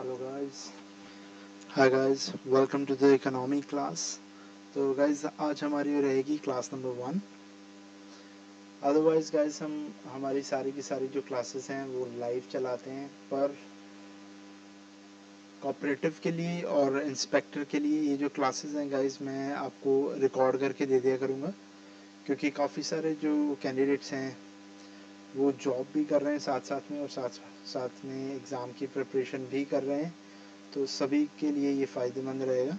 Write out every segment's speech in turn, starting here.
Hello guys. Hi guys, welcome to the economy class. So guys आज हमारी रहेगी class number 1। Otherwise guys हम हमारी सारी की सारी जो क्लासेस हैं वो लाइव चलाते हैं, पर कोऑपरेटिव के लिए और इंस्पेक्टर के लिए ये जो क्लासेस हैं गाइस मैं आपको रिकॉर्ड करके दे दिया करूँगा, क्योंकि काफ़ी सारे जो कैंडिडेट्स हैं वो जॉब भी कर रहे हैं साथ साथ में, और साथ साथ में एग्ज़ाम की प्रिपरेशन भी कर रहे हैं। तो सभी के लिए ये फ़ायदेमंद रहेगा।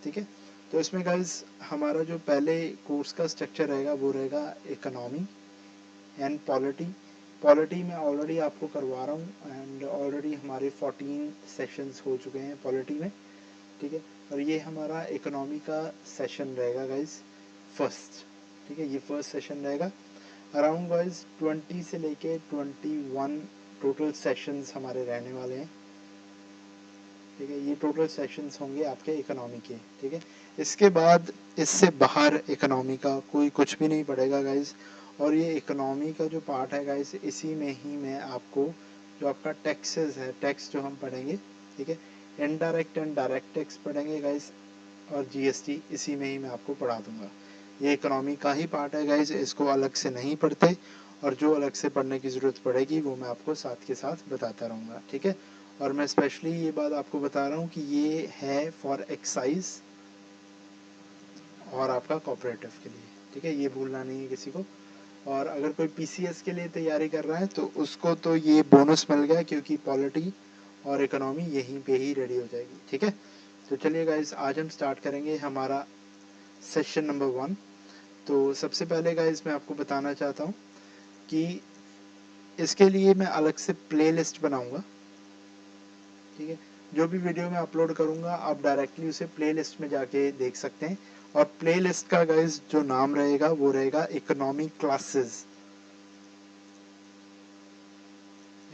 ठीक है। तो इसमें गाइस हमारा जो पहले कोर्स का स्ट्रक्चर रहेगा वो रहेगा इकोनॉमी एंड पॉलिटी। पॉलिटी में ऑलरेडी आपको करवा रहा हूँ, एंड ऑलरेडी हमारे 14 सेशंस हो चुके हैं पॉलिटी में। ठीक है। और ये हमारा इकोनॉमी का सेशन रहेगा गाइस, फर्स्ट। ठीक है, ये फर्स्ट सेशन रहेगा। अराउंड गाइस 20 से लेके 21 टोटल सेशंस हमारे रहने वाले हैं। ठीक है, ये टोटल सेशंस होंगे आपके इकोनॉमी के। ठीक है, इसके बाद इससे बाहर इकोनॉमी का कोई कुछ भी नहीं पड़ेगा गाइस। और ये इकोनॉमी का जो पार्ट है गाइस, इसी में ही मैं आपको जो आपका टैक्सेस है, टैक्स जो हम पढ़ेंगे, ठीक है, इनडायरेक्ट एंड डायरेक्ट टैक्स पढ़ेंगे गाइस, और जीएसटी इसी में ही मैं आपको पढ़ा दूंगा। ये इकोनॉमी का ही पार्ट है गाइस, इसको अलग से नहीं पढ़ते, और जो अलग से पढ़ने की ज़रूरत पड़ेगी वो मैं आपको साथ के साथ बताता रहूँगा। ठीक है। और मैं स्पेशली ये बात आपको बता रहा हूँ कि ये है फॉर एक्साइज और आपका कोऑपरेटिव के लिए। ठीक है, ये भूलना नहीं है किसी को। और अगर कोई पीसीएस के लिए तैयारी कर रहा है तो उसको तो ये बोनस मिल गया, क्योंकि पॉलिटी और इकोनॉमी यहीं पे ही रेडी हो जाएगी। ठीक है। तो चलिए गाइस, आज हम स्टार्ट करेंगे हमारा सेशन नंबर 1। तो सबसे पहले गाइस मैं आपको बताना चाहता हूँ कि इसके लिए मैं अलग से प्लेलिस्ट बनाऊंगा। ठीक है, जो भी वीडियो मैं अपलोड करूंगा आप डायरेक्टली उसे प्लेलिस्ट में जाके देख सकते हैं। और प्लेलिस्ट का गाइस जो नाम रहेगा वो रहेगा economy classes.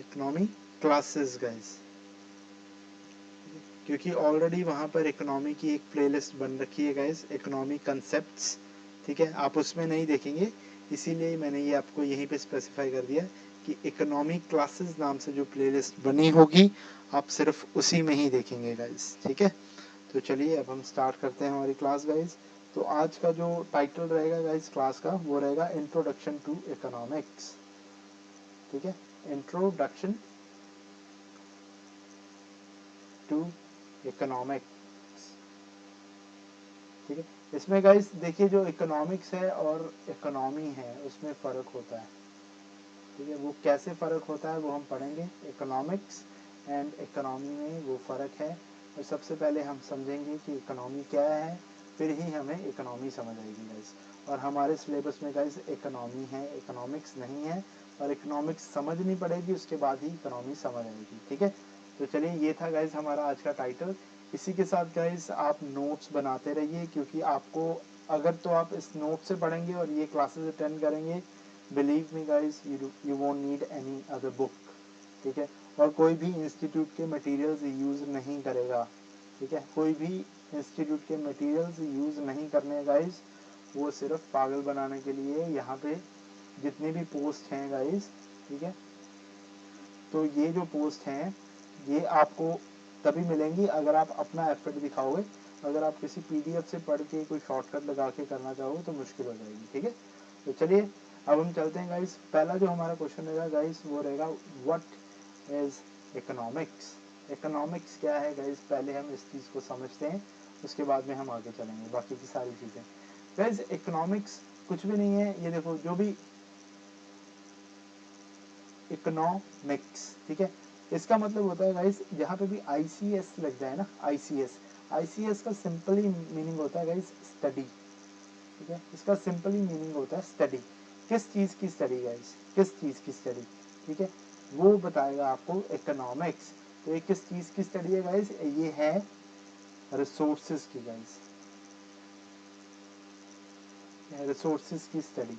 Economy classes guys, क्योंकि ऑलरेडी वहाँ पर इकोनॉमी की एक प्लेलिस्ट बन रखी है गाइस, इकोनॉमी कंसेप्ट्स। ठीक है, आप उसमें नहीं देखेंगे, इसीलिए मैंने ये आपको यहीं पे स्पेसिफाई कर दिया कि इकोनॉमी क्लासेस नाम से जो प्लेलिस्ट बनी होगी आप सिर्फ उसी में ही देखेंगे गाइस। ठीक है। तो चलिए अब हम स्टार्ट करते हैं हमारी क्लास गाइस। तो आज का जो टाइटल रहेगा गाइस क्लास का वो रहेगा इंट्रोडक्शन टू इकोनॉमिक्स। ठीक है, इंट्रोडक्शन टू इकोनॉमिक्स। ठीक है, इसमें गाइस देखिए जो इकोनॉमिक्स है और इकोनॉमी है उसमें फ़र्क होता है। ठीक है, वो कैसे फ़र्क होता है वो हम पढ़ेंगे। इकोनॉमिक्स एंड इकोनॉमी में वो फ़र्क है। और सबसे पहले हम समझेंगे कि इकोनॉमी क्या है, फिर ही हमें इकोनॉमी समझ आएगी गाइस। और हमारे सिलेबस में गाइस इकोनॉमी है, इकोनॉमिक्स नहीं है। और इकोनॉमिक्स समझनी पड़ेगी, उसके बाद ही इकोनॉमी समझ आएगी। ठीक है। तो चलिए, ये था गाइस हमारा आज का टाइटल। इसी के साथ गाइस आप नोट्स बनाते रहिए, क्योंकि आपको अगर तो आप इस नोट से पढ़ेंगे और ये क्लासेस अटेंड करेंगे, believe me guys, you won't need any other book. ठीक है। और कोई भी इंस्टीट्यूट के मटेरियल्स यूज़ नहीं करेगा। ठीक है, कोई भी इंस्टीट्यूट के मटेरियल्स यूज़ नहीं करने गाइस, वो सिर्फ पागल बनाने के लिए यहाँ पे जितने भी पोस्ट हैं गाइस। ठीक है, तो ये जो पोस्ट हैं ये आपको तभी मिलेंगी अगर आप अपना एफर्ट दिखाओगे। अगर आप किसी पीडीएफ से पढ़ के कोई शॉर्टकट लगा के करना चाहोगे तो मुश्किल हो जाएगी। ठीक है। तो चलिए अब हम चलते हैं गाइस। पहला जो हमारा क्वेश्चन रहेगा गाइस वो रहेगा व्हाट इज इकोनॉमिक्स। इकोनॉमिक्स क्या है गाइस, पहले हम इस चीज़ को समझते हैं, उसके बाद में हम आगे चलेंगे बाकी की सारी चीज़ें। गाइस इकोनॉमिक्स कुछ भी नहीं है, ये देखो जो भी इकोनॉमिक्स, ठीक है, इसका मतलब होता है गाइस जहाँ पे भी आईसीएस लग जाए ना, आईसीएस, आईसीएस का सिंपली मीनिंग होता है गाइस स्टडी। ठीक है, इसका सिंपली मीनिंग होता है स्टडी। किस चीज़ की स्टडी गाइस, किस चीज़ की स्टडी। ठीक है, वो बताएगा आपको इकोनॉमिक्स। तो ये किस चीज़ की स्टडी है गाइस, ये है रिसोर्सेज की गाइस, रिसोर्सेज की स्टडी।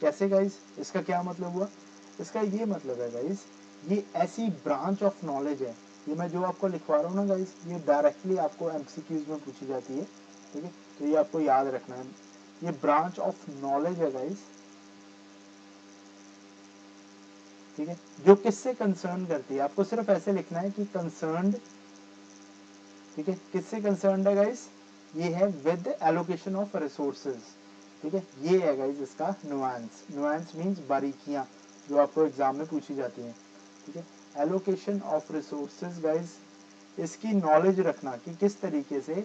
कैसे गाइस, इसका क्या मतलब हुआ, इसका ये मतलब है गाइस, ये ऐसी ब्रांच ऑफ नॉलेज है, ये मैं जो आपको लिखवा रहा हूँ ना गाइस, ये डायरेक्टली आपको एमसीक्यूज में पूछी जाती है। ठीक है, तो ये आपको याद रखना है, ये ब्रांच ऑफ नॉलेज है गाइस, ठीक है, जो किससे कंसर्न करती है। आपको सिर्फ ऐसे लिखना है कि कंसर्न्ड, ठीक है, किससे कंसर्न्ड है गाइस, ये है विद एलोकेशन ऑफ रिसोर्सेज, ठीक है, ये है गाइस इसका नुआंस। नुआंस मींस बारीकियां जो आपको एग्जाम में पूछी जाती हैं, ठीक है। एलोकेशन ऑफ रिसोर्सेज गाइस, इसकी नॉलेज रखना कि किस तरीके से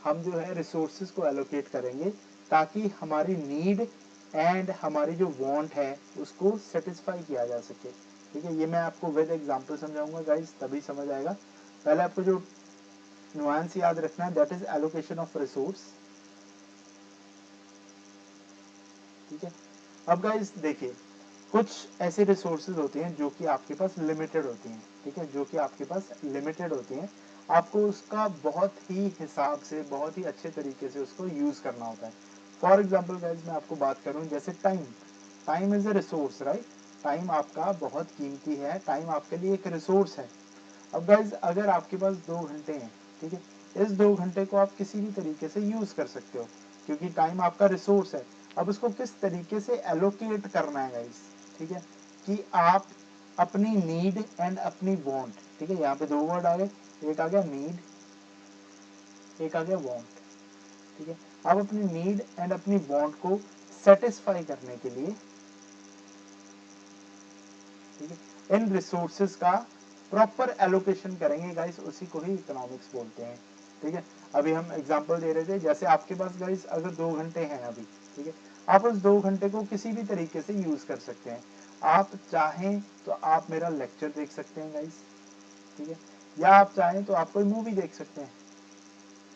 हम जो है रिसोर्सेज को एलोकेट करेंगे ताकि हमारी नीड एंड हमारी जो वांट है उसको सेटिस्फाई किया जा सके, ठीक है। ये मैं आपको विद एग्जांपल समझाऊंगा गाइस, तभी समझ आएगा। पहले आपको जो नुआंस याद रखना है, that is allocation of resource, ठीक है। अब गाइस देखिए, कुछ ऐसे रिसोर्सेज होते हैं जो कि आपके पास लिमिटेड होती हैं, ठीक है, जो कि आपके पास लिमिटेड होती हैं। आपको उसका बहुत ही हिसाब से, बहुत ही अच्छे तरीके से उसको यूज करना होता है। फॉर एग्जाम्पल गाइज मैं आपको बात करूं, जैसे time, time is a resource, right. Time आपका बहुत कीमती है, टाइम आपके लिए एक रिसोर्स है। अब गाइज अगर आपके पास 2 घंटे हैं, ठीक है, इस 2 घंटे को आप किसी भी तरीके से यूज कर सकते हो क्योंकि टाइम आपका रिसोर्स है। अब उसको किस तरीके से एलोकेट करना है गाइज, ठीक है, कि आप अपनी नीड एंड अपनी वांट, ठीक है, यहाँ पे 2 वर्ड आ गए, एक आ गया नीड, एक आ गया वांट, ठीक है। आप अपनी नीड एंड अपनी वांट को सेटिस्फाई करने के लिए, ठीक है, इन रिसोर्सेज का प्रॉपर एलोकेशन करेंगे गाइस, उसी को ही इकोनॉमिक्स बोलते हैं, ठीक है। अभी हम एग्जांपल दे रहे थे, जैसे आपके पास गाइस अगर 2 घंटे हैं अभी, ठीक है, आप उस 2 घंटे को किसी भी तरीके से यूज कर सकते हैं। आप चाहें तो आप मेरा लेक्चर देख सकते हैं गाइस, ठीक है, या आप चाहें तो आप कोई मूवी देख सकते हैं,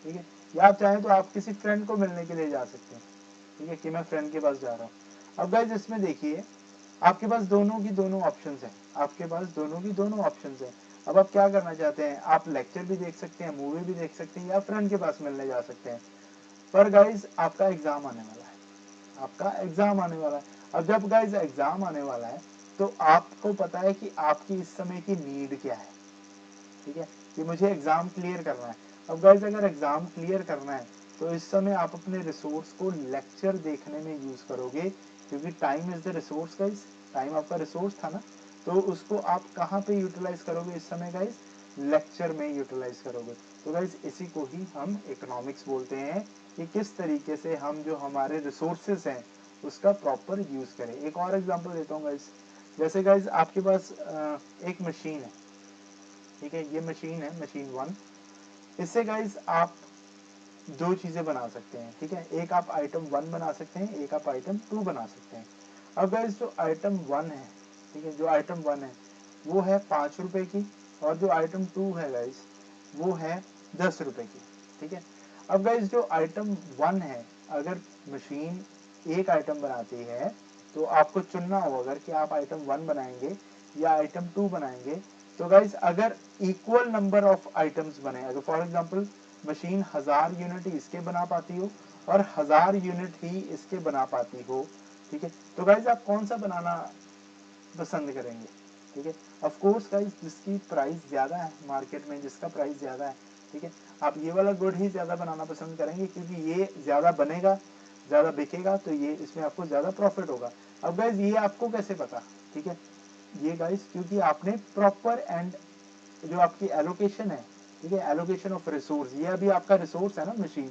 ठीक है, या आप चाहें तो आप किसी फ्रेंड को मिलने के लिए जा सकते हैं, ठीक है, कि मैं फ्रेंड के पास जा रहा हूँ। अब गाइस इसमें देखिए, आपके पास दोनों की दोनों ऑप्शंस हैं, आपके पास दोनों की दोनों ऑप्शंस हैं। अब आप क्या करना चाहते हैं, आप लेक्चर भी देख सकते हैं, मूवी भी देख सकते हैं, या फ्रेंड के पास मिलने जा सकते हैं। पर गाइज आपका एग्जाम आने वाला है, आपका एग्जाम आने वाला है। अब जब गाइज एग्जाम आने वाला है तो आपको पता है कि आपकी इस समय की नीड क्या है, ठीक है, कि मुझे एग्जाम क्लियर करना है। अब गाइज अगर एग्जाम क्लियर करना है तो इस समय आप अपने रिसोर्स को लेक्चर देखने में यूज करोगे, क्योंकि time is the resource guys, time आपका रिसोर्स था ना, तो उसको आप कहाँ पे यूटिलाइज करोगे इस समय गाइज, लेक्चर में यूटिलाइज करोगे। तो गाइज इसी को ही हम इकोनॉमिक्स बोलते हैं कि किस तरीके से हम जो हमारे रिसोर्सेज हैं उसका प्रॉपर यूज करें। एक और एग्जांपल देता हूँ गाइज, जैसे गाइज आपके पास एक मशीन है, ठीक है, ये मशीन है, मशीन 1। इससे गाइज आप 2 चीजें बना सकते हैं, ठीक है, एक आप आइटम 1 बना सकते हैं, एक आप आइटम 2 बना सकते हैं। अब गाइज जो आइटम 1 है, ठीक है, जो आइटम 1 है वो है 5 रुपए की, और जो आइटम 2 है गाइज वो है 10 रुपए की, ठीक है। अब गाइज जो आइटम 1 है, अगर मशीन एक आइटम बनाती है तो आपको चुनना होगा अगर कि आप आइटम 1 बनाएंगे या आइटम 2 बनाएंगे। तो गाइज अगर इक्वल नंबर ऑफ आइटम्स बने, अगर फॉर एग्जांपल मशीन 1000 यूनिट इसके बना पाती हो और 1000 यूनिट ही इसके बना पाती हो, ठीक है, तो गाइज आप कौन सा बनाना पसंद करेंगे, ठीक है। ऑफ कोर्स गाइस जिसकी प्राइस ज्यादा है मार्केट में, जिसका प्राइस ज्यादा है, ठीक है, आप ये वाला गुड ही ज्यादा बनाना पसंद करेंगे क्योंकि ये ज्यादा बनेगा, ज्यादा बिकेगा, तो ये इसमें आपको ज्यादा प्रॉफिट होगा। अब गाइस ये आपको कैसे पता, ठीक है, ये गाइस क्योंकि आपने प्रॉपर एंड जो आपकी एलोकेशन है, ठीक है, एलोकेशन ऑफ रिसोर्स, ये अभी आपका रिसोर्स है ना मशीन,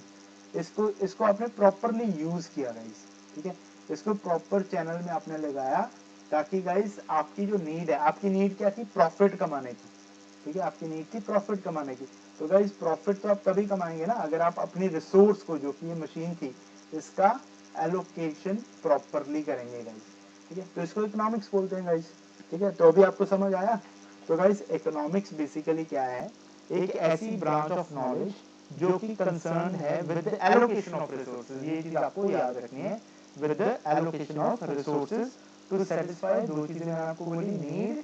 इसको इसको आपने प्रॉपरली यूज किया गाइस, ठीक है, इसको प्रॉपर चैनल में आपने लगाया ताकि गाइस आपकी जो नीड है, आपकी नीड क्या थी, प्रॉफिट कमाने की, ठीक है, आपकी नीड थी प्रॉफिट कमाने की। तो गाइस प्रॉफिट तो आप तभी कमाएंगे ना अगर आप अपनी रिसोर्स को, जो कि ये मशीन थी, इसका एलोकेशन प्रॉपरली करेंगे गाइस, ठीक है, तो इसको इकोनॉमिक्स बोलते हैं गाइस, ठीक है। तो अभी आपको समझ आया। तो गाइस इकोनॉमिक्स बेसिकली क्या है, एक ऐसी ब्रांच ऑफ नॉलेज जो कि कंसर्न है with the allocation of resources, ये चीज आपको याद रखनी है, with the allocation of resources to satisfy, 2 चीजें मैंने आपको बोली, नीड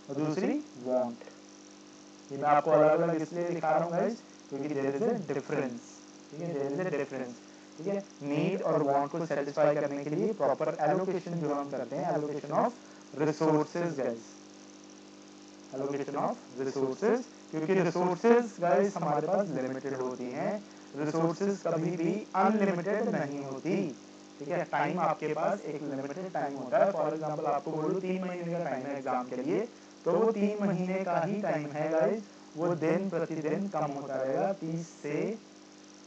और दूसरी वांट। ये मैं आपको अलग अलग इसलिए दिखा रहा हूँ गाइस क्योंकि देयर इज अ डिफरेंस, ठीक है, देयर इज अ डिफरेंस, ठीक है। नीड और वांट को सेटिस्फाई करने के लिए प्रॉपर एलोकेशन जो हम करते हैं, allocation of resources guys, allocation of resources, क्योंकि रिसोर्सेज गाइस हमारे पास लिमिटेड होती हैं, रिसोर्सेज कभी भी अनलिमिटेड नहीं होती, ठीक है, टाइम आपके पास एक लिमिटेड टाइम होता है। फॉर एग्जांपल आपको बोलो 3 महीने का टाइम है एग्जाम के लिए, तो वो 3 महीने का ही टाइम है गाइस, वो दिन प्रतिदिन कम होता रहेगा 30 से,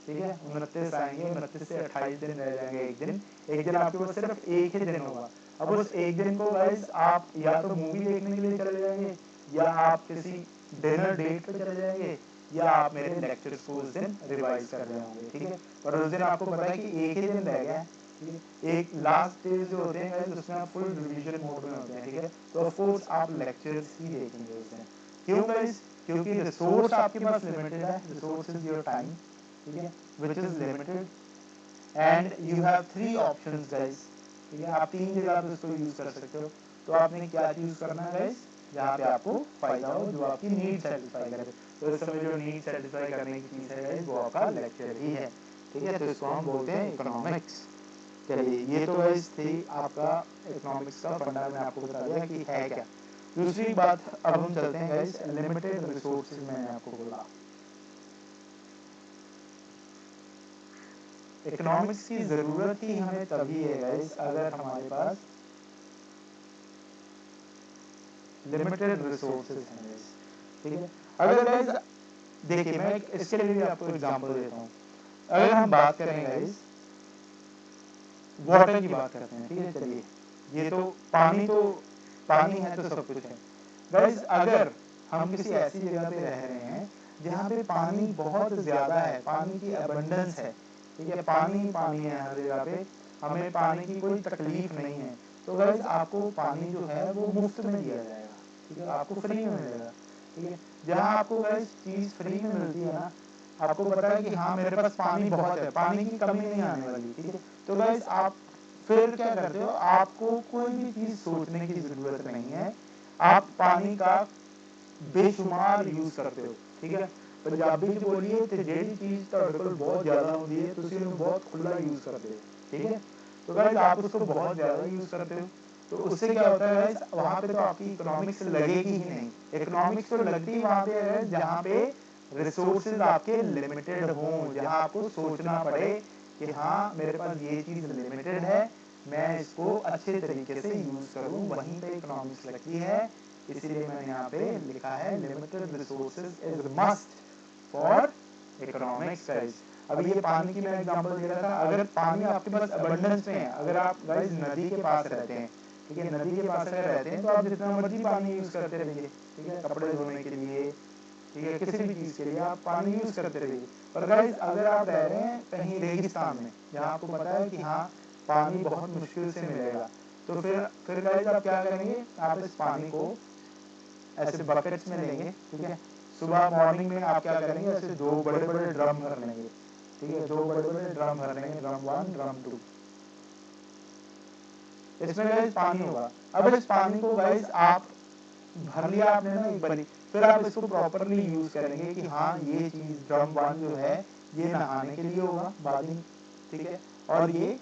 ठीक है, 29 आएंगे, 29 से 28 दिन रह जाएंगे, एक दिन आपके पास सिर्फ एक ही दिन होगा। अब उस एक दिन को गाइस आप या तो मूवी देखने के लिए चले जाएंगे, या आप किसी डिनर डेट पे चले जाएंगे, या आप मेरे लेक्चर्स को उस दिन रिवाइज कर रहे होंगे, ठीक है। पर उस दिन आपको पता है कि एक ही दिन रह गया है, ठीक है, एक लास्ट डेज जो होते हैं गाइस उसमें आप फुल रिवीजन मोड में होते हैं, ठीक है। तो ऑफ कोर्स आप लेक्चर्स ही देखेंगे उस दिन। क्यों गाइस? क्योंकि रिसोर्स आपके पास लिमिटेड है, रिसोर्स इज योर टाइम, ठीक है, which is limited and you have 3 options guys, ठीक है, आप 3 जगह पे उसको यूज कर सकते हो। तो आपने क्या यूज करना है गाइस, जहाँ पे आपको फायदा हो, जो आपकी नीड सेटिस्फाई करे। तो इस समय जो नीड सेटिस्फाई करने की चीज है गाइस वो आपका लेक्चर ही है, ठीक है। तो इसको हम बोलते हैं इकोनॉमिक्स। चलिए, ये तो गाइस थी आपका इकोनॉमिक्स का फंडा, मैंने आपको बता दिया कि है क्या। दूसरी बात अब हम चलते हैं गाइस लिमिटेड रिसोर्सेज, मैंने आपको बोला इकोनॉमिक्स की जरूरत ही हमें तभी है गाइस अगर हमारे पास लिमिटेड रिसोर्सेज हैं गाइस, ठीक है। अगर गाइस देखिए, मैं इसके लिए भी आपको एग्जांपल देता हूँ। अगर हम बात करें गाइस वाटर की बात करते हैं, ठीक है, चलिए, ये तो पानी है तो सब कुछ है गाइस। अगर हम किसी ऐसी जगह पे रह रहे हैं जहाँ पे पानी बहुत ज्यादा है, पानी की अबंडेंस है, ठीक है, पानी है हर जगह पे, हमें पानी की कोई तकलीफ नहीं है, तो गाइस आपको पानी जो है वो मुफ्त में दिया जाएगा, ठीक है, आपको फ्री में मिलेगा, ठीक है। जहाँ आपको गाइस चीज फ्री में मिलती है ना, आपको पता है कि हाँ मेरे पास पानी बहुत है, पानी की कमी नहीं आने वाली, ठीक है। तो गाइस आप फिर क्या करते हो, आपको कोई भी चीज सोचने की जरूरत नहीं है, आप पानी का बेशुमार यूज करते हो, ठीक है। पंजाबी च बोलिए तो जेडी चीज ਤੁਹਾਡੇ ਕੋਲ बहुत ज्यादा होती है ਤੁਸੀਂ ਉਹਨੂੰ बहुत खुला यूज करते हो, ठीक है। तो गाइस आप उसको बहुत ज्यादा यूज करते हो, तो उससे क्या होता है गाइस, वहां पे तो आपकी इकोनॉमिक्स लगेगी ही नहीं। इकोनॉमिक्स तो लगती वहां पे है जहां पे रिसोर्सेज आपके लिमिटेड हों, जहां आपको सोचना पड़े कि हाँ मेरे पास ये चीज लिमिटेड है, मैं इसको अच्छे तरीके से यूज करूं, वहीं पे इकोनॉमिक्स लगती है। इसीलिए मैंने यहाँ पे लिखा है limited resources is must for economics guys. अब ये पानी की मैं एग्जांपल दे रहा था, अगर पानी आपके पास अबंडेंस में है, अगर आप गाइस नदी के पास रहते हैं, ठीक है, नदी के पास अगर रहते हैं तो आप जितना मर्जी पानी यूज करते रहिए, ठीक है, कपड़े धोने के लिए, ठीक है, किसी भी चीज के लिए आप पानी यूज करते रहिए। पर गाइस अगर आप रह रहे हैं कहीं रेगिस्तान में जहाँ आपको पता है कि हाँ पानी बहुत मुश्किल से मिलेगा, तो फिर गाइस आप क्या करेंगे, आप इस पानी को ऐसे बकेट्स में लेंगे, ठीक है। सुबह मॉर्निंग में आप क्या करेंगे, ऐसे 2 बड़े बड़े ड्रम भर लेंगे, ठीक है, 2 बड़े बड़े ड्रम भर लेंगे, ड्रम 1 ड्रम 2, इसमें गाइस पानी होगा। अब इस पानी को गाइस आप भर लिया आपने ना एक बारी, फिर आप इसको प्रॉपरली यूज करेंगे कि हाँ ये चीज ड्रम 1 जो है ये नहाने के लिए होगा, बाथिंग, ठीक है, और ये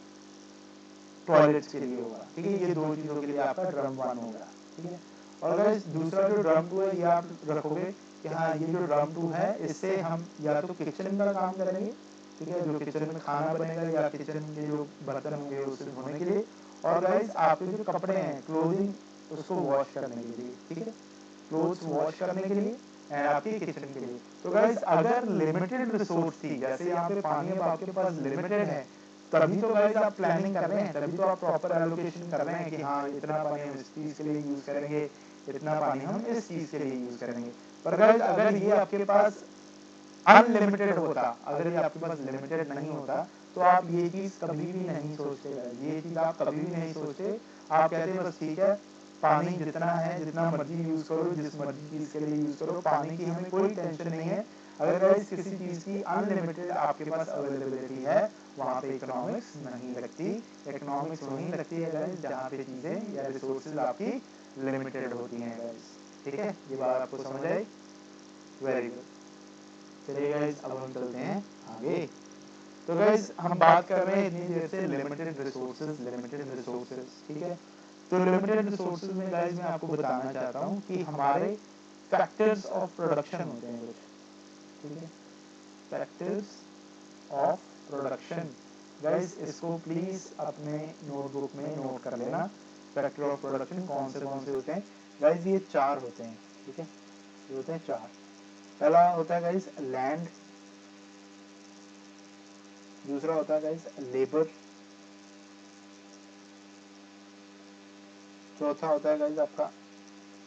टॉयलेट्स के लिए होगा, ठीक है, ये 2 चीजों के लिए आपका ड्रम 1 होगा, ठीक है। और गाइस दूसरा जो ड्रम 2 है ये आप रखोगे कि हाँ ये जो ड्रम 2 है इससे हम या तो किचन का काम करेंगे, ठीक है, जो किचन में खाना बनेगा या किचन के जो बर्तन होंगे उसे धोने के लिए, और गाइस आपके जो कपड़े हैं क्लोथिंग उसको वॉश करने के लिए, ठीक है, क्लोथ्स वॉश करने के लिए एंड आपके किचन के लिए। तो गाइस अगर लिमिटेड रिसोर्स थी, जैसे यहाँ पे पानी अब आपके पास लिमिटेड है, तभी तो गाइस आप प्लानिंग कर रहे हैं, तभी तो आप प्रॉपर एलोकेशन कर रहे हैं कि हाँ इतना पानी हम इस चीज के लिए यूज करेंगे, इतना पानी हम इस चीज के लिए यूज करेंगे। पर गाइस अगर ये आपके पास अनलिमिटेड होता, अगर ये आपके पास लिमिटेड नहीं होता, तो आप ये चीज कभी भी नहीं सोचते, ये चीज आप कभी भी नहीं सोचते। आप कहते बस ठीक है पानी जितना है जितना मर्जी यूज करो, जिस मर्जी चीज के लिए यूज करो, पानी की हमें कोई टेंशन नहीं है। अगर गाइस किसी चीज की अनलिमिटेड आपके पास अवेलेबिलिटी है, वहां पे इकोनॉमिक्स नहीं लगती। इकोनॉमिक्स वहीं लगती है गाइस जहाँ पे चीजें या रिसोर्सेज आपकी लिमिटेड होती हैं गाइस, ठीक है, ये बात आपको समझ आई, वेरी गुड। चलिए गाइस अब हम चलते हैं आगे। तो गाइस हम बात कर रहे हैं इतनी देर से लिमिटेड रिसोर्सेज, ठीक है। तो लिमिटेड रिसोर्सेज में गाइस मैं आपको बताना चाहता हूँ कि हमारे फैक्टर्स ऑफ प्रोडक्शन होते हैं कुछ, ठीक है, फैक्टर्स ऑफ प्रोडक्शन गाइस इसको प्लीज अपने नोटबुक में नोट कर लेना, फैक्टर ऑफ प्रोडक्शन कौन से होते हैं। गाइस ये 4 होते हैं, ठीक है, ये होते हैं 4। पहला होता है गाइस लैंड, दूसरा होता है गाइस लेबर, चौथा होता है गाइस आपका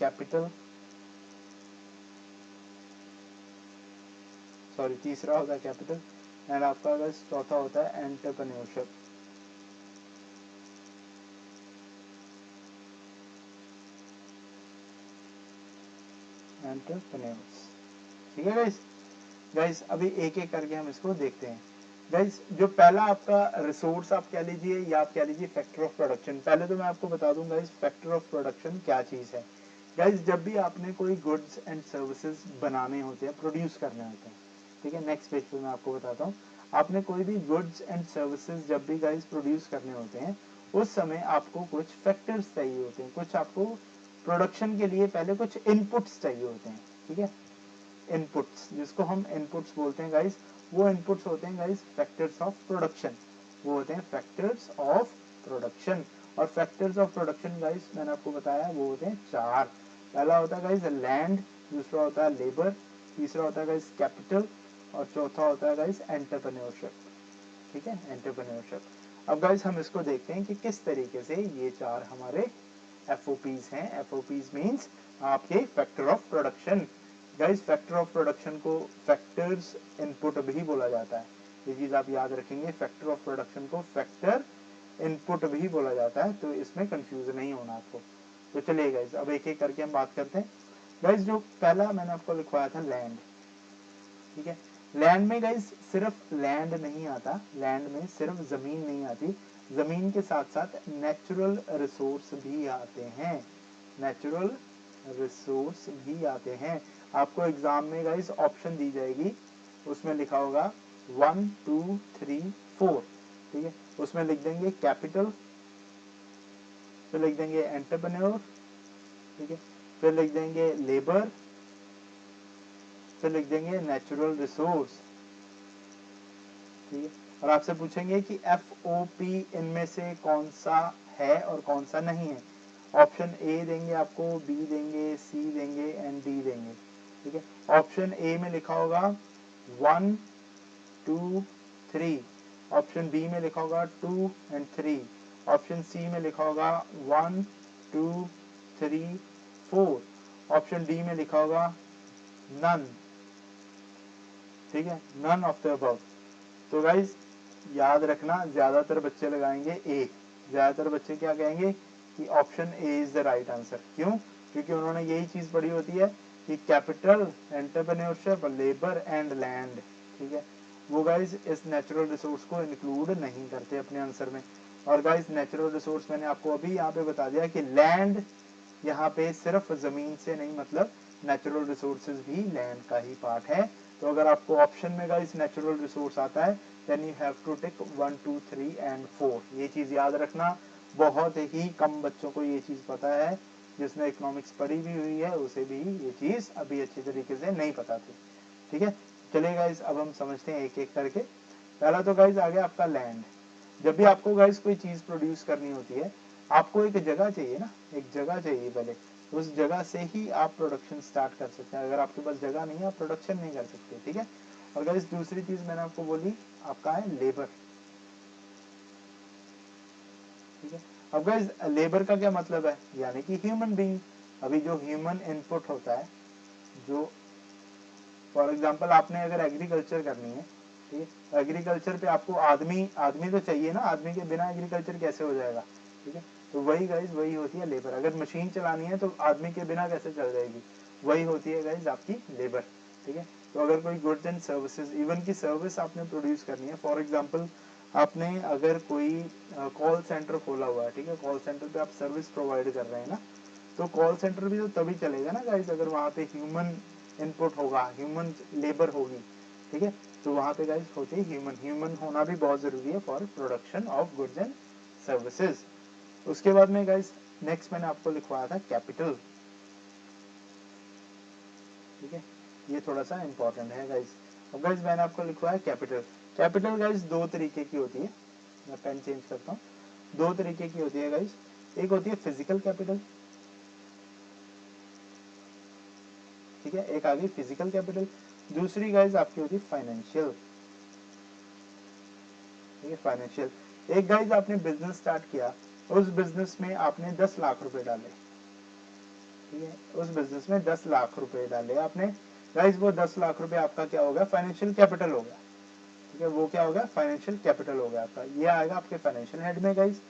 कैपिटल, सॉरी तीसरा होता है कैपिटल, एंड आपका गाइस चौथा होता है एंटरप्रेन्योरशिप। एंटरप्रेन्योर्स, ठीक है गाइस। गाइस अभी एक एक करके हम इसको देखते हैं। गाइस जो पहला आपका रिसोर्स आप कह लीजिए या आप कह लीजिए फैक्टर ऑफ प्रोडक्शन, पहले तो मैं आपको बता दूं गाइस फैक्टर ऑफ प्रोडक्शन क्या चीज है। गाइस जब भी आपने कोई गुड्स एंड सर्विसेज बनाने होते हैं, प्रोड्यूस करने होते हैं, ठीक है, नेक्स्ट पेज पे मैं आपको बताता हूँ। आपने कोई भी गुड्स एंड सर्विसेज जब भी गाइस प्रोड्यूस करने होते हैं, उस समय आपको कुछ फैक्टर्स चाहिए होते हैं, कुछ आपको प्रोडक्शन के लिए पहले कुछ इनपुट्स चाहिए होते हैं, ठीक है। इनपुट्स, जिसको हम इनपुट्स बोलते हैं गाइस, वो इनपुट्स होते हैं गाइस फैक्टर्स ऑफ प्रोडक्शन, वो होते हैं फैक्टर्स ऑफ प्रोडक्शन। और फैक्टर्स ऑफ प्रोडक्शन गाइस मैंने आपको बताया वो होते हैं 4। पहला होता है गाइस लैंड, दूसरा होता है लेबर, तीसरा होता है गाइस कैपिटल, और चौथा होता है गाइस एंटरप्रेन्योरशिप, ठीक है, एंटरप्रेन्योरशिप। अब गाइस हम इसको देखते हैं कि किस तरीके से ये 4 हमारे FOPs हैं। FOPs मीन्स आपके factor of production. Guys factor of production को फैक्टर्स इनपुट भी बोला जाता है, ये चीज आप याद रखेंगे। फैक्टर ऑफ प्रोडक्शन को फैक्टर इनपुट भी बोला जाता है, तो इसमें कंफ्यूज नहीं होना आपको। तो चलिए गाइस अब एक एक करके हम बात करते हैं। गाइस जो पहला मैंने आपको लिखवाया था लैंड, ठीक है। लैंड में गाइस सिर्फ लैंड नहीं आता, लैंड में सिर्फ जमीन नहीं आती, जमीन के साथ साथ नेचुरल रिसोर्स भी आते हैं, नेचुरल रिसोर्स भी आते हैं। आपको एग्जाम में गाइस ऑप्शन दी जाएगी, उसमें लिखा होगा 1 2 3 4, ठीक है। उसमें लिख देंगे कैपिटल, फिर लिख देंगे एंटरप्रेन्योर, ठीक है, फिर लिख देंगे लेबर, फिर लिख देंगे नेचुरल रिसोर्स, ठीक है। और आपसे पूछेंगे कि FOP इनमें से कौन सा है और कौन सा नहीं है। ऑप्शन ए देंगे आपको, बी देंगे, सी देंगे एंड डी देंगे, ठीक है। ऑप्शन ए में लिखा होगा 1 2 3, ऑप्शन बी में लिखा होगा 2 एंड 3, ऑप्शन सी में लिखा होगा 1 2 3 4, ऑप्शन डी में लिखा होगा नन, ठीक है, नन ऑफ द अबव। तो गाइज याद रखना, ज्यादातर बच्चे लगाएंगे ए, ज्यादातर बच्चे क्या कहेंगे कि option A is the right answer. क्यों? क्योंकि उन्होंने यही चीज पढ़ी होती है कि capital, entrepreneurship, labour and land, ठीक है, वो गाइज इस नेचुरल रिसोर्स को इंक्लूड नहीं करते अपने आंसर में। और गाइज नेचुरल रिसोर्स मैंने आपको अभी यहाँ पे बता दिया कि लैंड यहाँ पे सिर्फ जमीन से नहीं, मतलब नेचुरल रिसोर्सेज भी लैंड का ही पार्ट है। तो अगर आपको ऑप्शन में गाइस नेचुरल रिसोर्स आता है, then you have to tick 1 2 3 and 4। ये चीज याद रखना, बहुत ही कम बच्चों को ये चीज पता है, जिसने इकोनॉमिक्स पढ़ी भी हुई है उसे भी ये चीज अभी अच्छी तरीके से नहीं पता थी, ठीक है। चलिए गाइस अब हम समझते हैं एक एक करके। पहला तो गाइस आ गया आपका लैंड। जब भी आपको गाइस कोई चीज प्रोड्यूस करनी होती है, आपको एक जगह चाहिए ना, एक जगह चाहिए पहले, उस जगह से ही आप प्रोडक्शन स्टार्ट कर सकते हैं। अगर आपके पास जगह नहीं है आप प्रोडक्शन नहीं कर सकते, ठीक है। और गाइस दूसरी चीज मैंने आपको बोली आपका है लेबर, ठीक है। अब गाइस लेबर का क्या मतलब है, यानी कि ह्यूमन बीइंग। अभी जो ह्यूमन इनपुट होता है, जो फॉर एग्जाम्पल आपने अगर एग्रीकल्चर करनी है, ठीक है, एग्रीकल्चर पे आपको आदमी आदमी तो चाहिए ना, आदमी के बिना एग्रीकल्चर कैसे हो जाएगा, ठीक है। तो वही गाइज वही होती है लेबर। अगर मशीन चलानी है तो आदमी के बिना कैसे चल जाएगी, वही होती है गाइज आपकी लेबर, ठीक है। तो अगर कोई गुड्स एंड सर्विसेज, इवन की सर्विस आपने प्रोड्यूस करनी है, फॉर एग्जाम्पल आपने अगर कोई कॉल सेंटर खोला हुआ है, ठीक है, कॉल सेंटर पे आप सर्विस प्रोवाइड कर रहे हैं ना, तो कॉल सेंटर भी तो तभी चलेगा ना गाइज अगर वहाँ पे ह्यूमन इनपुट होगा, ह्यूमन लेबर होगी, ठीक है। तो वहाँ पे गाइज होती है ह्यूमन, ह्यूमन होना भी बहुत जरूरी है for production of goods and services. उसके बाद में गाइज नेक्स्ट मैंने आपको लिखवाया था कैपिटल, ठीक है, ये थोड़ा सा इंपॉर्टेंट है गाइज। अब गाइज मैंने आपको लिखवाया कैपिटल। कैपिटल गाइज दो तरीके की होती है, मैं पेन चेंज करता हूँ। दो तरीके की होती है गाइस, एक होती है फिजिकल कैपिटल, ठीक है, एक आ गई फिजिकल कैपिटल, दूसरी गाइस आपकी होती है फाइनेंशियल, ठीक है, फाइनेंशियल। एक गाइस आपने बिजनेस स्टार्ट किया, उस बिजनेस में आपने 10 लाख रुपए डाले, ठीक है, उस बिजनेस में 10 लाख रुपए डाले आपने गाइस, वो 10 लाख रुपए आपका क्या होगा, फाइनेंशियल कैपिटल हो गया, ठीक है, वो क्या होगा, फाइनेंशियल कैपिटल हो गया आपका, ये आएगा आपके फाइनेंशियल हेड में गाइस।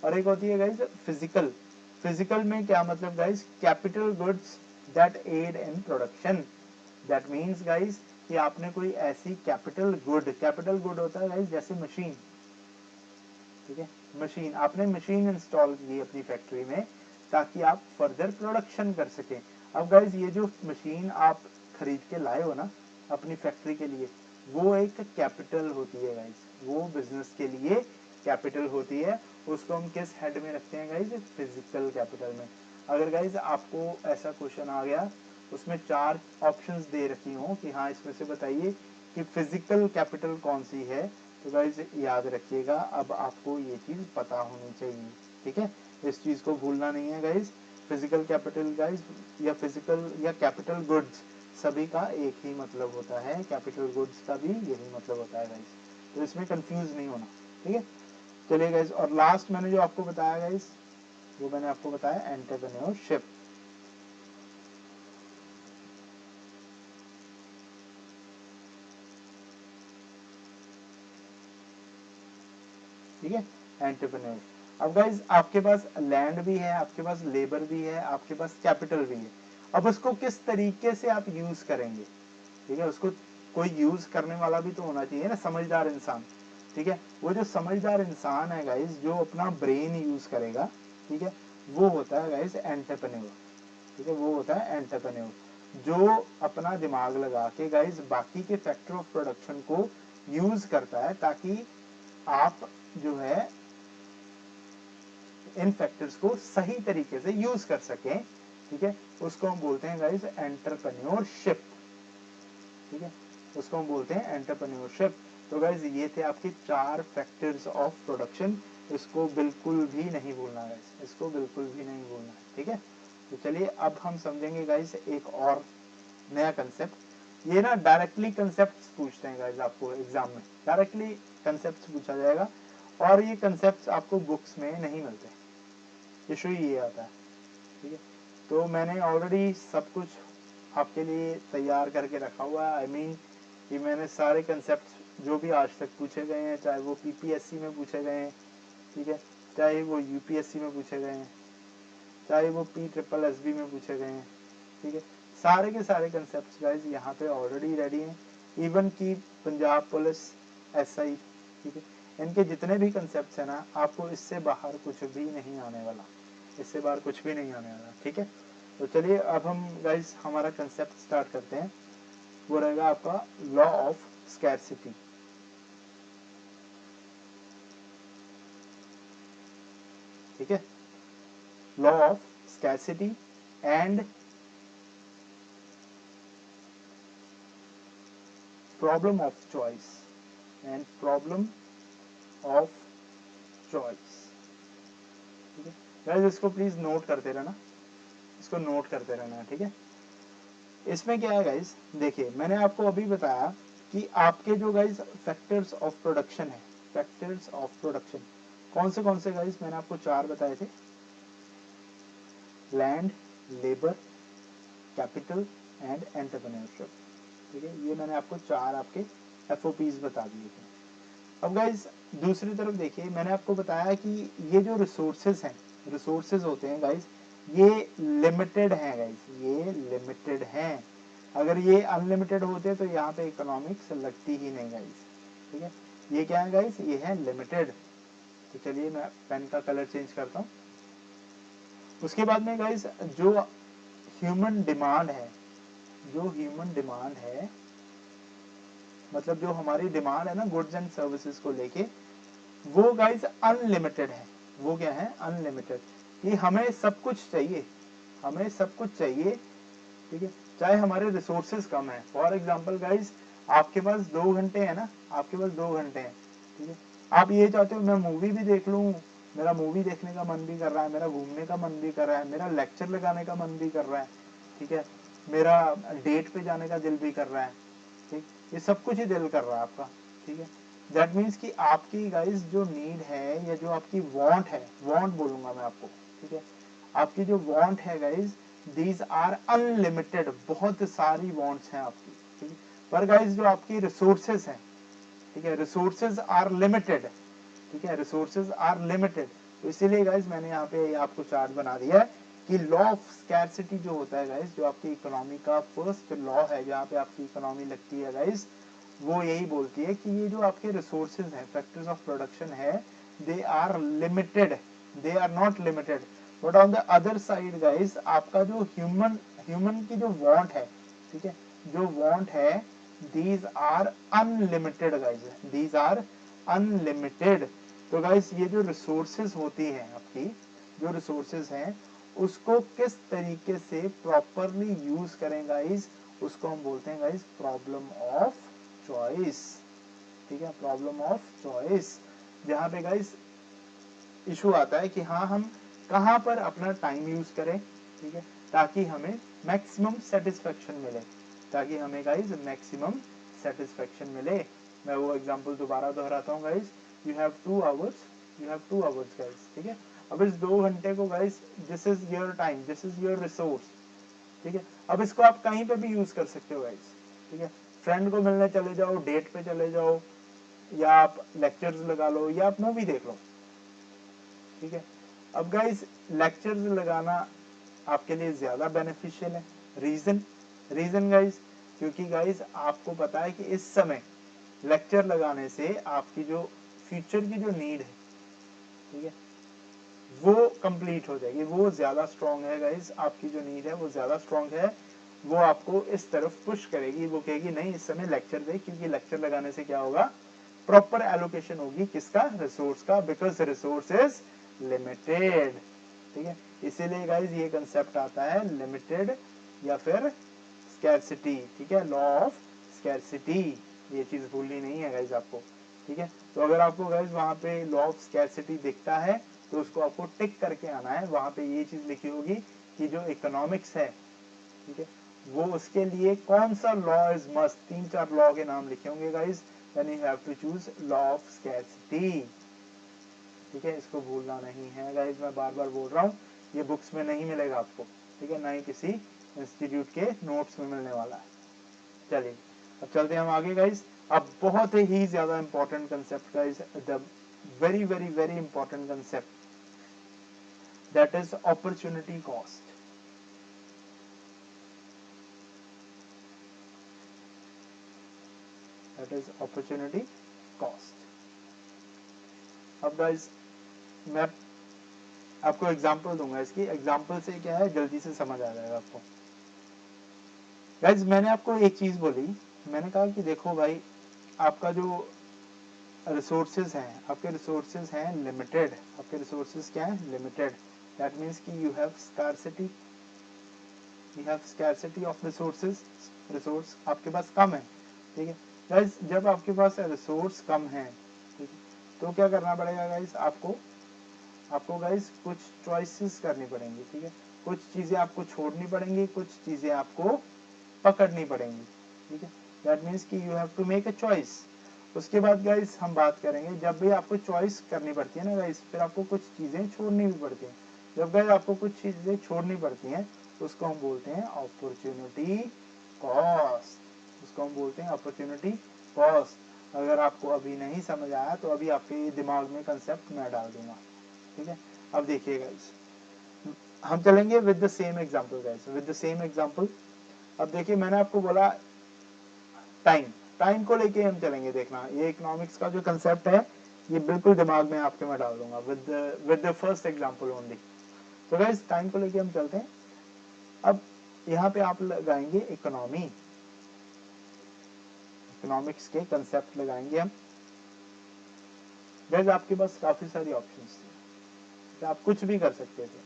और एक होती है गाइस फिजिकल, फिजिकल में क्या मतलब guys, capital goods that aid in production, that means guys कि आपने कोई ऐसी कैपिटल गुड होता है गाइस जैसे मशीन, ठीक है, मशीन, आपने मशीन इंस्टॉल की अपनी फैक्ट्री में ताकि आप फर्दर प्रोडक्शन कर सकें। अब गाइस ये जो मशीन आप खरीद के लाए हो ना अपनी फैक्ट्री के लिए, वो एक कैपिटल होती है गाइस, वो बिजनेस के लिए कैपिटल होती है, उसको हम किस हेड में रखते हैं गाइस, फिजिकल कैपिटल में। अगर गाइस आपको ऐसा क्वेश्चन आ गया, उसमें 4 ऑप्शंस दे रखी हो कि हाँ इसमें से बताइए कि फिजिकल कैपिटल कौन सी है, तो गाइस याद रखिएगा, अब आपको ये चीज पता होनी चाहिए, ठीक है, इस चीज को भूलना नहीं है गाइस। फिजिकल कैपिटल गाइस या फिजिकल या कैपिटल गुड्स सभी का एक ही मतलब होता है, कैपिटल गुड्स का भी यही मतलब होता है गाइस, तो इसमें कंफ्यूज नहीं होना, ठीक है। चलिए गाइस, और लास्ट मैंने जो आपको बताया गाइस, वो मैंने आपको बताया एंटरप्रेन्योरशिप, ठीक है, एंटरप्रेन्योर। अब गाइस आपके पास लैंड भी है, आपके पास लेबर भी है, आपके पास कैपिटल भी है, अब उसको किस तरीके से आप यूज करेंगे, ठीक है, उसको कोई यूज करने वाला भी तो होना चाहिए ना, समझदार इंसान, ठीक है, वो जो समझदार इंसान है गाइस, जो अपना ब्रेन यूज करेगा, ठीक है, वो होता है गाइस एंटरप्रेन्योर, ठीक है, वो होता है एंटरप्रेन्योर, जो अपना दिमाग लगा के गाइस बाकी के फैक्टर ऑफ प्रोडक्शन को यूज करता है ताकि आप जो है इन फैक्टर्स को सही तरीके से यूज कर सकें, ठीक है, उसको हम बोलते हैं गाइस एंटरप्रेन्योरशिप, ठीक है, उसको हम बोलते हैं एंटरप्रेन्योरशिप। तो गाइस ये थे आपके 4 फैक्टर्स ऑफ प्रोडक्शन, इसको बिल्कुल भी नहीं भूलना गाइस, इसको बिल्कुल भी नहीं भूलना, ठीक है। तो चलिए अब हम समझेंगे गाइस एक और नया कंसेप्ट, ये ना डायरेक्टली कंसेप्ट पूछते हैं गाइस, आपको एग्जाम में डायरेक्टली कंसेप्ट पूछा जाएगा, और ये कंसेप्ट आपको बुक्स में नहीं मिलते, इशू ही ये आता है, ठीक है। तो मैंने ऑलरेडी सब कुछ आपके लिए तैयार करके रखा हुआ है, आई मीन कि मैंने सारे कंसेप्ट जो भी आज तक पूछे गए हैं, चाहे वो पीपीएससी में पूछे गए हैं, ठीक है, चाहे वो यूपीएससी में पूछे गए हैं, चाहे वो PSSB में पूछे गए हैं, ठीक है, सारे के सारे कंसेप्ट गाइस यहाँ पे ऑलरेडी रेडी हैं, इवन की पंजाब पुलिस SI, ठीक है, इनके जितने भी कंसेप्ट है ना, आपको इससे बाहर कुछ भी नहीं आने वाला, इससे बाहर कुछ भी नहीं आने वाला, ठीक है। तो चलिए अब हम गाइस हमारा कंसेप्ट स्टार्ट करते हैं, वो रहेगा आपका लॉ ऑफ स्कैरसिटी, ठीक है, law of scarcity and problem of choice, and problem of choice, ठीक है गाइस, इसको प्लीज नोट करते रहना, इसको नोट करते रहना, ठीक है। इसमें क्या है गाइस, देखिए मैंने आपको अभी बताया कि आपके जो गाइस फैक्टर्स ऑफ प्रोडक्शन है, फैक्टर्स ऑफ प्रोडक्शन कौन से गाइस, मैंने आपको 4 बताए थे, land, labour, capital and entrepreneurship, ठीक है, ये मैंने आपको 4 आपके FOPs बता दिए थे। अब गाइस दूसरी तरफ देखिए, मैंने आपको बताया कि ये जो रिसोर्सेज हैं, रिसोर्सेज होते हैं गाइस, ये लिमिटेड हैं गाइस, ये लिमिटेड हैं, अगर ये अनलिमिटेड होते तो यहाँ पे इकोनॉमिक्स लगती ही नहीं गाइस, ठीक है, ये क्या है गाइस, ये है लिमिटेड। तो चलिए मैं पेन का कलर चेंज करता हूँ। उसके बाद में गाइस जो ह्यूमन डिमांड है, जो ह्यूमन डिमांड है, मतलब जो हमारी डिमांड है ना गुड्स एंड सर्विसेज को लेके, वो गाइस अनलिमिटेड है, वो क्या है, अनलिमिटेड, कि हमें सब कुछ चाहिए, हमें सब कुछ चाहिए, ठीक है, चाहे हमारे रिसोर्सेज कम है। फॉर एग्जांपल गाइस आपके पास 2 घंटे है ना, आपके पास 2 घंटे हैं, ठीक है, आप ये चाहते हो मैं मूवी भी देख लूँ, मेरा मूवी देखने का मन भी कर रहा है, मेरा घूमने का मन भी कर रहा है, मेरा लेक्चर लगाने का मन भी कर रहा है, ठीक है, मेरा डेट पे जाने का दिल भी कर रहा है, ठीक, ये सब कुछ ही दिल कर रहा है आपका, ठीक है। दैट मीन्स कि आपकी गाइस जो नीड है या जो आपकी वांट है, वांट बोलूंगा मैं आपको, ठीक है, आपकी जो वांट है गाइस, दीज आर अनलिमिटेड, बहुत सारी वांट्स हैं आपकी, ठीक है। पर गाइस जो आपकी रिसोर्सेज हैं, ठीक है, रिसोर्सेज आर लिमिटेड, ठीक है, रिसोर्सेज आर लिमिटेड। तो इसीलिए गाइस मैंने यहाँ पे आपको चार्ट बना दिया है कि लॉ ऑफ स्कैरसिटी जो होता है गाइस, जो आपकी इकोनॉमी का फर्स्ट लॉ है, जहाँ पे आपकी इकोनॉमी लगती है गाइस, वो यही बोलती है कि ये जो आपके रिसोर्सेज हैं, फैक्टर्स ऑफ प्रोडक्शन है, they are limited, they are not limited. But on the other side guys, आपका जो ह्यूमन की जो वांट है, ठीक है, जो वांट है, these are unlimited guys, these are unlimited. तो गाइस ये जो रिसोर्सेज होती हैं आपकी, जो रिसोर्सेज हैं, उसको किस तरीके से प्रॉपरली यूज करें गाइस, उसको हम बोलते हैं गाइस प्रॉब्लम ऑफ चॉइस, ठीक है, प्रॉब्लम ऑफ चॉइस। जहां पे गाइस इशू आता है कि हाँ हम कहाँ पर अपना टाइम यूज करें, ठीक है, ताकि हमें मैक्सिमम सेटिस्फेक्शन मिले, ताकि हमें गाइस मैक्सिमम सेटिस्फेक्शन मिले। मैं वो एग्जांपल दोबारा दोहराता हूँ guys, you have 2 hours, you have 2 hours guys, ठीक है। अब इस 2 घंटे को guys, this is your time, this is your resource, ठीक है। अब इसको आप कहीं पे भी यूज कर सकते हो गाइस, ठीक है, फ्रेंड को मिलने चले जाओ, डेट पे चले जाओ, या आप लेक्चर्स लगा लो, या आप मूवी देख लो, ठीक है। अब गाइस लेक्चर्स लगाना आपके लिए ज्यादा बेनिफिशियल है। रीजन, रीजन गाइस, क्योंकि गाइस आपको पता है कि इस समय लेक्चर लगाने से आपकी जो फ्यूचर की जो नीड है, ठीक है, वो कंप्लीट हो जाएगी, वो ज्यादा स्ट्रांग है गाइस, आपकी जो नीड है वो ज्यादा स्ट्रांग है, वो आपको इस तरफ पुश करेगी, वो कहेगी नहीं इस समय लेक्चर दे, क्योंकि लेक्चर लगाने से क्या होगा, प्रॉपर एलोकेशन होगी किसका, रिसोर्स का, बिकॉज रिसोर्स इज लिमिटेड, ठीक है। इसीलिए गाइस ये कंसेप्ट आता है लिमिटेड या फिर स्कैरसिटी, ठीक है, लॉ ऑफ स्कैरसिटी, ये चीज भूलनी नहीं है गाइस आपको, ठीक है। तो अगर आपको गाइस वहां पे लॉ ऑफ स्कैरसिटी दिखता है, तो उसको आपको टिक करके आना है, वहां पे ये चीज लिखी होगी कि जो इकोनॉमिक्स है, ठीक है, वो उसके लिए कौन सा लॉ इज मस्ट, 3-4 लॉ के नाम लिखे होंगे guys, then you have to choose law of scarcity, ठीक है, इसको भूलना नहीं है गाइस, मैं बार बार बोल रहा हूँ, ये बुक्स में नहीं मिलेगा आपको, ठीक है, ना ही किसी इंस्टीट्यूट के नोट्स में मिलने वाला है। चलिए अब चलते हैं हम आगे गाइस। अब बहुत ही ज्यादा important concept guys, the very very very important concept, that is opportunity cost. That is opportunity cost. अब गाइस मैं आपको एग्जांपल दूंगा, इसकी एग्जांपल से क्या है जल्दी से समझ आ जाएगा आपको। गाइस मैंने आपको एक चीज बोली, मैंने कहा कि देखो भाई आपका जो रिसोर्सेज हैं, आपके रिसोर्सेज हैं लिमिटेड, आपके रिसोर्सेज क्या है, लिमिटेड। दैट मीन्स कि you have scarcity, you have scarcity of resources, resource आपके पास कम है, ठीक है। गाइस जब आपके पास रिसोर्स कम है, ठीक है, तो क्या करना पड़ेगा गाइस, आपको आपको गाइस कुछ चॉइसेस करनी पड़ेंगी, ठीक है, कुछ चीजें आपको छोड़नी पड़ेंगी, कुछ चीजें आपको पकड़नी पड़ेंगी, ठीक है। दैट मीन्स कि you have to make a choice. उसके बाद गाइस हम बात करेंगे, जब भी आपको चॉइस करनी पड़ती है ना गाइस, फिर आपको कुछ चीजें छोड़नी भी पड़ती हैं। जब गाइस आपको कुछ चीजें छोड़नी पड़ती हैं, तो उसको हम बोलते हैं अपॉर्चुनिटी कॉस्ट, उसको हम बोलते हैं अपॉर्चुनिटी कॉस्ट। अगर आपको अभी नहीं समझ आया तो अभी आपके दिमाग में कंसेप्ट मैं डाल दूंगा, ठीक है। अब देखिए गाइस, हम चलेंगे with the same example guys, with the same example. अब देखिए मैंने आपको बोला टाइम, टाइम को लेके हम चलेंगे, देखना ये इकोनॉमिक्स का जो कंसेप्ट है ये बिल्कुल दिमाग में आपके मैं डाल दूंगा with the first example only. तो गाइस टाइम को लेके हम चलते हैं। अब यहाँ पे आप लगाएंगे इकोनॉमी, इकोनॉमिक्स के कंसेप्ट लगाएंगे हम। गाइस आपके पास काफी सारी ऑप्शंस थी, आप कुछ भी कर सकते थे,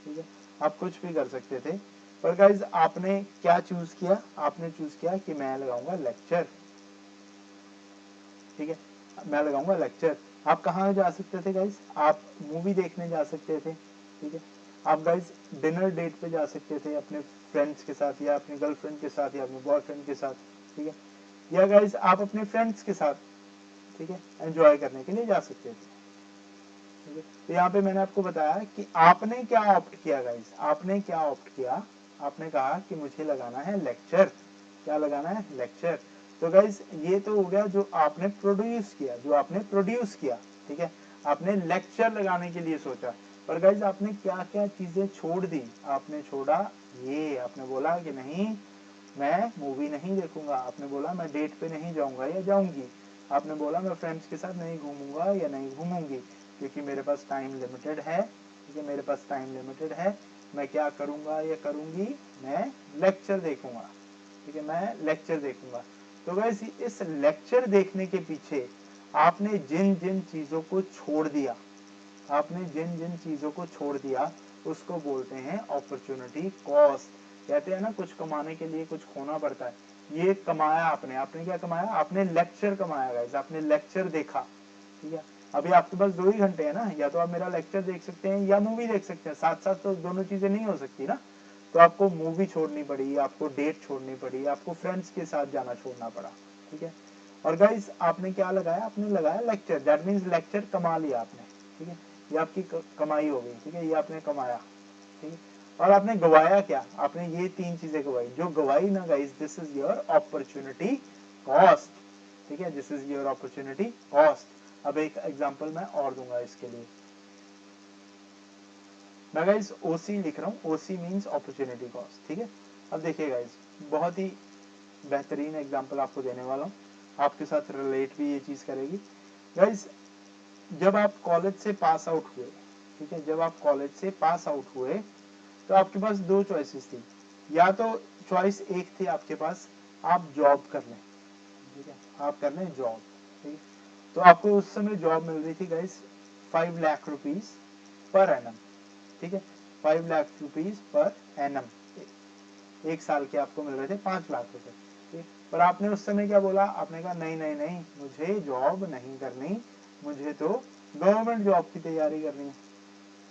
ठीक है, आप कुछ भी कर सकते थे, पर गाइस आपने क्या चूज किया, आपने चूज किया कि मैं लगाऊंगा लेक्चर, ठीक है, मैं लगाऊंगा लेक्चर। आप कहाँ जा सकते थे गाइस? आप मूवी देखने जा सकते थे, ठीक है। आप गाइस डिनर डेट पे जा सकते थे अपने फ्रेंड्स के साथ, या अपनी गर्लफ्रेंड के साथ, या अपने बॉयफ्रेंड के साथ, ठीक है। या गाइस आप अपने फ्रेंड्स के साथ, ठीक है, एंजॉय करने के लिए जा सकते थे, ठीक है। तो यहाँ पे मैंने आपको बताया कि आपने क्या ऑप्ट किया गाइस, आपने क्या ऑप्ट किया। आपने कहा कि मुझे लगाना है लेक्चर। क्या लगाना है? लेक्चर। तो गाइस ये तो हो गया जो आपने प्रोड्यूस किया, जो आपने प्रोड्यूस किया, ठीक है। आपने लेक्चर लगाने के लिए सोचा, पर गाइस आपने क्या क्या चीजें छोड़ दी। आपने छोड़ा ये, आपने बोला कि नहीं मैं मूवी नहीं देखूंगा, आपने बोला मैं डेट पे नहीं जाऊंगा या जाऊंगी, आपने बोला मैं फ्रेंड्स के साथ नहीं घूमूंगा या नहीं घूमूंगी, क्योंकि मेरे पास टाइम लिमिटेड है, ठीक है, मेरे पास टाइम लिमिटेड है। मैं क्या करूंगा या करूंगी? मैं लेक्चर देखूंगा, ठीक है, मैं लेक्चर देखूंगा। तो गाइस इस लेक्चर देखने के पीछे आपने जिन जिन चीजों को छोड़ दिया, आपने जिन जिन चीजों को छोड़ दिया, उसको बोलते हैं अपॉर्चुनिटी कॉस्ट। कहते हैं ना कुछ कमाने के लिए कुछ खोना पड़ता है। ये कमाया आपने, आपने क्या कमाया? आपने लेक्चर कमाया गाइस, आपने लेक्चर देखा, ठीक है। अभी आपके पास 2 ही घंटे है ना, या तो आप मेरा लेक्चर देख सकते हैं या मूवी देख सकते हैं, साथ साथ तो दोनों चीजें नहीं हो सकती ना। तो आपको मूवी छोड़नी पड़ी, आपको डेट छोड़नी पड़ी, आपको फ्रेंड्स के साथ जाना छोड़ना पड़ा, ठीक है। और गाइस आपने क्या लगाया? आपने लगाया लेक्चर। दैट मीन्स लेक्चर कमा लिया आपने, ठीक है। ये आपकी कमाई हो गई, ठीक है, ये आपने कमाया, ठीक है। और आपने गवाया क्या? आपने ये 3 चीजें गवाई। जो गवाई ना guys, this is your opportunity cost, ठीक है, this is your opportunity cost. अब एक एग्जांपल मैं और दूंगा इसके लिए। मैं गाइस ओसी लिख रहा हूँ, ओसी मीन्स अपॉर्चुनिटी कॉस्ट, ठीक है। अब देखिए गाइस, बहुत ही बेहतरीन एग्जांपल आपको देने वाला हूँ, आपके साथ रिलेट भी ये चीज करेगी गाइस। जब आप कॉलेज से पास आउट हुए, ठीक है, जब आप कॉलेज से पास आउट हुए, तो आपके पास 2 चॉइसेस थी। या तो चॉइस एक थी आपके पास, आप जॉब कर लें, ठीक है, आप कर लें जॉब, ठीक है। तो आपको उस समय जॉब मिल रही थी guys 5 lakh rupees per annum, ठीक है, 5 लाख रुपीज पर एनम। एक साल के आपको मिल रहे थे 5 लाख रुपए, ठीक। पर आपने उस समय क्या बोला? आपने कहा नहीं नहीं नहीं, मुझे जॉब नहीं करनी, मुझे तो गवर्नमेंट जॉब की तैयारी करनी है,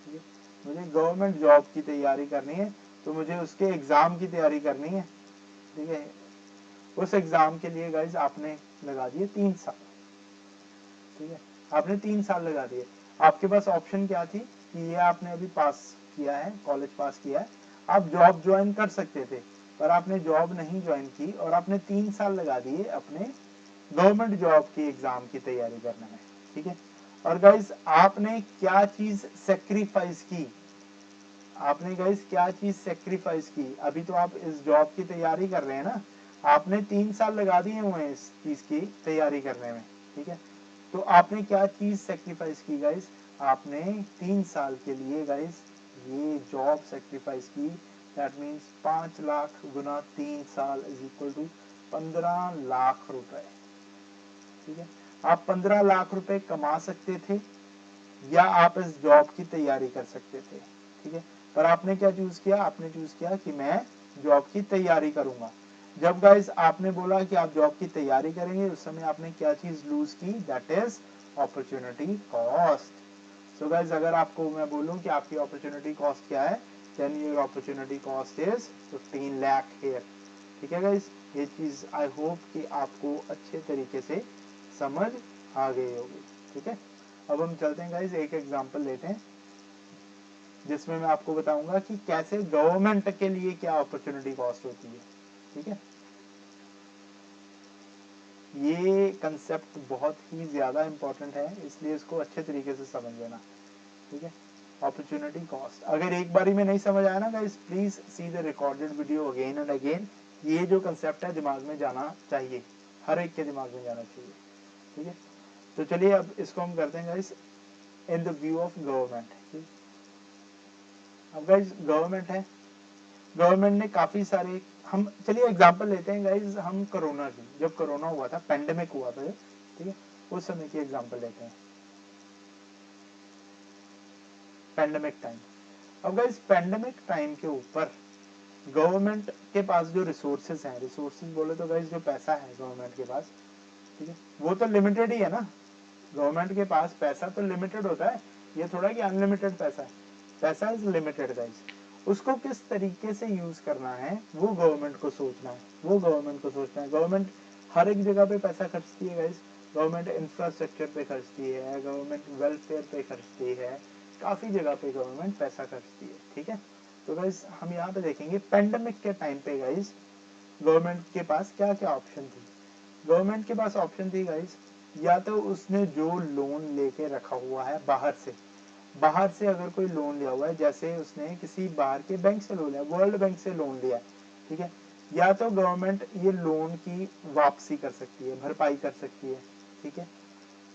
ठीक है, मुझे गवर्नमेंट जॉब की तैयारी करनी है, तो मुझे उसके एग्जाम की तैयारी करनी है, ठीक है। उस एग्जाम के लिए गाइज आपने लगा दिए 3 साल, ठीक है, आपने 3 साल लगा दिए। आपके पास ऑप्शन क्या थी कि ये आपने अभी पास किया है, कॉलेज पास किया है, आप जॉब ज्वाइन कर सकते थे, पर आपने जॉब नहीं ज्वाइन की और आपने 3 साल लगा दिए अपने गवर्नमेंट जॉब की एग्जाम की तैयारी करने में, ठीक है। और गाइज आपने क्या चीज सेक्रीफाइस की? आपने गाइस क्या चीज सेक्रीफाइस की? अभी तो आप इस जॉब की तैयारी कर रहे हैं ना, आपने 3 साल लगा दिए हुए हैं इस चीज की तैयारी करने में, ठीक है। तो आपने क्या चीज सेक्रीफाइस की गाइस? आपने 3 साल के लिए गाइस ये जॉब सेक्रीफाइस की। दैट मीन्स 5 लाख गुना 3 साल इज इक्वल टू 15 लाख रुपए, ठीक है। आप 15 लाख रुपए कमा सकते थे, या आप इस जॉब की तैयारी कर सकते थे, ठीक है। पर आपने क्या चूज किया? आपने चूज किया कि मैं जॉब की तैयारी करूंगा। जब गाइस आपने बोला कि आप जॉब की तैयारी करेंगे, उस समय आपने क्या चीज लूज की? That is opportunity cost. So guys अगर आपको मैं बोलूं कि आपकी अपॉर्चुनिटी कॉस्ट क्या है, then your opportunity cost is 15 lakh here, ठीक है गाइस। ये चीज आई होप कि आपको अच्छे तरीके से समझ आ गई होगी, ठीक है। अब हम चलते हैं गाइस, एक एग्जांपल लेते हैं जिसमें मैं आपको बताऊंगा कि कैसे गवर्नमेंट के लिए क्या अपॉर्चुनिटी कॉस्ट होती है, ठीक है। ये कंसेप्ट बहुत ही ज्यादा इंपॉर्टेंट है, इसलिए इसको अच्छे तरीके से समझ लेना, ठीक है। अपॉर्चुनिटी कॉस्ट अगर एक बारी में नहीं समझ आया ना guys, please see the recorded video again and again. ये जो कंसेप्ट है दिमाग में जाना चाहिए, हर एक के दिमाग में जाना चाहिए, ठीक है। तो चलिए अब इसको हम करते हैं guys in the view of government. अब गाइस गवर्नमेंट है, गवर्नमेंट ने काफी सारे, हम चलिए एग्जांपल लेते हैं गाइस हम कोरोना की, जब कोरोना हुआ था, पेंडेमिक हुआ था, ठीक है, उस समय की एग्जांपल लेते हैं, पेंडेमिक टाइम। अब गाइस पेंडेमिक टाइम के ऊपर गवर्नमेंट के पास जो रिसोर्सेज हैं, रिसोर्सेज बोले तो गाइस जो पैसा है गवर्नमेंट के पास, ठीक है, वो तो लिमिटेड ही है ना, गवर्नमेंट के पास पैसा तो लिमिटेड होता है, ये थोड़ा कि अनलिमिटेड पैसा है, पैसा इज लिमिटेड गाइस। उसको किस तरीके से यूज करना है वो गवर्नमेंट को सोचना है, वो गवर्नमेंट को सोचना है। गवर्नमेंट हर एक जगह पे पैसा खर्चती है गाइस, गवर्नमेंट इंफ्रास्ट्रक्चर पे खर्चती है, गवर्नमेंट वेलफेयर पे खर्चती है, काफी जगह पे गवर्नमेंट पैसा खर्चती है, ठीक है। तो गाइस हम यहाँ पे देखेंगे पेंडेमिक के टाइम पे गाइस गवर्नमेंट के पास क्या क्या ऑप्शन थी। गवर्नमेंट के पास ऑप्शन थी गाइस, या तो उसने जो लोन लेके रखा हुआ है बाहर से अगर कोई लोन लिया हुआ है, जैसे उसने किसी बाहर के बैंक से लोन लिया, वर्ल्ड बैंक से लोन लिया, ठीक है, या तो गवर्नमेंट ये लोन की वापसी कर सकती है, भरपाई कर सकती है, ठीक है।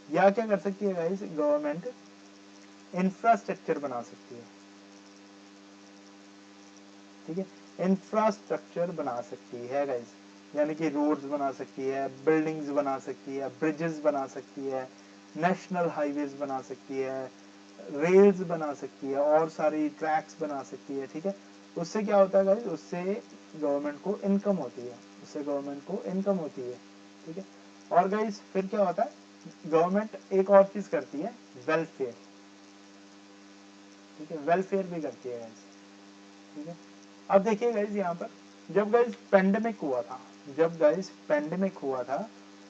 या क्या कर सकती है गाइस, गवर्नमेंट इंफ्रास्ट्रक्चर बना सकती है, ठीक है, इंफ्रास्ट्रक्चर बना सकती है गाइस, यानी कि रोड्स बना सकती है, बिल्डिंग्स बना सकती है, ब्रिजेस बना सकती है, नेशनल हाईवेज बना सकती है, रेल्स बना सकती है, और सारी ट्रैक्स बना सकती है, ठीक है। उससे क्या होता है गाइस, उससे गवर्नमेंट को इनकम होती है, उससे गवर्नमेंट को इनकम होती है, ठीक है। और गाइस फिर क्या होता है, गवर्नमेंट एक और चीज करती है, वेलफेयर, ठीक है, वेलफेयर भी करती है गाइस, ठीक है। अब देखिए गाइस यहाँ पर जब गाइस पेंडेमिक हुआ था, जब गाइस पेंडेमिक हुआ था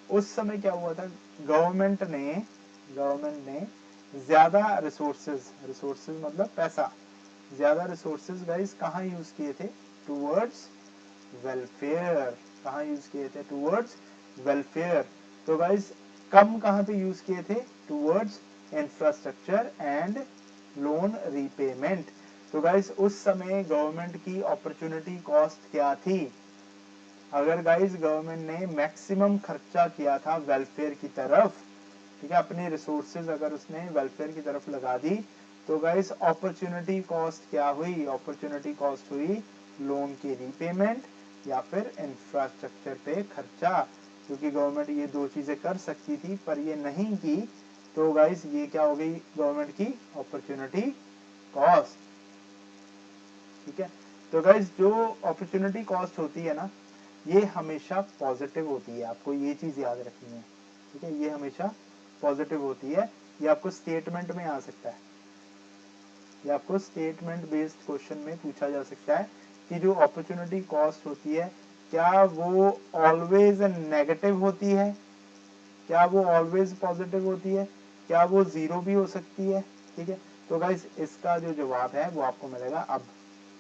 उस समय क्या हुआ था, गवर्नमेंट ने ज्यादा रिसोर्सेज मतलब पैसा, ज्यादा रिसोर्सेज गाइस कहाँ यूज किए थे, टूवर्ड्स वेलफेयर, कहाँ यूज किए थे, टूवर्ड्स वेलफेयर। तो गाइस कम कहाँ पे यूज किए थे, towards infrastructure and loan repayment. तो गाइस उस समय गवर्नमेंट की अपॉर्चुनिटी कॉस्ट क्या थी, अगर गाइस गवर्नमेंट ने मैक्सिमम खर्चा किया था वेलफेयर की तरफ, ठीक है, अपने रिसोर्सेज अगर उसने वेलफेयर की तरफ लगा दी, तो गाइस अपॉर्चुनिटी कॉस्ट क्या हुई, अपॉर्चुनिटी कॉस्ट हुई लोन की रीपेमेंट या फिर इंफ्रास्ट्रक्चर पे खर्चा। क्योंकि गवर्नमेंट ये दो चीजें कर सकती थी पर ये नहीं की, तो गाइस ये क्या हो गई गवर्नमेंट की अपॉर्चुनिटी कॉस्ट, ठीक है। तो गाइस जो अपॉर्चुनिटी कॉस्ट होती है ना, ये हमेशा पॉजिटिव होती है, आपको ये चीज याद रखनी है, ठीक है, ये हमेशा पॉजिटिव होती है। ये आपको स्टेटमेंट में आ सकता है, ये आपको स्टेटमेंट बेस्ड क्वेश्चन में पूछा जा सकता है कि जो अपॉर्चुनिटी कॉस्ट होती है क्या वो ऑलवेज नेगेटिव होती है, क्या वो ऑलवेज पॉजिटिव होती है, क्या वो जीरो भी हो सकती है, ठीक है। तो गाइस इसका जो जवाब है वो आपको मिलेगा अब,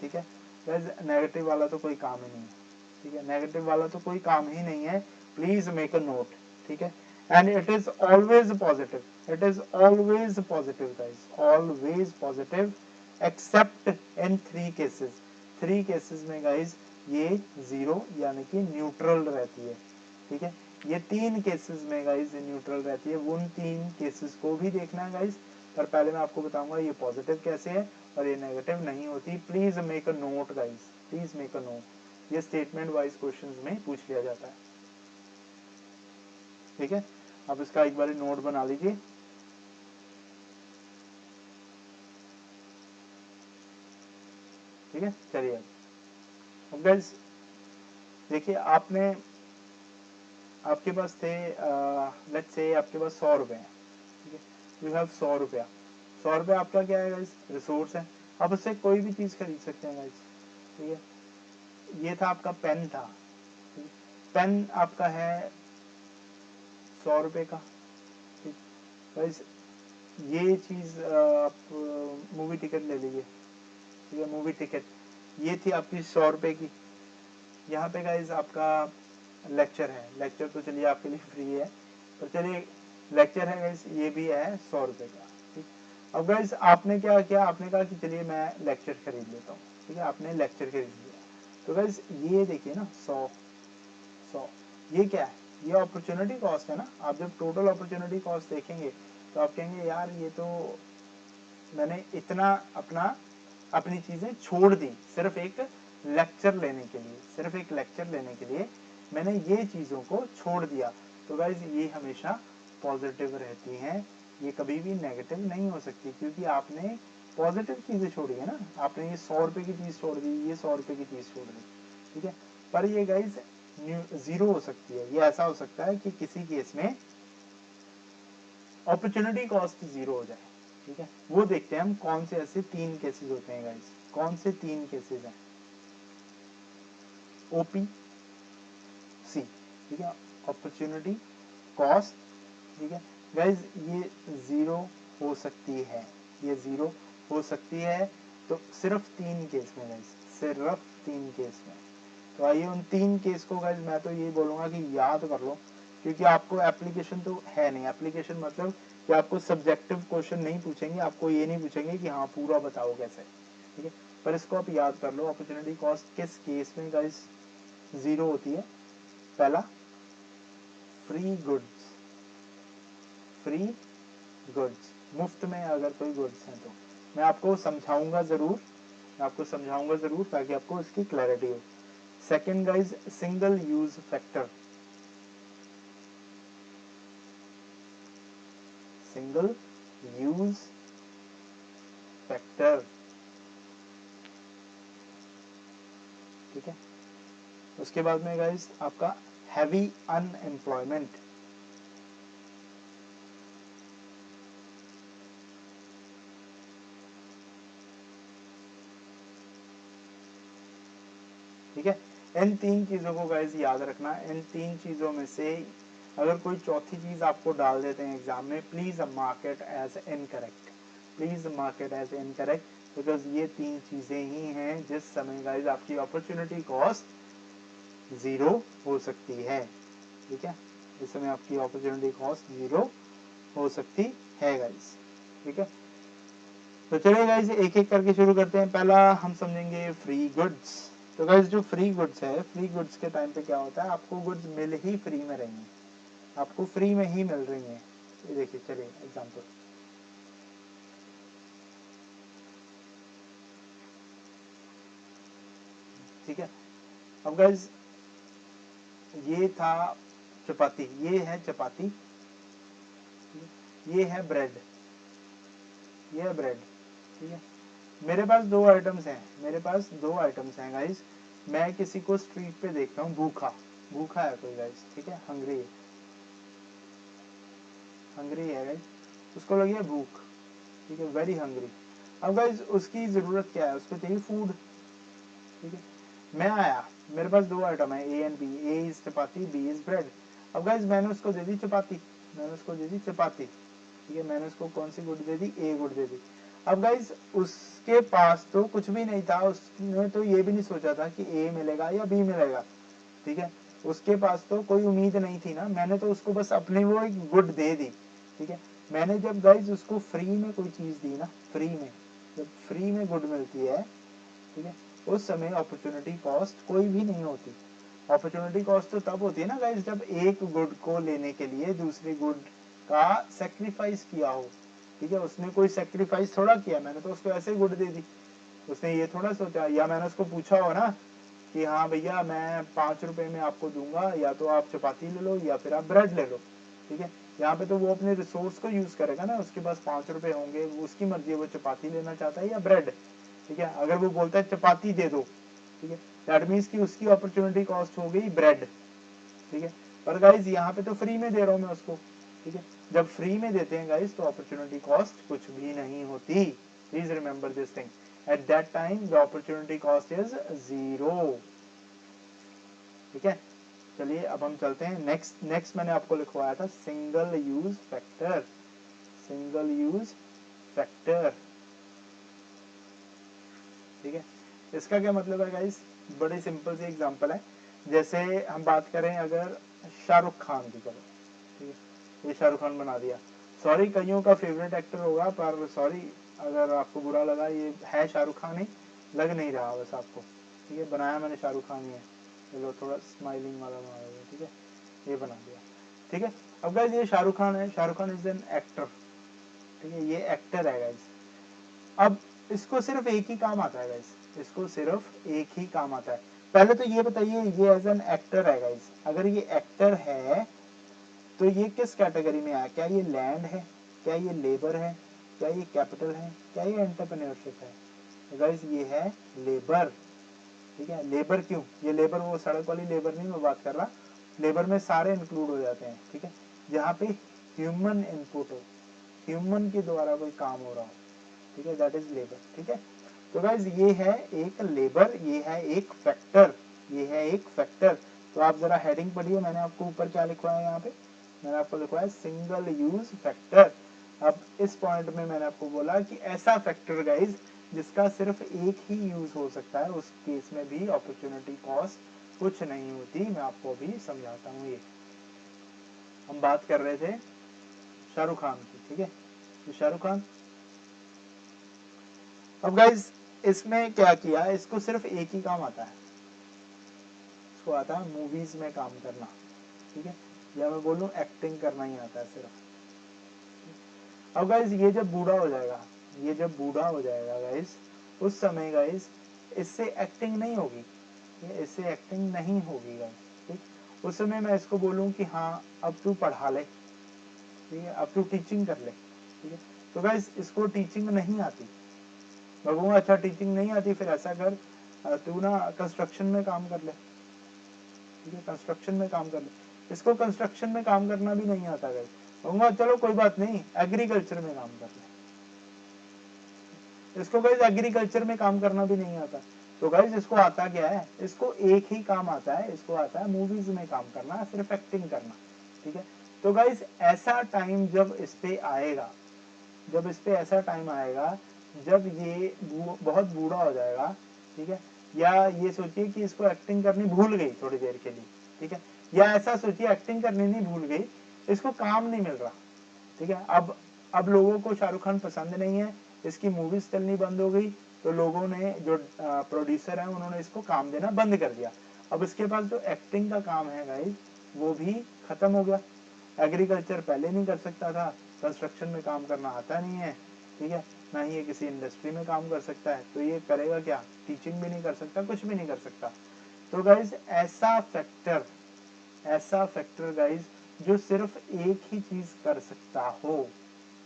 ठीक है। गाइस नेगेटिव वाला तो कोई काम ही नहीं है, ठीक है, नेगेटिव वाला तो कोई काम ही नहीं है, प्लीज मेक अ नोट, ठीक है। And it is always positive, it is always positive guys, always positive accept in three cases में गाइस ये जीरो यानी कि न्यूट्रल रहती है, ठीक है। ये तीन केसेस में गाइस न्यूट्रल रहती है, उन तीन केसेस को भी देखना है गाइस, पर पहले मैं आपको बताऊंगा ये पॉजिटिव कैसे है और ये नेगेटिव नहीं होती। Please make a note guys, please make a note, ये स्टेटमेंट वाइज क्वेश्चंस में पूछ लिया जाता है, ठीक है। आप इसका एक बार नोट बना लीजिए, ठीक है। चलिए अब गाइस देखिए आपने, आपके पास थे लेट्स से आपके पास 100 रुपए हैं, ठीक है, यू हैव 100 रुपया, 100 रुपया आपका क्या है गाइस, रिसोर्स है, आप उससे कोई भी चीज खरीद सकते हैं गाइस, ठीक है। ये था आपका पेन था, पेन आपका है 100 रुपए का, ठीक गाइस। ये चीज आप मूवी टिकट ले लीजिए, ठीक है, मूवी टिकट ये थी आपकी 100 रुपए की। यहाँ पे गाइस आपका लेक्चर है, लेक्चर तो चलिए आपके लिए फ्री है, पर चलिए लेक्चर है गाइस, ये भी है 100 रुपए का, ठीक। अब गाइस आपने क्या किया, आपने कहा कि चलिए मैं लेक्चर खरीद लेता हूँ, ठीक है, आपने लेक्चर खरीद लिया। तो गाइस ये देखिए ना 100 ये क्या है, ये अपॉर्चुनिटी कॉस्ट है ना। आप जब टोटल अपॉर्चुनिटी कॉस्ट देखेंगे तो आप कहेंगे यार ये तो मैंने इतना अपनी चीजें छोड़ दी सिर्फ एक लेक्चर लेने के लिए, सिर्फ एक लेक्चर लेने के लिए मैंने ये चीजों को छोड़ दिया। तो गाइज ये हमेशा पॉजिटिव रहती हैं, ये कभी भी नेगेटिव नहीं हो सकती, क्योंकि आपने पॉजिटिव चीजें छोड़ी है ना, आपने ये 100 रुपए की चीज छोड़ दी, ये 100 रुपए की चीज छोड़ दी, ठीक है। पर ये गाइज जीरो हो सकती है, ये ऐसा हो सकता है कि किसी केस में अपॉर्चुनिटी कॉस्ट 0 हो जाए, ठीक है। वो देखते हैं हम कौन से ऐसे 3 केसेस होते हैं गाइस, कौन से 3 केसेस हैं, ओपी सी, ठीक है, अपॉर्चुनिटी कॉस्ट, ठीक है गाइस, ये 0 हो सकती है, ये 0 हो सकती है, तो सिर्फ 3 केस में गाइस, सिर्फ 3 केस में। तो आइए उन 3 केस को गाइस मैं तो ये बोलूंगा कि याद कर लो, क्योंकि आपको एप्लीकेशन तो है नहीं, एप्लीकेशन मतलब कि आपको सब्जेक्टिव क्वेश्चन नहीं पूछेंगे, आपको ये नहीं पूछेंगे कि हाँ पूरा बताओ कैसे, ठीक है, पर इसको आप याद कर लो। अपॉर्चुनिटी कॉस्ट किस केस में गाइस 0 होती है? पहला, फ्री गुड्स, फ्री गुड्स, मुफ्त में अगर कोई गुड्स है तो मैं आपको समझाऊंगा जरूर, मैं आपको समझाऊंगा जरूर ताकि आपको इसकी क्लैरिटी हो। Second guys, single use factor, single use factor, ठीक है। उसके बाद में गाइस आपका हैवी अनएम्प्लॉयमेंट, ठीक है। इन 3 चीजों को गाइस याद रखना। इन 3 चीजों में से अगर कोई चौथी चीज आपको डाल देते हैं एग्जाम में, please mark it as incorrect, please mark it as incorrect, because ये 3 चीजें ही हैं जिस समय गाइस आपकी अपॉर्चुनिटी कॉस्ट 0 हो सकती है, ठीक है, इस समय आपकी अपॉर्चुनिटी कॉस्ट 0 हो सकती है गाइस, ठीक है। तो चलिए गाइस एक एक करके शुरू करते हैं। पहला हम समझेंगे फ्री गुड्स। तो गाइस जो फ्री गुड्स है, फ्री गुड्स के टाइम पे क्या होता है, आपको गुड्स मिल ही फ्री में रही हैं, आपको फ्री में ही मिल रही हैं। ये देखिए, चलिए एग्जांपल, ठीक है। अब गाइस ये था चपाती, ये है चपाती, ये है ब्रेड, ये है ब्रेड, ठीक है। मेरे पास 2 आइटम्स हैं, मेरे पास 2 आइटम्स हैं गाइस। मैं किसी को स्ट्रीट पे देखता हूँ, भूखा, भूखा है कोई गाइस, ठीक है, हंग्री है, हंग्री है गाइस, उसको लगी है भूख, ठीक है, वेरी हंग्री। अब गाइस उसकी जरूरत क्या है, उसको चाहिए फूड, ठीक है। मैं आया, मेरे पास 2 आइटम है, A and B, A is chapati, B is bread. अब गाइस मैंने उसको दे दी चपाती, मैंने उसको दे दी चपाती, ठीक है, मैंने उसको कौन सी good they the, a good they दी। अब गाइस उसके पास तो कुछ भी नहीं था, उसने तो ये भी नहीं सोचा था कि ए मिलेगा या बी मिलेगा, ठीक है, उसके पास तो कोई उम्मीद नहीं थी ना, मैंने तो उसको बस अपनी वो एक गुड दे दी, ठीक है। मैंने जब गाइस उसको फ्री में कोई चीज दी ना, फ्री में, जब फ्री में गुड मिलती है, ठीक है, उस समय अपॉर्चुनिटी कॉस्ट कोई भी नहीं होती। अपॉर्चुनिटी कॉस्ट तो तब होती है ना गाइस जब एक गुड को लेने के लिए दूसरे गुड का सेक्रीफाइस किया हो, ठीक है, उसने कोई सेक्रीफाइस थोड़ा किया, मैंने तो उसको ऐसे गुड दे दी, उसने ये थोड़ा सोचा, या मैंने उसको पूछा हो ना कि हाँ भैया मैं 5 रुपए में आपको दूंगा, या तो आप चपाती ले लो या फिर आप ब्रेड ले लो, ठीक है। यहाँ पे तो वो अपने रिसोर्स को यूज करेगा ना, उसके पास 5 रुपए होंगे, उसकी मर्जी है वो चपाती लेना चाहता है या ब्रेड, ठीक है। अगर वो बोलता है चपाती दे दो, ठीक है, दैट मीन्स की उसकी अपॉर्चुनिटी कॉस्ट हो गई ब्रेड, ठीक है। पर गाइज यहाँ पे तो फ्री में दे रहा हूँ मैं उसको, ठीक है। जब फ्री में देते हैं गाइज तो अपॉर्चुनिटी कॉस्ट कुछ भी नहीं होती, please remember this thing, at that time the opportunity cost is 0, ठीक है। चलिए अब हम चलते हैं नेक्स्ट। नेक्स्ट मैंने आपको लिखवाया था single use factor, single use factor, ठीक है। इसका क्या मतलब है गाइस, बड़ी सिंपल सी एग्जांपल है। जैसे हम बात करें अगर शाहरुख खान की, चलो ठीक है, ये शाहरुख खान बना दिया, सॉरी कईयों का फेवरेट एक्टर होगा, पर सॉरी अगर आपको बुरा लगा, ये है शाहरुख खान ही, लग नहीं रहा बस आपको, ठीक है, बनाया मैंने शाहरुख खान ही है, चलो थोड़ा स्माइलिंग वाला बना दिया, ठीक है, ये बना दिया, ठीक है। अब गाइस ये शाहरुख खान है, Shahrukh Khan is an actor, ठीक है, ये एक्टर है गाइस। अब इसको सिर्फ एक ही काम आता है गाइस, इसको सिर्फ एक ही काम आता है। पहले तो ये बताइए, ये एज एन एक्टर है गाइस, अगर ये एक्टर है तो ये किस कैटेगरी में आया, क्या ये लैंड है, क्या ये लेबर है, क्या ये कैपिटल है, क्या ये एंटरप्रेन्योरशिप है? तो गाइस ये है लेबर, ठीक है। लेबर क्यों, ये लेबर वो सड़क वाली लेबर नहीं मैं बात कर रहा, लेबर में सारे इंक्लूड हो जाते हैं, ठीक है। जहाँ पे ह्यूमन इनपुट हो, ह्यूमन के द्वारा कोई काम हो रहा हो, ठीक है, दैट इज लेबर। ठीक है, तो गाइज ये है एक लेबर, ये है एक फैक्टर, ये है एक फैक्टर। तो आप जरा हेडिंग पढ़िए, मैंने आपको ऊपर क्या लिखवाया है यहाँ पे, मैंने आपको लिखवाया सिंगल यूज फैक्टर। अब इस पॉइंट में मैंने आपको बोला कि ऐसा फैक्टर गाइज जिसका सिर्फ एक ही यूज हो सकता है, उस केस में भी अपॉर्चुनिटी कॉस्ट कुछ नहीं होती। मैं आपको अभी समझाता हूँ। ये हम बात कर रहे थे शाहरुख खान की, ठीक है, तो शाहरुख खान, अब गाइज इसमें क्या किया, इसको सिर्फ एक ही काम आता है, इसको आता है मूवीज में काम करना, ठीक है, या मैं बोलूं एक्टिंग करना ही आता है सिर्फ। अब गाइज ये जब बूढ़ा हो जाएगा, ये जब बूढ़ा हो जाएगा गाइज, उस समय गाइज इससे एक्टिंग नहीं होगी, इससे एक्टिंग नहीं होगी गाइज, ठीक। उस समय मैं इसको बोलूं कि हाँ अब तू पढ़ा ले, ठीक है, अब तू टीचिंग कर ले, ठीक है, तो गाइज इसको टीचिंग नहीं आती। मैं कहूँगा अच्छा टीचिंग नहीं आती, फिर ऐसा कर, तू ना कंस्ट्रक्शन में काम कर ले, ठीक है, कंस्ट्रक्शन में काम कर ले। इसको कंस्ट्रक्शन में काम करना भी नहीं आता गाइस, कहूँगा चलो कोई बात नहीं एग्रीकल्चर में काम कर ले, इसको गाइस एग्रीकल्चर में काम करना भी नहीं आता। तो गाइस इसको आता क्या है, इसको एक ही काम आता है, इसको आता है मूवीज में काम करना, सिर्फ एक्टिंग करना, ठीक है। तो गाइस ऐसा टाइम जब इस पे आएगा, जब इस पे ऐसा टाइम आएगा जब ये बहुत बूढ़ा हो जाएगा, ठीक है, या ये सोचिए कि इसको एक्टिंग करनी भूल गई थोड़ी देर के लिए, ठीक है, या ऐसा सोचिए एक्टिंग करनी नहीं भूल गई, इसको काम नहीं मिल रहा, ठीक है। अब लोगों को शाहरुख खान पसंद नहीं है, इसकी मूवीज चलनी बंद हो गई, तो लोगों ने जो प्रोड्यूसर है उन्होंने इसको काम देना बंद कर दिया। अब इसके पास जो एक्टिंग का काम है गाइस वो भी खत्म हो गया। एग्रीकल्चर पहले नहीं कर सकता था, कंस्ट्रक्शन में काम करना आता नहीं है, ठीक है, ना ही ये किसी इंडस्ट्री में काम कर सकता है, तो ये करेगा क्या, टीचिंग भी नहीं कर सकता, कुछ भी नहीं कर सकता। तो गाइज ऐसा फैक्टर गाइज जो सिर्फ एक ही चीज कर सकता हो,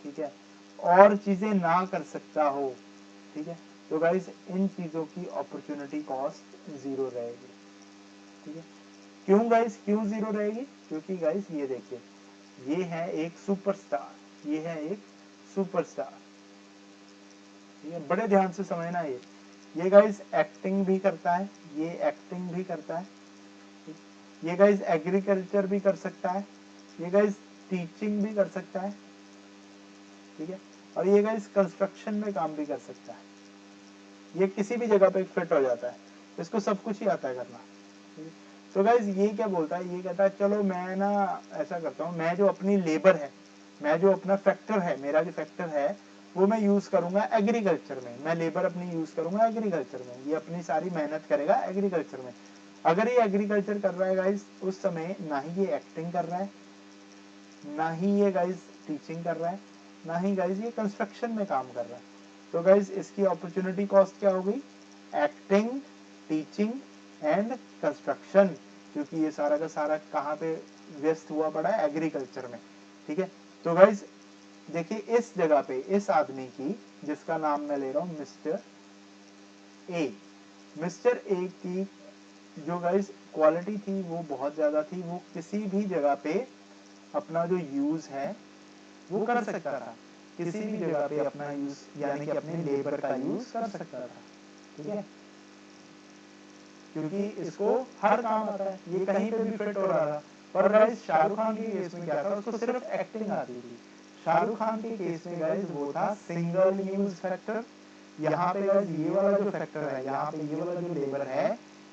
ठीक है, और चीजें ना कर सकता हो, ठीक है, तो गाइज इन चीजों की अपॉर्चुनिटी कॉस्ट जीरो रहेगी, ठीक है। क्यों गाइज, क्यों जीरो रहेगी, क्योंकि गाइज ये देखिए, ये है एक सुपरस्टार, ये है एक सुपरस्टार, ठीक है, बड़े ध्यान से समझना। ये गाइज एक्टिंग भी करता है, ये एक्टिंग भी करता है, ये गाइज एग्रीकल्चर भी कर सकता है, ये गाइज टीचिंग भी कर सकता है, ठीक है, और ये गाइज कंस्ट्रक्शन में काम भी कर सकता है, ये किसी भी जगह पे फिट हो जाता है, इसको सब कुछ ही आता है करना। तो गाइज ये क्या बोलता है, ये कहता है चलो मैं ना ऐसा करता हूँ, मैं जो अपनी लेबर है, मैं जो अपना फैक्टर है, मेरा जो फैक्टर है वो मैं यूज करूंगा एग्रीकल्चर में, मैं लेबर अपनी यूज करूंगा एग्रीकल्चर में, ये अपनी सारी मेहनत करेगा एग्रीकल्चर में। अगर ये एग्रीकल्चर कर रहा है गाइज, उस समय ना ही ये एक्टिंग कर रहा है, ना ही ये गाइज टीचिंग कर रहा है, ना ही गाइज ये कंस्ट्रक्शन में काम कर रहा है। तो गाइज इसकी अपॉर्चुनिटी कॉस्ट क्या हो गई, एक्टिंग, टीचिंग एंड कंस्ट्रक्शन, क्योंकि ये सारा का सारा कहाँ पे व्यस्त हुआ पड़ा है, एग्रीकल्चर में, ठीक है। तो गाइज देखिए इस जगह पे इस आदमी की, जिसका नाम मैं ले रहा हूं मिस्टर ए, मिस्टर ए की जो गाइज क्वालिटी थी वो बहुत ज्यादा थी, वो किसी भी जगह पे अपना जो यूज है वो कर सकता था, किसी भी जगह पे अपना यूज यानी कि अपने लेबर का यूज कर सकता था, ठीक है, क्योंकि इसको हर काम आता है, ये कहीं पे भी फिट हो रहा था। पर गाइज शाहरुख खान के केस में क्या था, उसको सिर्फ एक्टिंग आती थी। शाहरुख खान के केस में गाइज वो था सिंगल यूज फैक्टर। यहाँ पे गाइज ये वाला जो फैक्टर है, यहाँ पे ये वाला जो लेबर है,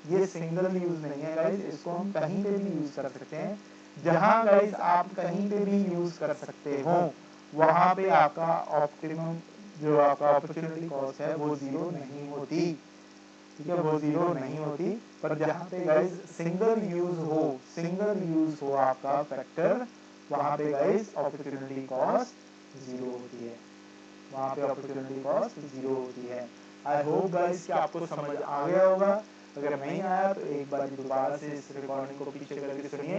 ये सिंगल यूज नहीं है गाइज, इसको हम कहीं पे भी यूज कर सकते हैं। जहां गाइज आप कहीं पे भी यूज कर सकते हो, वहां पे आपका ऑप्टिमम जो आपका अपॉर्चुनिटी कॉस्ट है वो जीरो नहीं होती, ठीक है, वो जीरो नहीं होती। पर जहाँ पे गाइज सिंगल यूज हो आपका फैक्टर, वहां पे गाइज अपॉर्चुनिटी कॉस्ट जीरो होती है, वहां पे अपॉर्चुनिटी कॉस्ट जीरो होती है। आई होप गाइज कि आपको समझ आ गया होगा, अगर नहीं आया तो एक बार दोबारा से इस रिकॉर्डिंग को पीछे करके सुनिए,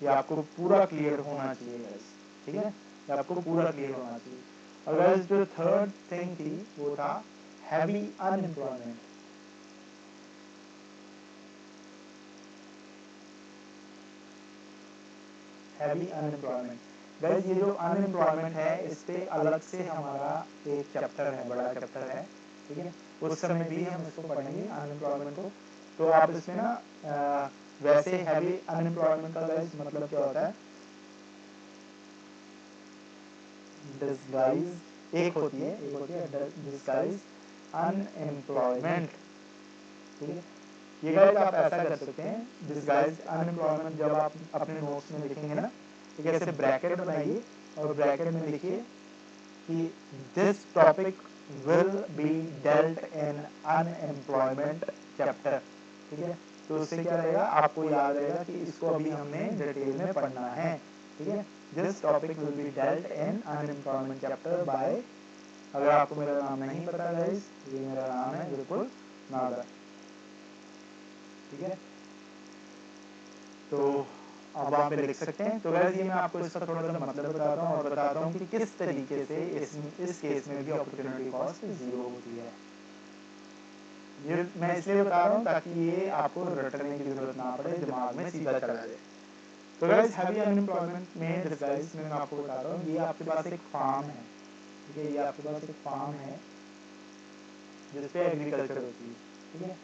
ये आपको पूरा क्लियर होना चाहिए गाइज, ठीक है, ये आपको पूरा क्लियर होना चाहिए। और गाइज जो थर्ड थिंग थी वो था heavy unemployment, heavy unemployment, guys ये जो अनएम्प्लॉयमेंट है इस पे अलग से हमारा एक चैप्टर है, बड़ा चैप्टर है, ठीक है, उस समय भी हम इसको पढ़ेंगे अनएम्प्लॉयमेंट को। तो आप इसमें ना वैसे हैवी अनएम्प्लॉयमेंट का गाइस मतलब क्या होता है, डिसगाइज एक होती है डिसगाइज अनएम्प्लॉयमेंट, ठीक है। ये गाइस आप ऐसा कर सकते हैं, डिसगाइज अनएम्प्लॉयमेंट जब आप अपने नोट्स में लिखेंगे ना, ठीक है, ऐसे ब्रैकेट बनाइए और ब्रैकेट में लिखिए कि this topic will be dealt in unemployment chapter, ठीक है। तो उससे क्या रहेगा, आपको याद रहेगा कि इसको अभी हमने डिटेल में पढ़ना है, ठीक है। This topic will be dealt in unemployment chapter by, अगर आपको मेरा नाम नहीं पता गाइस, ये मेरा नाम है बिल्कुल नादर, ठीक है। तो अब वहाँ पे लिख सकते हैं। तो गाइस ये मैं आपको इसका थोड़ा सा मतलब बताता हूँ और बताता हूँ कि किस तरीके से इस केस में भी अपॉर्चुनिटी कॉस्ट 0 होती है। ये मैं इसलिए बता रहा हूँ ताकि ये आपको रटने की जरूरत ना पड़े, दिमाग में सीधा चला जाए। तो गाइस हैवी अनएम्प्लॉयमेंट में डिस्गाइज में मैं आपको बताता हूँ, ये आपके पास एक फार्म है, ठीक है, ये आपके पास एक फार्म है जिसपे एग्रीकल्चर होती है, ठीक है।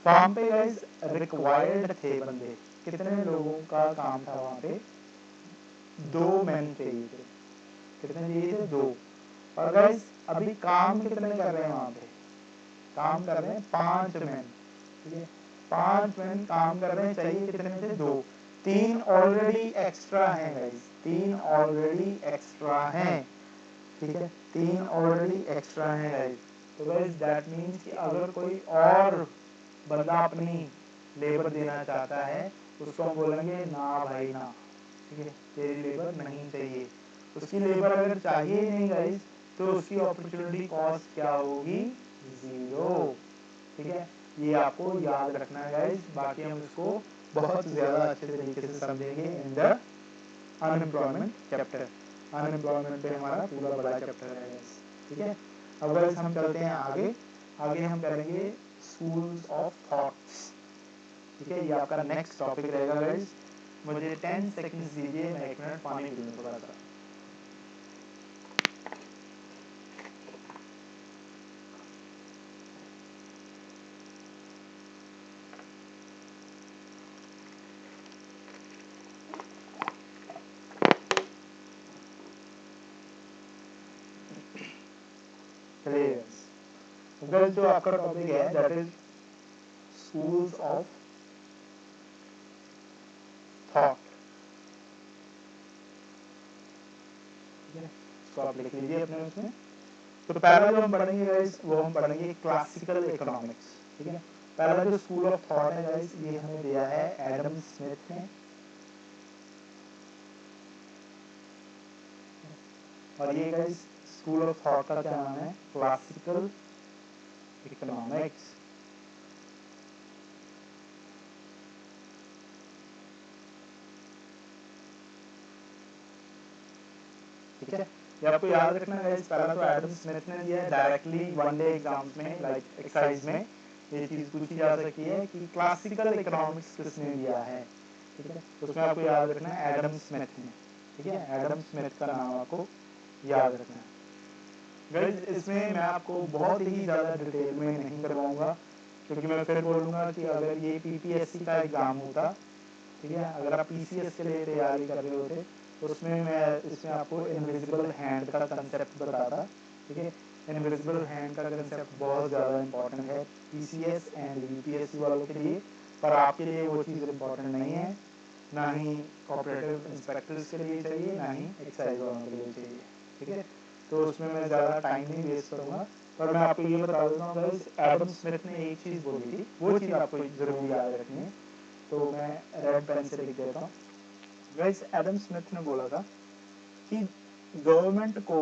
फार्म पे गाइस रिक्वायर्ड थे बंदे, कितने लोगों का काम था वहाँ पे, 2 मैन चाहिए थे, कितने चाहिए थे, 2। और गाइस अभी काम कितने कर रहे हैं वहाँ पे, काम कर रहे हैं 5 मैन, ठीक है, 5 मैन काम कर रहे हैं, चाहिए कितने थे, 2। 3 ऑलरेडी एक्स्ट्रा हैं गाइस, 3 ऑलरेडी एक्स्ट्रा हैं, ठीक है, 3 ऑलरेडी एक्स्ट्रा हैं गाइस। तो गाइस दैट मीन्स कि अगर कोई और बंदा अपनी लेबर देना चाहता है उसको हम बोलेंगे ना भाई ना, ठीक है, तेरी लेबर नहीं चाहिए। उसकी लेबर अगर चाहिए ही नहीं गाइस तो उसकी अपॉर्चुनिटी कॉस्ट क्या होगी, 0, ठीक है। ये आपको याद रखना है गाइस, बाकी हम इसको बहुत ज्यादा अच्छे तरीके से समझेंगे in the unemployment chapter. Unemployment पे हमारा पूरा बड़ा चैप्टर है गाइस, ठीक है। अब गाइस हम चलते हैं आगे, आगे हम करेंगे स्कूल्स ऑफ थॉट्स, ठीक है, ये आपका नेक्स्ट टॉपिक रहेगा गाइस। मुझे 10 सेकंड्स दीजिए, मैं 1 मिनट पानी पी लूं थोड़ा सा। गाइस जो आपका टॉपिक है that is schools of thought, ठीक है, इसको आप लिख लीजिए अपने उसमें। तो पहला जो हम पढ़ेंगे गाइस वो हम पढ़ेंगे क्लासिकल इकोनॉमिक्स, ठीक है। पहला जो स्कूल ऑफ थॉट है गाइस ये हमें दिया है एडम स्मिथ ने, और ये गाइस स्कूल ऑफ थॉट का क्या नाम है, क्लासिकल इकोनॉमिक्स, ठीक है। ये आपको याद रखना है गाइस, पहला तो एडम स्मिथ ने दिया है डायरेक्टली वन डे एग्जाम्स में, लाइक एक्सरसाइज में ये चीज पूछी जा सकती है कि क्लासिकल इकोनॉमिक्स किसने दिया है, ठीक है। उसमें आपको याद रखना है एडम स्मिथ ने, ठीक है, एडम स्मिथ का नाम आपको याद रखना है गाइस। इसमें मैं आपको बहुत ही ज्यादा डिटेल में नहीं करवाऊंगा क्योंकि मैं फिर बोलूंगा कि अगर ये पीपीएससी का एग्जाम होता, ठीक है, अगर आप पीसीएस के लिए तैयारी कर रहे होते तो उसमें मैं इसमें आपको इनविजिबल हैंड का कंसेप्ट बताता, ठीक है। इनविजिबल हैंड का कंसेप्ट बहुत ज़्यादा इंपॉर्टेंट है पीसीएस एंड यूपीएससी वालों के लिए, पर आपके लिए वो चीज़ इंपॉर्टेंट नहीं है, ना ही कोऑपरेटिव इंस्पेक्टर्स के लिए चाहिए, ना ही एक्साइज वालों के लिए चाहिए, ठीक है। तो उसमें मैं ज़्यादा टाइम नहीं वेस्ट करूँगा, पर मैं आपको ये बता देता हूँ गाइस, एडम स्मिथ ने एक चीज़ बोली थी, वो चीज़ आपको ज़रूर याद रखनी है, तो मैं रेड पेन से लिख देता हूँ गाइस। एडम स्मिथ ने बोला था कि गवर्नमेंट को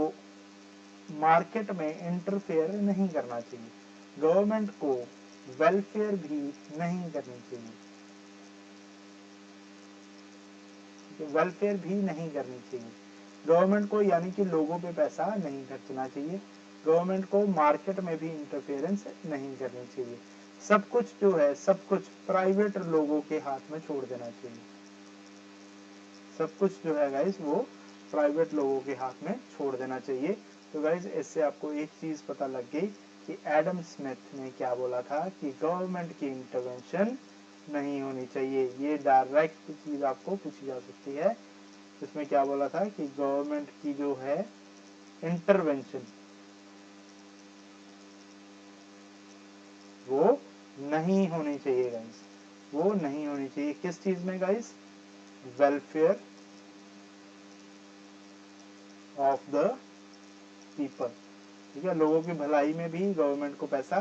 मार्केट में इंटरफेयर नहीं करना चाहिए, गवर्नमेंट को वेलफेयर भी नहीं करनी चाहिए, वेलफेयर भी नहीं करनी चाहिए गवर्नमेंट को, यानी कि लोगों पे पैसा नहीं खर्चना चाहिए, गवर्नमेंट को मार्केट में भी इंटरफेरेंस नहीं करनी चाहिए, सब कुछ जो है सब कुछ प्राइवेट लोगों के हाथ में छोड़ देना चाहिए, सब कुछ जो है गाइस वो प्राइवेट लोगों के हाथ में छोड़ देना चाहिए। तो गाइज इससे आपको एक चीज पता लग गई कि एडम स्मिथ ने क्या बोला था कि गवर्नमेंट की इंटरवेंशन नहीं होनी चाहिए। ये डायरेक्ट चीज आपको पूछी जा सकती है। इसमें क्या बोला था कि गवर्नमेंट की जो है इंटरवेंशन वो नहीं होनी चाहिए गाइस, वो नहीं होनी चाहिए। किस चीज में guys? Welfare of the people. ठीक है, लोगों की भलाई में भी गवर्नमेंट को पैसा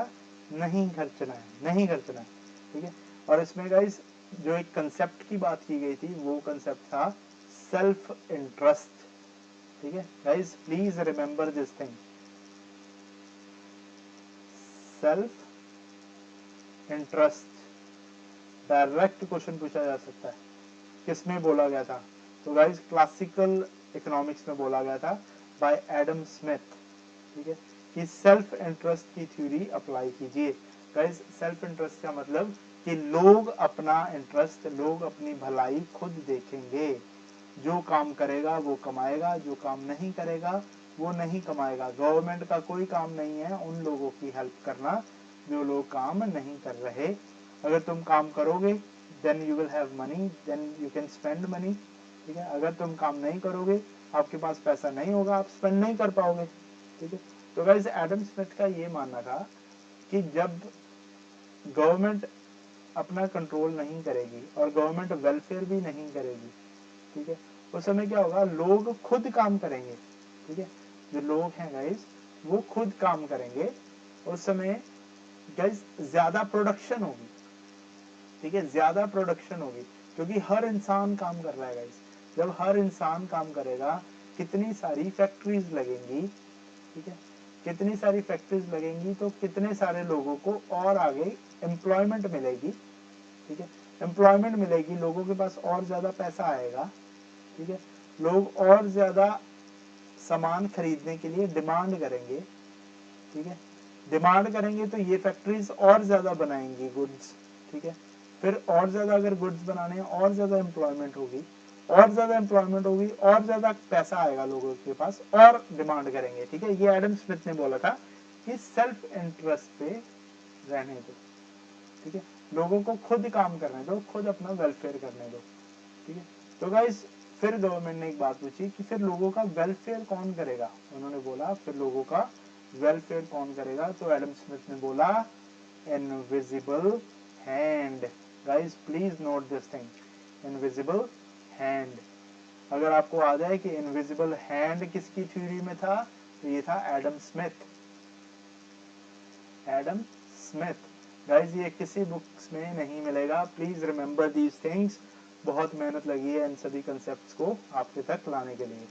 नहीं खर्चना है, नहीं खर्चना है। ठीक है, और इसमें गाइस जो एक कंसेप्ट की बात की गई थी वो कंसेप्ट था सेल्फ इंटरेस्ट। ठीक है guys, please remember this thing, self interest. Direct question पूछा जा सकता है, किसमें बोला गया था? तो गाइस क्लासिकल इकोनॉमिक्स में बोला गया था बाय एडम स्मिथ। ठीक है, कि सेल्फ इंटरेस्ट की थ्योरी अप्लाई कीजिए। गाइस सेल्फ इंटरेस्ट का मतलब कि लोग अपना इंटरेस्ट, लोग अपनी भलाई खुद देखेंगे। जो काम करेगा वो कमाएगा, जो काम नहीं करेगा वो नहीं कमाएगा। गवर्नमेंट का कोई काम नहीं है उन लोगों की हेल्प करना जो लोग काम नहीं कर रहे। अगर तुम काम करोगे then you will have money, then you can spend money. ठीक है, अगर तुम काम नहीं करोगे, आपके पास पैसा नहीं होगा, आप स्पेंड नहीं कर पाओगे। ठीक है, तो गाइस एडम स्मिथ का ये मानना था कि जब गवर्नमेंट अपना कंट्रोल नहीं करेगी और गवर्नमेंट वेलफेयर भी नहीं करेगी, ठीक है, उस समय क्या होगा? लोग खुद काम करेंगे। ठीक है, जो लोग हैं गाइस वो खुद काम करेंगे। उस समय गाइस ज्यादा प्रोडक्शन होगी। ठीक है, ज्यादा प्रोडक्शन होगी क्योंकि हर इंसान काम कर रहा है गाइस। जब हर इंसान काम करेगा, कितनी सारी फैक्ट्रीज लगेंगी। ठीक है, कितनी सारी फैक्ट्रीज लगेंगी तो कितने सारे लोगों को और आगे एम्प्लॉयमेंट मिलेगी। ठीक है, एम्प्लॉयमेंट मिलेगी, लोगों के पास और ज्यादा पैसा आएगा। ठीक है, लोग और ज्यादा सामान खरीदने के लिए डिमांड करेंगे। ठीक है, डिमांड करेंगे तो ये फैक्ट्रीज और ज्यादा बनाएंगी गुड्स। ठीक है, फिर और ज्यादा अगर गुड्स बनाने हैं, और ज्यादा एम्प्लॉयमेंट होगी, और ज्यादा एम्प्लॉयमेंट होगी, और ज्यादा पैसा आएगा लोगों के पास और डिमांड करेंगे। ठीक है, ये एडम स्मिथ ने बोला था कि सेल्फ इंटरेस्ट पे रहने दो। ठीक है, लोगों को खुद काम करने दो, खुद अपना वेलफेयर करने दो। ठीक है, तो गाइस फिर गवर्नमेंट ने एक बात पूछी कि फिर लोगों का वेलफेयर कौन करेगा? उन्होंने बोला फिर लोगों का वेलफेयर कौन करेगा? तो एडम स्मिथ ने बोला invisible hand. Guys please note this thing, invisible hand. अगर आपको आ जाए कि इनविजिबल हैंड किसकी थ्योरी में था, तो ये था Adam Smith. Adam Smith. Guys ये किसी बुक्स में नहीं मिलेगा, प्लीज रिमेंबर दीज थिंग्स। बहुत मेहनत लगी है इन सभी कंसेप्ट्स को आपके तक लाने के लिए।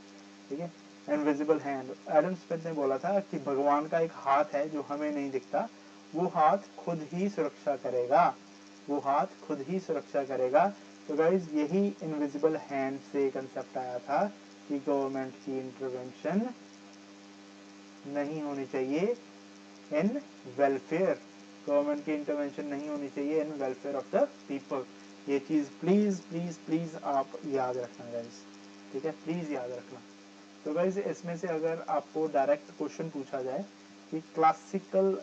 ठीक है, इनविजिबल हैंड, एडम स्मिथ ने बोला था कि भगवान का एक हाथ है जो हमें नहीं दिखता, वो हाथ खुद ही सुरक्षा करेगा, वो हाथ खुद ही सुरक्षा करेगा। तो गाइज यही इनविजिबल हैंड से कंसेप्ट आया था कि गवर्नमेंट की इंटरवेंशन नहीं होनी चाहिए इन वेलफेयर, गवर्नमेंट की इंटरवेंशन नहीं होनी चाहिए इन वेलफेयर ऑफ द पीपल। ये चीज प्लीज प्लीज प्लीज आप याद रखना गाइस। ठीक है, प्लीज याद रखना। तो गाइस इसमें से अगर आपको डायरेक्ट क्वेश्चन पूछा जाए कि क्लासिकल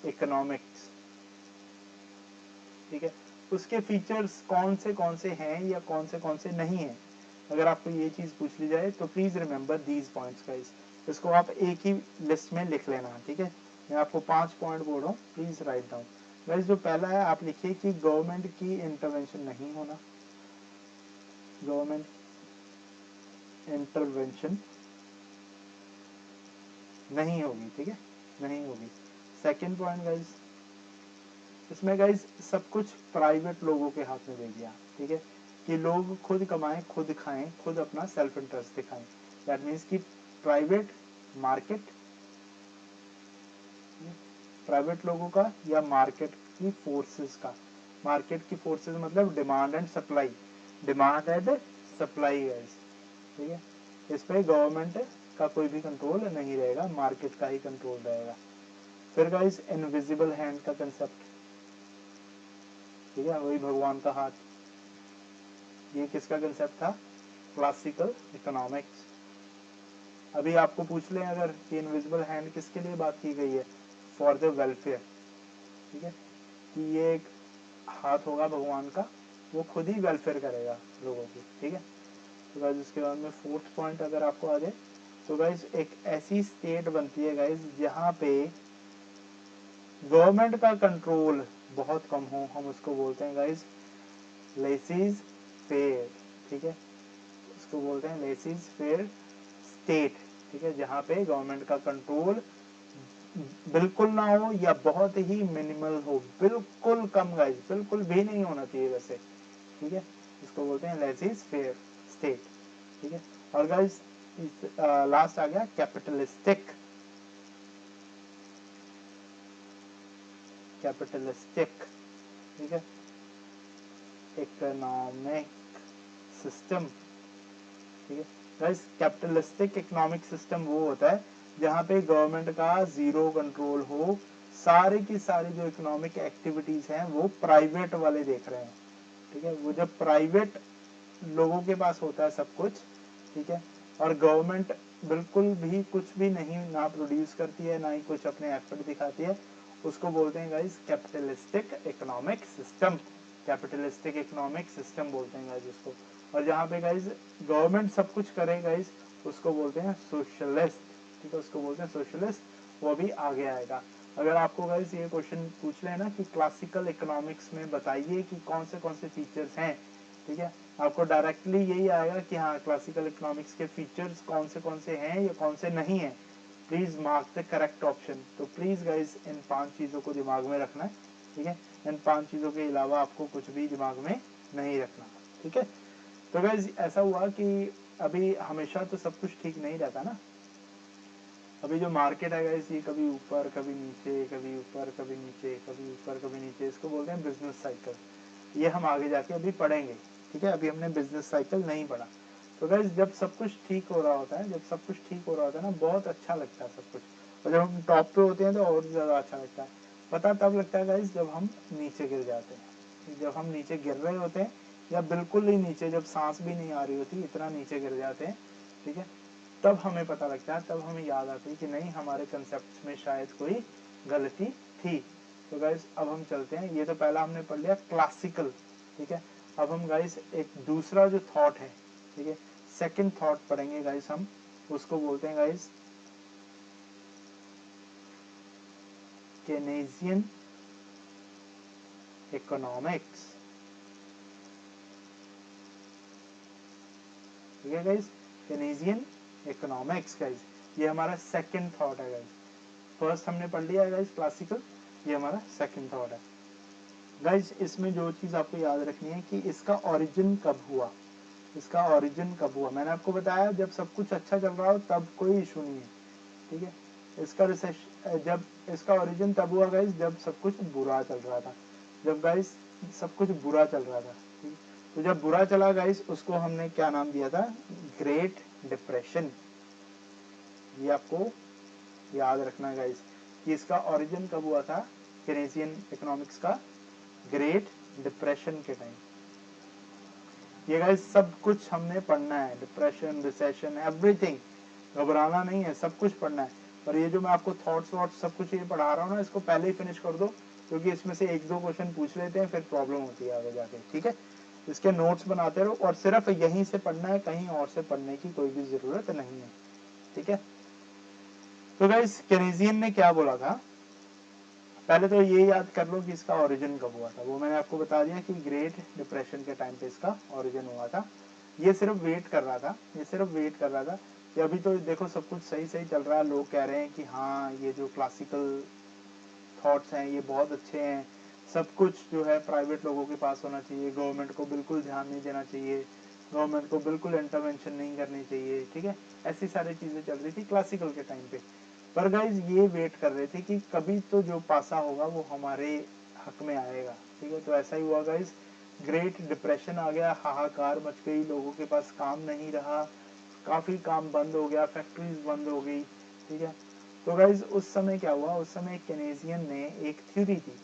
इकोनॉमिक्स, ठीक है, उसके फीचर्स कौन से हैं या कौन से नहीं है, अगर आपको ये चीज पूछ ली जाए तो please remember these points guys. इसको आप एक ही लिस्ट में लिख लेना। ठीक है, मैं आपको 5 पॉइंट बोल रहा हूँ, प्लीज राइट डाउन। गाइस जो पहला है आप लिखिए कि गवर्नमेंट की इंटरवेंशन नहीं होना, गवर्नमेंट इंटरवेंशन नहीं होगी। ठीक है, नहीं होगी। सेकेंड पॉइंट गाइस, इसमें गाइस सब कुछ प्राइवेट लोगों के हाथ में दे दिया। ठीक है, कि लोग खुद कमाएं, खुद खाएं, खुद अपना सेल्फ इंटरेस्ट दिखाएं। दैट मीन्स कि प्राइवेट मार्केट, प्राइवेट लोगों का या मार्केट की फोर्सेस का। मार्केट की फोर्सेस मतलब demand and supply, demand and supply guys. ठीक है, इस पे गवर्नमेंट का कोई भी कंट्रोल नहीं रहेगा, मार्केट का ही कंट्रोल रहेगा। फिर गाइस इनविजिबल हैंड का कंसेप्ट, ठीक है, वही भगवान का हाथ। ये किसका कंसेप्ट था? Classical economics. अभी आपको पूछ लें अगर कि इनविजिबल हैंड किसके लिए बात की गई है, फॉर द वेलफेयर, ठीक है, कि ये एक हाथ होगा भगवान का, वो खुद ही वेलफेयर करेगा लोगों की, ठीक है। तो गाइस उसके बाद में फोर्थ पॉइंट अगर आपको आ जाए तो गाइस एक ऐसी स्टेट बनती है गाइस जहाँ पे गवर्नमेंट का कंट्रोल बहुत कम हो, हम उसको बोलते हैं गाइस लेसीज फेयर, ठीक है, उसको बोलते हैं लेसीज फेयर स्टेट, ठीक है, जहाँ पे गवर्नमेंट का कंट्रोल बिल्कुल ना हो या बहुत ही मिनिमल हो, बिल्कुल कम गाइस, बिल्कुल भी नहीं होना चाहिए वैसे, ठीक है, इसको बोलते हैं लेसीज फेयर स्टेट, ठीक है। और गाइस लास्ट आ गया कैपिटलिस्टिक, कैपिटलिस्टिक, ठीक है, इकोनॉमिक सिस्टम, ठीक है गाइस। कैपिटलिस्टिक इकोनॉमिक सिस्टम वो होता है जहाँ पे गवर्नमेंट का जीरो कंट्रोल हो, सारी की सारी जो इकोनॉमिक एक्टिविटीज हैं वो प्राइवेट वाले देख रहे हैं, ठीक है, वो जब प्राइवेट लोगों के पास होता है सब कुछ, ठीक है, और गवर्नमेंट बिल्कुल भी कुछ भी नहीं ना प्रोड्यूस करती है ना ही कुछ अपने एफर्ट दिखाती है, उसको बोलते हैं guys capitalistic economic system, capitalistic economic system बोलते हैं गाइस उसको। और जहाँ पे गाइस गवर्नमेंट सब कुछ करे गाइस उसको बोलते हैं सोशलिस्ट, ठीक है, उसको बोलते हैं सोशलिस्ट, वो भी आगे आएगा। अगर आपको गाइस ये क्वेश्चन पूछ ले ना कि क्लासिकल इकोनॉमिक्स में बताइए कि कौन से फीचर्स हैं, ठीक है, आपको डायरेक्टली यही आएगा कि हाँ क्लासिकल इकोनॉमिक्स के फीचर्स कौन से हैं या कौन से नहीं है, please mark the correct option. तो प्लीज गाइस इन 5 चीजों को दिमाग में रखना है, ठीक है, इन 5 चीजों के अलावा आपको कुछ भी दिमाग में नहीं रखना, ठीक है। तो गाइस ऐसा हुआ कि अभी हमेशा तो सब कुछ ठीक नहीं रहता ना, अभी जो मार्केट है गाइस ये कभी ऊपर कभी नीचे, कभी ऊपर कभी नीचे, कभी ऊपर कभी नीचे, इसको बोलते हैं बिजनेस साइकिल, ये हम आगे जाके अभी पढ़ेंगे, ठीक है, अभी हमने बिजनेस साइकिल नहीं पढ़ा। तो गाइस जब सब कुछ ठीक हो रहा होता है, जब सब कुछ ठीक हो रहा होता है ना, बहुत अच्छा लगता है सब कुछ, और जब हम टॉप पे होते हैं तो और ज्यादा अच्छा लगता है। पता तब लगता है गाइस जब हम नीचे गिर जाते हैं, जब हम नीचे गिर रहे होते हैं या बिल्कुल ही नीचे, जब सांस भी नहीं आ रही होती इतना नीचे गिर जाते हैं, ठीक है, तब हमें पता लगता है, तब हमें याद आती है कि नहीं हमारे कंसेप्ट में शायद कोई गलती थी। तो गाइस अब हम चलते हैं, ये तो पहला हमने पढ़ लिया क्लासिकल, ठीक है, अब हम गाइस एक दूसरा जो थॉट है, ठीक है, सेकंड थॉट पढ़ेंगे गाइस हम, उसको बोलते हैं गाइस केनेजियन इकोनॉमिक्स, ठीक है गाइस, केनेजियन इकोनॉमिक्स गाइस, ये हमारा सेकंड थॉट है गाइस। फर्स्ट हमने पढ़ लिया है गाइस क्लासिकल, ये हमारा सेकंड थॉट है गाइस। इसमें जो चीज आपको याद रखनी है कि इसका ओरिजिन कब हुआ, इसका ओरिजिन कब हुआ, मैंने आपको बताया जब सब कुछ अच्छा चल रहा हो तब कोई इशू नहीं है, ठीक है, इसका रिसेशन जब इसका ओरिजिन तब हुआ गाइस जब सब कुछ बुरा चल रहा था, जब गाइस सब कुछ बुरा चल रहा था, ठीक है, तो जब बुरा चला गाइस उसको हमने क्या नाम दिया था, ग्रेट डिप्रेशन, ये आपको याद रखना गाइस कि इसका ओरिजिन कब हुआ था केनेजियन इकोनॉमिक्स का, ग्रेट डिप्रेशन के टाइम। ये गाइस सब कुछ हमने पढ़ना है, डिप्रेशन रिसेशन एवरीथिंग, घबराना नहीं है, सब कुछ पढ़ना है। और ये जो मैं आपको थॉट्स वॉट्स सब कुछ ये पढ़ा रहा हूँ ना, इसको पहले ही फिनिश कर दो, क्योंकि इसमें से 1-2 क्वेश्चन पूछ लेते हैं फिर प्रॉब्लम होती है आगे जाके, ठीक है, इसके नोट्स बनाते रहो और सिर्फ यहीं से पढ़ना है, कहीं और से पढ़ने की कोई भी जरूरत नहीं है, ठीक है। तो गाइस केनेजियन ने क्या बोला था, पहले तो ये याद कर लो कि इसका ओरिजिन कब हुआ था, वो मैंने आपको बता दिया कि ग्रेट डिप्रेशन के टाइम पे इसका ओरिजिन हुआ था। ये सिर्फ वेट कर रहा था, ये सिर्फ वेट कर रहा था कि अभी तो देखो सब कुछ सही सही चल रहा है, लोग कह रहे हैं कि हाँ ये जो क्लासिकल थॉट्स हैं ये बहुत अच्छे हैं, सब कुछ जो है प्राइवेट लोगों के पास होना चाहिए, गवर्नमेंट को बिल्कुल ध्यान नहीं देना चाहिए, गवर्नमेंट को बिल्कुल इंटरवेंशन नहीं करनी चाहिए, ठीक है, ऐसी सारी चीजें चल रही थी क्लासिकल के टाइम पे। पर गाइज ये वेट कर रहे थे कि कभी तो जो पासा होगा वो हमारे हक में आएगा, ठीक है, तो ऐसा ही हुआ गाइज, ग्रेट डिप्रेशन आ गया, हाहाकार मच गई, लोगों के पास काम नहीं रहा, काफी काम बंद हो गया, फैक्ट्रीज बंद हो गई, ठीक है। तो गाइज उस समय क्या हुआ, उस समय केनेजियन ने एक थ्योरी थी,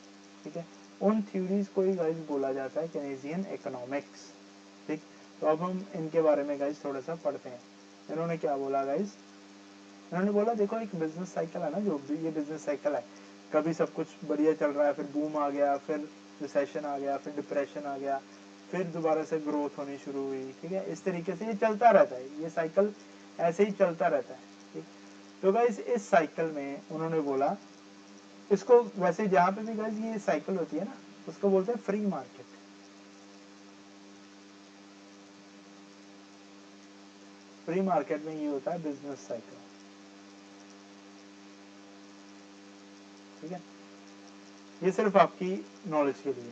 ठीक है, उन थ्योरीज को ही गाइज बोला जाता है केनेजियन इकोनॉमिक्स, ठीक। तो अब हम इनके बारे में गाइस थोड़ा सा पढ़ते हैं। इन्होंने क्या बोला गाइस, इन्होंने बोला देखो एक बिजनेस साइकिल है ना, जो ये बिजनेस साइकिल है, कभी सब कुछ बढ़िया चल रहा है, फिर बूम आ गया, फिर रिसेशन आ गया, फिर डिप्रेशन आ गया, फिर दोबारा से ग्रोथ होनी शुरू हुई, ठीक है। इस तरीके से ये चलता रहता है, ये साइकिल ऐसे ही चलता रहता है, ठीक। तो गाइस इस साइकिल में उन्होंने बोला, इसको वैसे जहां पे भी गाइस ये साइकिल होती है ना, उसको बोलते हैं फ्री मार्केट। फ्री मार्केट में ये होता है बिजनेस साइकिल, ठीक है। ये सिर्फ आपकी नॉलेज के लिए।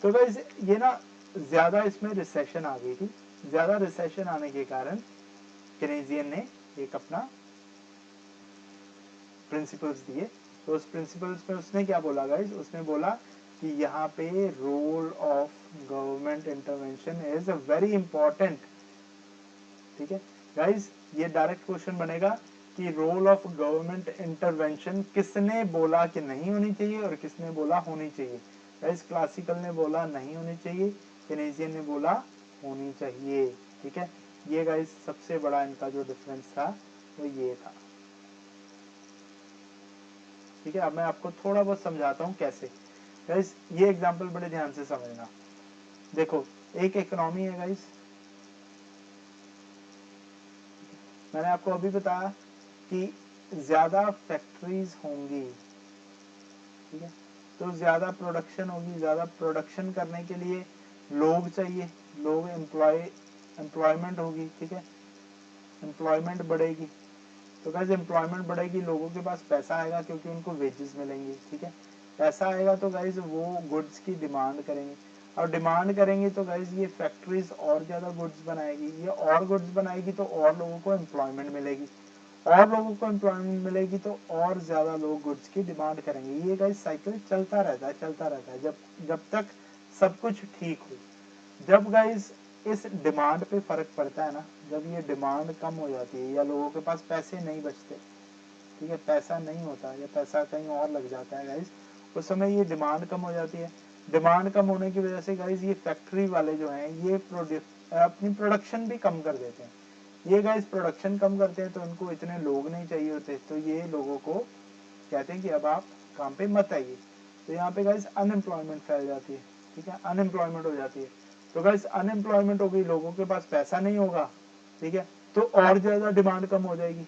तो गाइस ये ना ज्यादा इसमें रिसेशन आ गई थी, ज्यादा रिसेशन आने के कारण केनेजियन ने एक अपना प्रिंसिपल्स दिए। तो उस प्रिंसिपल्स में उसने क्या बोला गाइस, उसने बोला कि यहाँ पे role of government intervention is very important, ठीक है। गाइस ये डायरेक्ट क्वेश्चन बनेगा कि रोल ऑफ गवर्नमेंट इंटरवेंशन किसने बोला कि नहीं होनी चाहिए और किसने बोला होनी चाहिए। गाइस क्लासिकल ने बोला नहीं होनी चाहिए, केनेजियन ने बोला होनी चाहिए, ठीक है। ये गाइस सबसे बड़ा इनका जो डिफरेंस था वो ये था, ठीक है। अब मैं आपको थोड़ा बहुत समझाता हूँ कैसे। गाइस ये एग्जांपल बड़े ध्यान से समझना। देखो एक इकोनॉमी है गाइस, मैंने आपको अभी बताया कि ज्यादा फैक्ट्रीज होंगी, ठीक है, तो ज्यादा प्रोडक्शन होगी, ज्यादा प्रोडक्शन करने के लिए लोग चाहिए, लोग एम्प्लॉयमेंट होगी, ठीक है, एम्प्लॉयमेंट बढ़ेगी। तो गाइस एम्प्लॉयमेंट बढ़ेगी, लोगों के पास पैसा आएगा क्योंकि उनको वेजेस मिलेंगे, ठीक है। पैसा आएगा तो गाइस वो गुड्स की डिमांड करेंगे, और डिमांड करेंगे तो गाइस ये फैक्ट्रीज और ज्यादा गुड्स बनाएगी, ये और गुड्स बनाएगी तो और लोगों को एम्प्लॉयमेंट मिलेगी, और लोगों को एम्प्लॉयमेंट मिलेगी तो और ज्यादा लोग गुड्स की डिमांड करेंगे। ये गाइस साइकिल चलता रहता है, चलता रहता है, जब तक सब कुछ ठीक हो। जब गाइस इस डिमांड पे फर्क पड़ता है ना, जब ये डिमांड कम हो जाती है या लोगों के पास पैसे नहीं बचते, ठीक है, पैसा नहीं होता या पैसा कहीं और लग जाता है गाइस, उस समय ये डिमांड कम हो जाती है। डिमांड कम होने की वजह से गाइस ये फैक्ट्री वाले जो हैं ये अपनी प्रोडक्शन भी कम कर देते हैं। ये गाइस प्रोडक्शन कम करते हैं तो उनको इतने लोग नहीं चाहिए होते, तो ये लोगों को कहते हैं कि अब आप काम पे मत आइए। तो यहाँ पे गाइस अनएम्प्लॉयमेंट फैल जाती है, ठीक है, अनएम्प्लॉयमेंट हो जाती है। तो गाइस अनएम्प्लॉयमेंट हो गई, लोगों के पास पैसा नहीं होगा, ठीक है, तो और ज्यादा डिमांड कम हो जाएगी,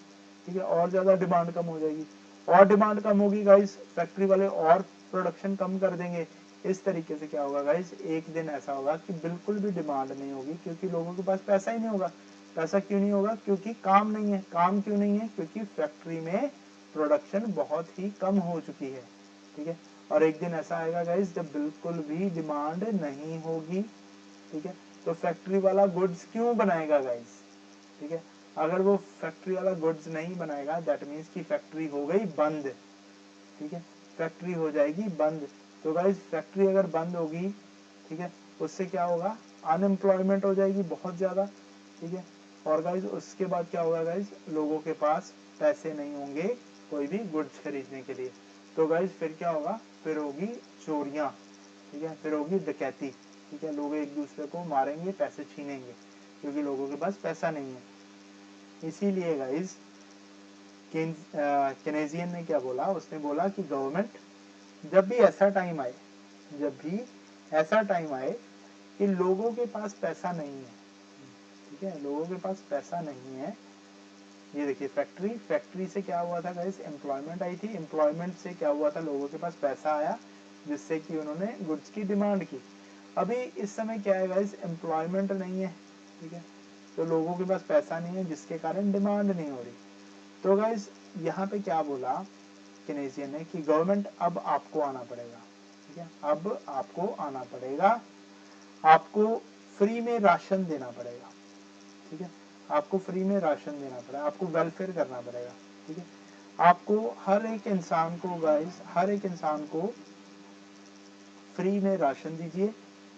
ठीक है, और ज्यादा डिमांड कम हो जाएगी, और डिमांड कम होगी गाइस, फैक्ट्री वाले और प्रोडक्शन कम कर देंगे। इस तरीके से क्या होगा गाइस, एक दिन ऐसा होगा कि बिल्कुल भी डिमांड नहीं होगी क्योंकि लोगों के पास पैसा ही नहीं होगा। पैसा क्यों नहीं होगा, क्योंकि काम नहीं है। काम क्यों नहीं है, क्योंकि फैक्ट्री में प्रोडक्शन बहुत ही कम हो चुकी है, ठीक है। और एक दिन ऐसा आएगा गाइस जब बिल्कुल भी डिमांड नहीं होगी, ठीक है। तो फैक्ट्री वाला गुड्स क्यों बनाएगा गाइस, ठीक है। अगर वो फैक्ट्री वाला गुड्स नहीं बनाएगा दैट मीन्स की फैक्ट्री हो गई बंद, ठीक है, फैक्ट्री हो जाएगी बंद। तो गाइस फैक्ट्री अगर बंद होगी, ठीक है, उससे क्या होगा, अनएम्प्लॉयमेंट हो जाएगी बहुत ज्यादा, ठीक है। और गाइस उसके बाद क्या होगा गाइस, लोगों के पास पैसे नहीं होंगे कोई भी गुड्स खरीदने के लिए। तो गाइस फिर क्या होगा, फिर होगी चोरियां, ठीक है, फिर होगी डकैती, ठीक है, लोग एक दूसरे को मारेंगे, पैसे छीनेंगे क्योंकि लोगों के पास पैसा नहीं है। इसीलिए गाइस केनेजियन ने क्या बोला, उसने बोला कि गवर्नमेंट जब भी ऐसा टाइम आए, जब भी ऐसा टाइम आए कि लोगों के पास पैसा नहीं है, ठीक है, लोगों के पास पैसा नहीं है। ये देखिए फैक्ट्री से क्या हुआ था गाइस, एम्प्लॉयमेंट आई थी, एम्प्लॉयमेंट से क्या हुआ था, लोगों के पास पैसा आया जिससे कि उन्होंने गुड्स की डिमांड की। अभी इस समय क्या है गाइस, एम्प्लॉयमेंट नहीं है, ठीक है, तो लोगों के पास पैसा नहीं है जिसके कारण डिमांड नहीं हो रही। तो गाइस यहाँ पे क्या बोला केनेजियन ने कि गवर्नमेंट अब आपको आना पड़ेगा, ठीक है, अब आपको आना पड़ेगा, आपको फ्री में राशन देना पड़ेगा, ठीक है, आपको फ्री में राशन देना पड़ेगा, आपको वेलफेयर करना पड़ेगा, ठीक है, आपको हर एक इंसान को गाइस, हर एक इंसान को फ्री में राशन दीजिए,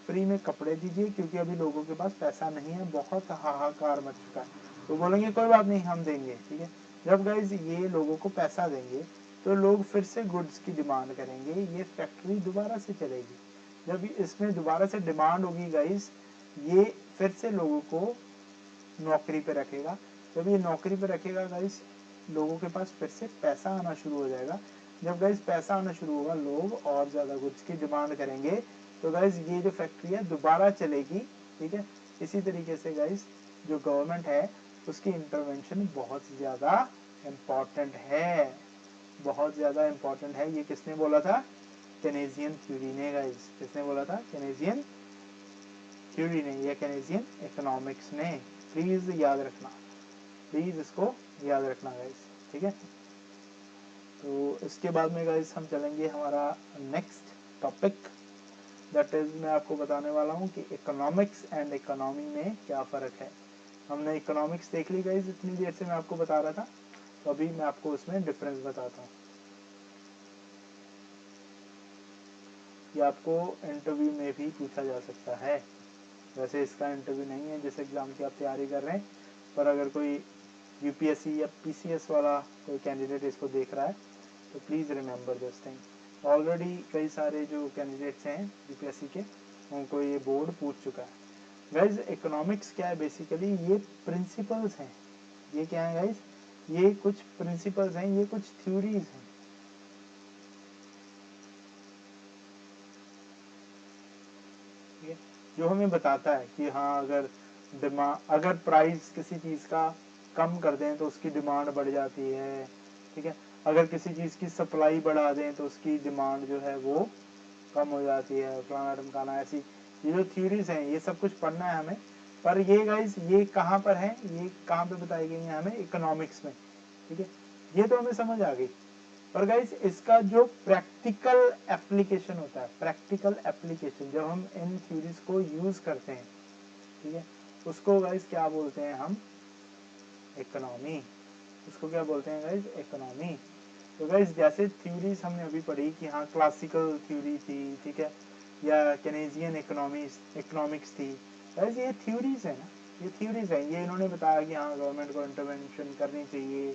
फ्री में कपड़े दीजिए, क्योंकि अभी लोगों के पास पैसा नहीं है, बहुत हाहाकार मच चुका है। तो बोलेंगे कोई बात नहीं हम देंगे, ठीक है। जब गाइस ये लोगों को पैसा देंगे तो लोग फिर से गुड्स की डिमांड करेंगे, ये फैक्ट्री दोबारा से चलेगी। जब इसमें दोबारा से डिमांड होगी गाइस, ये फिर से लोगों को नौकरी पे रखेगा। जब ये नौकरी पे रखेगा गाइस, लोगों के पास फिर से पैसा आना शुरू हो जाएगा। जब गाइस पैसा आना शुरू होगा, लोग और ज़्यादा गुड्स की डिमांड करेंगे, तो गाइस ये जो फैक्ट्री है दोबारा चलेगी, ठीक है। इसी तरीके से गाइस जो गवर्नमेंट है उसकी इंटरवेंशन बहुत ज़्यादा इम्पॉर्टेंट है, बहुत ज़्यादा इम्पॉर्टेंट है। ये किसने बोला था? केनेजियन थ्योरी ने गाइस। किसने बोला था? केनेजियन थ्योरी ने या केनेजियन इकोनॉमिक्स ने। प्लीज याद रखना, प्लीज इसको याद रखना गाइस, ठीक है। तो इसके बाद में गाइस हम चलेंगे हमारा नेक्स्ट टॉपिक, दैट इज मैं आपको बताने वाला हूँ कि इकोनॉमिक्स एंड इकोनॉमी में क्या फ़र्क है। हमने इकोनॉमिक्स देख ली गाइस, इतनी देर से मैं आपको बता रहा था, तो अभी मैं आपको उसमें डिफरेंस बताता हूँ। ये आपको इंटरव्यू में भी पूछा जा सकता है। वैसे इसका इंटरव्यू नहीं है जिस एग्ज़ाम की आप तैयारी कर रहे हैं, पर अगर कोई यूपीएससी या पीसीएस वाला कोई कैंडिडेट इसको देख रहा है तो please remember this thing. Already कई सारे जो कैंडिडेट्स हैं यूपीएससी के, उनको ये बोर्ड पूछ चुका है। गाइज इकोनॉमिक्स क्या है? बेसिकली ये प्रिंसिपल्स हैं। ये क्या है गाइज? ये कुछ प्रिंसिपल्स हैं, ये कुछ थ्योरीज हैं। जो हमें बताता है कि हाँ अगर प्राइस किसी चीज़ का कम कर दें तो उसकी डिमांड बढ़ जाती है, ठीक है। अगर किसी चीज़ की सप्लाई बढ़ा दें तो उसकी डिमांड जो है वो कम हो जाती है, फलाना ढमकाना। ऐसी ये जो थ्योरीज हैं ये सब कुछ पढ़ना है हमें। पर ये गाइस ये कहाँ पर है, ये कहाँ पे बताई गई है हमें? इकोनॉमिक्स में, ठीक है। ये तो हमें समझ आ गई, पर गाइस इसका जो प्रैक्टिकल एप्लीकेशन होता है, प्रैक्टिकल एप्लीकेशन जब हम इन थ्योरीज को यूज करते हैं, ठीक है, उसको गाइस क्या बोलते हैं हम? इकोनॉमी। उसको क्या बोलते हैं गाइस? इकोनॉमी। तो गाइस जैसे थ्योरीज हमने अभी पढ़ी कि हाँ क्लासिकल थ्योरी थी, ठीक है, या केनेजियन इकोनॉमिक्स थी। गाइस ये थ्योरीज है ना, ये थ्योरीज है। ये इन्होंने बताया कि हाँ गवर्नमेंट को इंटरवेंशन करनी चाहिए,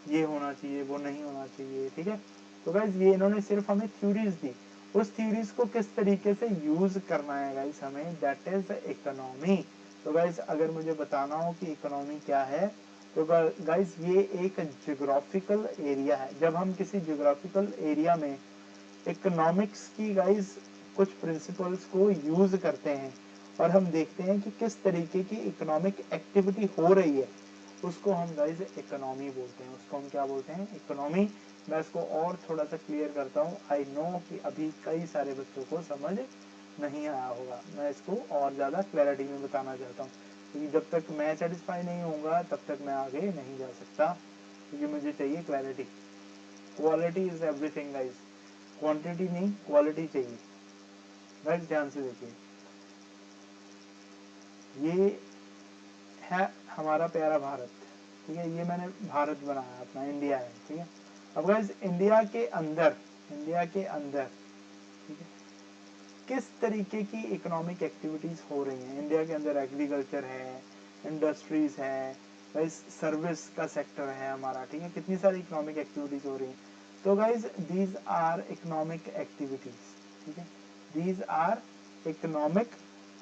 ये होना चाहिए, वो नहीं होना चाहिए, ठीक है। तो गाइस ये इन्होंने सिर्फ हमें थ्योरीज दी, उस थ्योरीज को किस तरीके से यूज करना है गाइस हमें, दैट इज इकोनॉमी। तो गाइस अगर मुझे बताना हो कि इकोनॉमी क्या है, तो गाइस ये एक ज्योग्राफिकल एरिया है। जब हम किसी ज्योग्राफिकल एरिया में इकोनॉमिक्स की गाइस कुछ प्रिंसिपल्स को यूज करते हैं और हम देखते हैं कि किस तरीके की इकोनॉमिक एक्टिविटी हो रही है, उसको हम गाइस इकोनॉमी बोलते हैं। उसको हम क्या बोलते हैं? इकोनॉमी। मैं इसको और थोड़ा सा क्लियर करता हूँ। आई नो कि अभी कई सारे बच्चों को समझ नहीं आया होगा, मैं इसको और ज़्यादा क्लैरिटी में बताना चाहता हूँ, क्योंकि जब तक मैं सेटिस्फाई नहीं होऊंगा तब तक मैं आगे नहीं जा सकता, क्योंकि मुझे चाहिए clarity. Quality is everything guys, quantity नहीं क्वालिटी चाहिए। गाइस ध्यान से देखिए, ये है हमारा प्यारा भारत, ठीक है। ये मैंने भारत बनाया, अपना इंडिया है, ठीक है। अब गाइस इंडिया के अंदर, इंडिया के अंदर, ठीक है, किस तरीके की इकोनॉमिक एक्टिविटीज हो रही हैं? इंडिया के अंदर एग्रीकल्चर है, इंडस्ट्रीज है, गाइस सर्विस का सेक्टर है हमारा, ठीक है। कितनी सारी इकोनॉमिक एक्टिविटीज हो रही हैं। तो guys these are economic activities, ठीक है, दीज आर इकोनॉमिक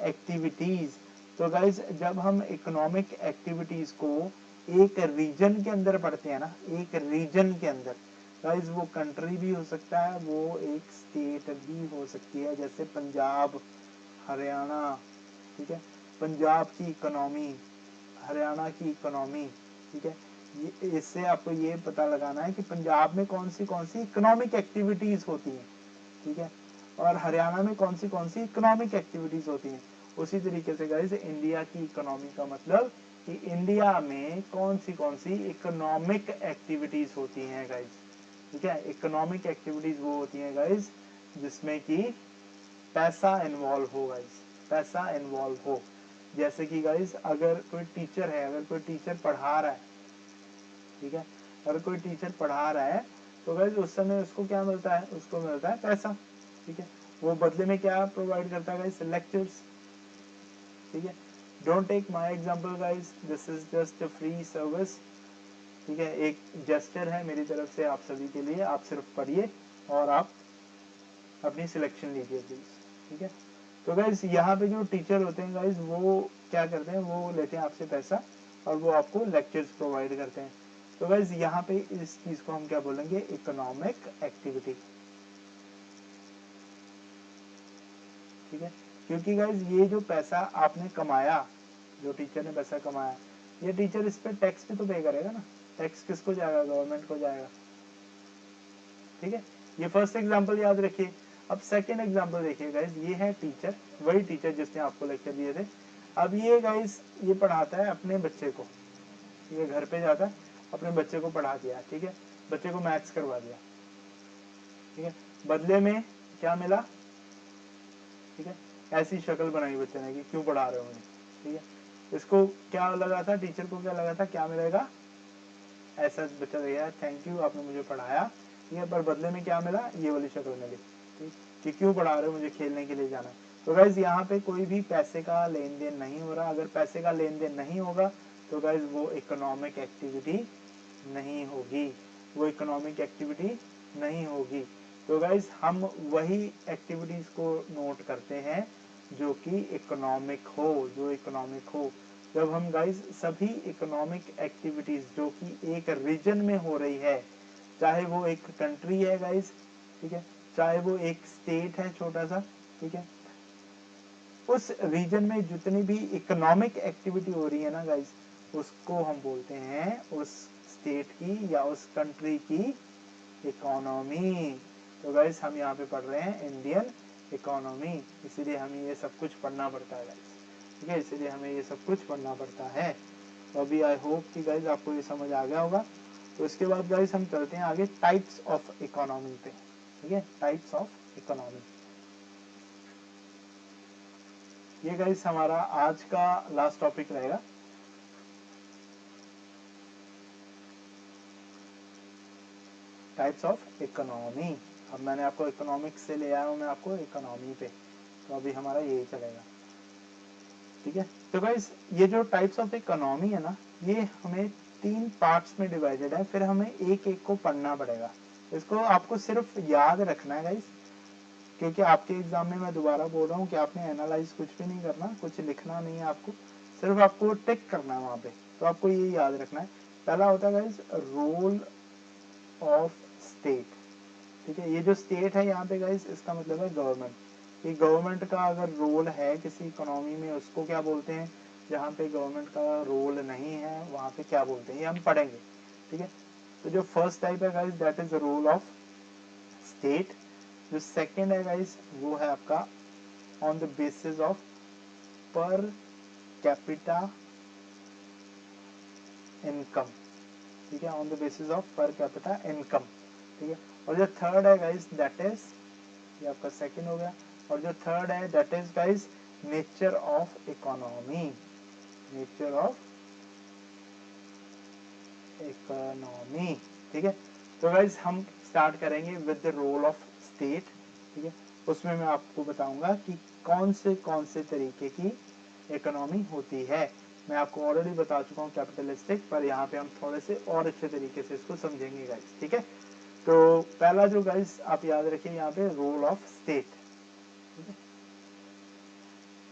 एक्टिविटीज। तो गाइस जब हम इकोनॉमिक एक्टिविटीज को एक रीजन के अंदर पढ़ते हैं ना, एक रीजन के अंदर, गाइस वो कंट्री भी हो सकता है, वो एक स्टेट भी हो सकती है, जैसे पंजाब, हरियाणा, ठीक है। पंजाब की इकोनॉमी, हरियाणा की इकोनॉमी, ठीक है। ये इससे आपको ये पता लगाना है कि पंजाब में कौन सी इकोनॉमिक एक्टिविटीज होती हैं, ठीक है, और हरियाणा में कौन सी इकोनॉमिक एक्टिविटीज होती हैं। उसी तरीके से गाइस इंडिया की इकोनॉमी का मतलब कि इंडिया में कौन सी इकोनॉमिक एक्टिविटीज होती हैं गाइस, ठीक है। इकोनॉमिक एक्टिविटीज वो होती हैं गाइस जिसमें कि पैसा इन्वॉल्व हो गाइस, पैसा इन्वॉल्व हो। जैसे कि गाइस अगर कोई टीचर है, अगर कोई टीचर पढ़ा रहा है, ठीक है, अगर कोई टीचर पढ़ा रहा है तो गाइस उस समय उसको क्या मिलता है? उसको मिलता है पैसा, ठीक है। वो बदले में क्या प्रोवाइड करता है गाइस? लेक्चर्स, ठीक है। Don't take my example guys, this is just a free service, ठीक है। एक जेस्चर है मेरी तरफ से आप सभी के लिए, आप सिर्फ पढ़िए और आप अपनी सिलेक्शन लीजिए प्लीज, ठीक है। तो गाइस यहाँ पे जो टीचर होते हैं गाइस वो क्या करते हैं, वो लेते हैं आपसे पैसा और वो आपको लेक्चर्स प्रोवाइड करते हैं। तो गाइस यहाँ पे इस चीज को हम क्या बोलेंगे, इकोनॉमिक एक्टिविटी। ठीक है, क्योंकि गाइस ये जो पैसा आपने कमाया, जो टीचर ने पैसा कमाया, ये टीचर इस पे टैक्स भी तो पे करेगा ना। टैक्स किसको जाएगा, गवर्नमेंट को जाएगा। ठीक है, ये फर्स्ट एग्जांपल याद रखिए। अब सेकंड एग्जांपल देखिए गाइस, ये है टीचर, वही टीचर जिसने आपको लेक्चर दिए थे। अब ये गाइस ये पढ़ाता है अपने बच्चे को, ये घर पे जाता है अपने बच्चे को पढ़ा दिया। ठीक है, बच्चे को मैथ्स करवा दिया। ठीक है, बदले में क्या मिला, ठीक है, ऐसी शक्ल बनाई बच्चे ने कि क्यों पढ़ा रहे हो मुझे। ठीक है, इसको क्या लगा था, टीचर को क्या लगा था, क्या मिलेगा, ऐसा बच्चा गया थैंक यू आपने मुझे पढ़ाया। ठीक है, पर बदले में क्या मिला, ये वाली शक्ल मिली। ठीक, कि क्यों पढ़ा रहे हो, मुझे खेलने के लिए जाना है। तो गाइज यहाँ पे कोई भी पैसे का लेन देन नहीं हो रहा। अगर पैसे का लेन देन नहीं होगा तो गाइज वो इकोनॉमिक एक्टिविटी नहीं होगी, वो इकोनॉमिक एक्टिविटी नहीं होगी। तो गाइज हम वही एक्टिविटीज को नोट करते हैं जो कि इकोनॉमिक हो, जो इकोनॉमिक हो। जब हम गाइज सभी इकोनॉमिक एक्टिविटीज जो कि एक रीजन में हो रही है, चाहे वो एक कंट्री है गाइज, ठीक है, चाहे वो एक स्टेट है छोटा सा, ठीक है, उस रीजन में जितनी भी इकोनॉमिक एक्टिविटी हो रही है ना गाइज, उसको हम बोलते हैं उस स्टेट की या उस कंट्री की इकोनॉमी। तो गाइज हम यहाँ पे पढ़ रहे हैं इंडियन इकोनॉमी, इसीलिए हमें ये सब कुछ पढ़ना पड़ता है गाइज। ठीक है, इसीलिए हमें ये सब कुछ पढ़ना पड़ता है। तो अभी आई होप कि गाइज आपको ये समझ आ गया होगा। तो इसके बाद गाइज हम चलते हैं आगे टाइप्स ऑफ इकोनॉमी पे। ठीक है, टाइप्स ऑफ इकोनॉमी, ये गाइज हमारा आज का लास्ट टॉपिक रहेगा। Types of economy. अब मैंने आपको इकोनॉमिक्स से ले आया हूँ मैं आपको इकोनॉमी पे, तो अभी हमारा यही चलेगा। ठीक है, तो गाइज ये जो टाइप्स ऑफ इकोनॉमी है ना, ये हमें 3 पार्ट्स में डिवाइडेड है, फिर हमें एक एक को पढ़ना पड़ेगा। इसको आपको सिर्फ याद रखना है गाइज, क्योंकि आपके एग्जाम में मैं दोबारा बोल रहा हूँ कि आपने एनालाइज कुछ भी नहीं करना, कुछ लिखना नहीं है आपको, सिर्फ आपको टिक करना है वहां पे। तो आपको ये याद रखना है। पहला होता है गाइज रोल ऑफ स्टेट। ठीक है, ये जो स्टेट है यहाँ पे गाइज इसका मतलब है गवर्नमेंट। कि गवर्नमेंट का अगर रोल है किसी इकोनॉमी में उसको क्या बोलते हैं, जहाँ पे गवर्नमेंट का रोल नहीं है वहां पे क्या बोलते हैं, ये हम पढ़ेंगे। ठीक है, तो जो फर्स्ट टाइप है guys that is role of state. जो सेकंड है गाइज वो है आपका on the basis of per capita income. ठीक है, on the basis of per capita income. ठीक है, और जो थर्ड है गाइज दैट इज, ये आपका सेकंड हो गया, और जो थर्ड है that is guys nature of economy. Nature of economy. ठीक है, तो गाइज हम स्टार्ट करेंगे with the role of state. ठीक है, उसमें मैं आपको बताऊंगा कि कौन से तरीके की इकोनॉमी होती है। मैं आपको ऑलरेडी बता चुका हूँ कैपिटलिस्टिक, पर यहाँ पे हम थोड़े से और अच्छे तरीके से इसको समझेंगे गाइज। ठीक है, तो पहला जो गाइज आप याद रखिए यहाँ पे रोल ऑफ स्टेट। ठीक है,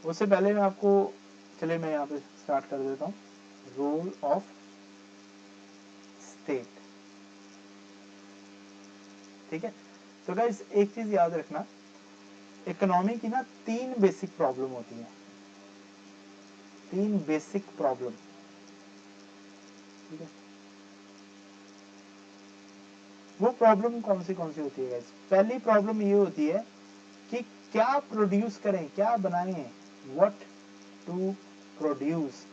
उससे पहले मैं आपको, चलिए मैं यहाँ पे स्टार्ट कर देता हूँ रोल ऑफ स्टेट। ठीक है, तो गाइस एक चीज याद रखना, इकोनॉमी की ना 3 बेसिक प्रॉब्लम होती है, 3 बेसिक प्रॉब्लम। ठीक है, वो प्रॉब्लम कौन सी होती है गाइस। पहली प्रॉब्लम ये होती है कि क्या प्रोड्यूस करें, क्या बनाएं, व्हाट टू प्रोड्यूस।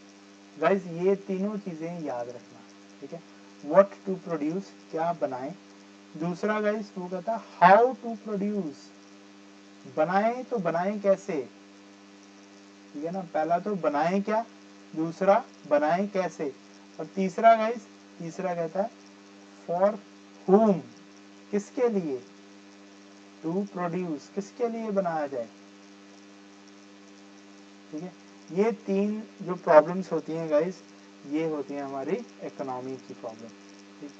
गाइस ये तीनों चीजें याद रखना। ठीक है, व्हाट टू प्रोड्यूस, क्या बनाएं। दूसरा गाइस वो कहता है हाउ टू प्रोड्यूस, बनाएं तो बनाएं कैसे। ठीक है ना, पहला तो बनाएं क्या, दूसरा बनाएं कैसे, और तीसरा गाइस, तीसरा कहता है फॉर whom, किसके लिए, टू प्रोड्यूस, किसके लिए बनाया जाए। ठीक है, ये 3 जो प्रॉब्लम्स होती हैं गाइस, ये होती है हमारी इकोनॉमी की प्रॉब्लम। ठीक,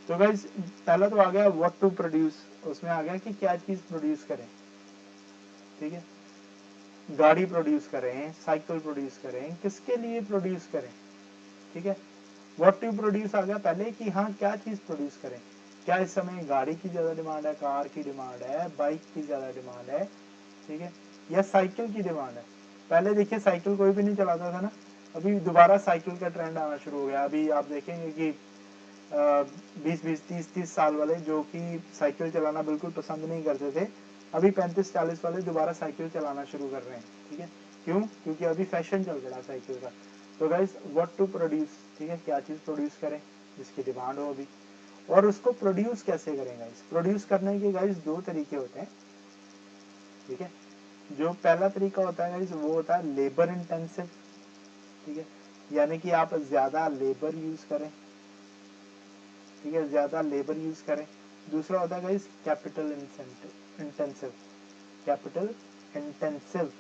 तो गाइस पहला तो आ गया व्हाट टू प्रोड्यूस, उसमें आ गया कि क्या चीज प्रोड्यूस करें। ठीक है, गाड़ी प्रोड्यूस करें, साइकिल प्रोड्यूस करें, किसके लिए प्रोड्यूस करें, ठीक है। व्हाट टू प्रोड्यूस आ गया पहले कि हाँ क्या चीज प्रोड्यूस करें। क्या इस समय गाड़ी की ज्यादा डिमांड है, कार की डिमांड है, बाइक की ज्यादा डिमांड है, ठीक है, या साइकिल की डिमांड है। पहले देखिए साइकिल कोई भी नहीं चलाता था ना, अभी दोबारा साइकिल का ट्रेंड आना शुरू हो गया। अभी आप देखेंगे कि 20-20, 30-30 साल वाले जो कि साइकिल चलाना बिल्कुल पसंद नहीं करते थे, अभी 35-40 वाले दोबारा साइकिल चलाना शुरू कर रहे हैं, ठीक है। क्यों? क्योंकि अभी फैशन चल रहा है साइकिल का। तो गाइस व्हाट टू प्रोड्यूस, ठीक है, क्या चीज प्रोड्यूस करें जिसकी डिमांड हो अभी, और उसको प्रोड्यूस कैसे करें गाइस। प्रोड्यूस करने के गाइस दो तरीके होते हैं, ठीक है। जो पहला तरीका होता है गाइस वो होता है लेबर इंटेंसिव, ठीक है, यानी कि आप ज्यादा लेबर यूज करें, ठीक है, ज्यादा लेबर यूज करें। दूसरा होता है guys capital intensive, capital intensive,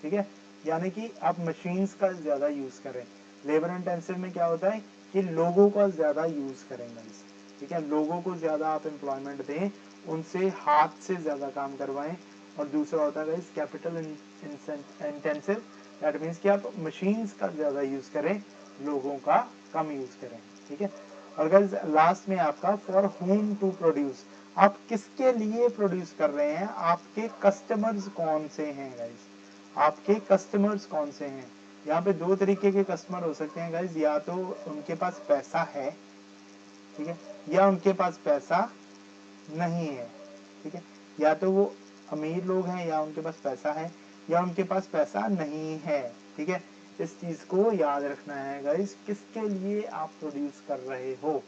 ठीक है, यानी कि आप मशीन्स का ज्यादा यूज करें। लेबर इंटेंसिव में क्या होता है कि लोगों का ज्यादा यूज करें गाइस, ठीक है, लोगों को ज्यादा आप एम्प्लॉयमेंट दें, उनसे हाथ से ज्यादा काम करवाएं। और दूसरा होता है guys capital intensive, that means कि आप मशीन्स का ज्यादा यूज करें, लोगों का कम यूज करें, ठीक है। और गाइस लास्ट में आपका फॉर होम टू प्रोड्यूस, आप किसके लिए प्रोड्यूस कर रहे हैं, आपके कस्टमर्स कौन से हैं गाइस, आपके कस्टमर्स कौन से हैं। यहाँ पे दो तरीके के कस्टमर हो सकते हैं गाइज, या तो उनके पास पैसा है, ठीक है, या उनके पास पैसा नहीं है, ठीक है, या तो वो अमीर लोग हैं या उनके पास पैसा है, या उनके पास पैसा नहीं है, ठीक है। इस चीज को याद रखना है गाइज, किसके लिए आप प्रोड्यूस कर रहे हो,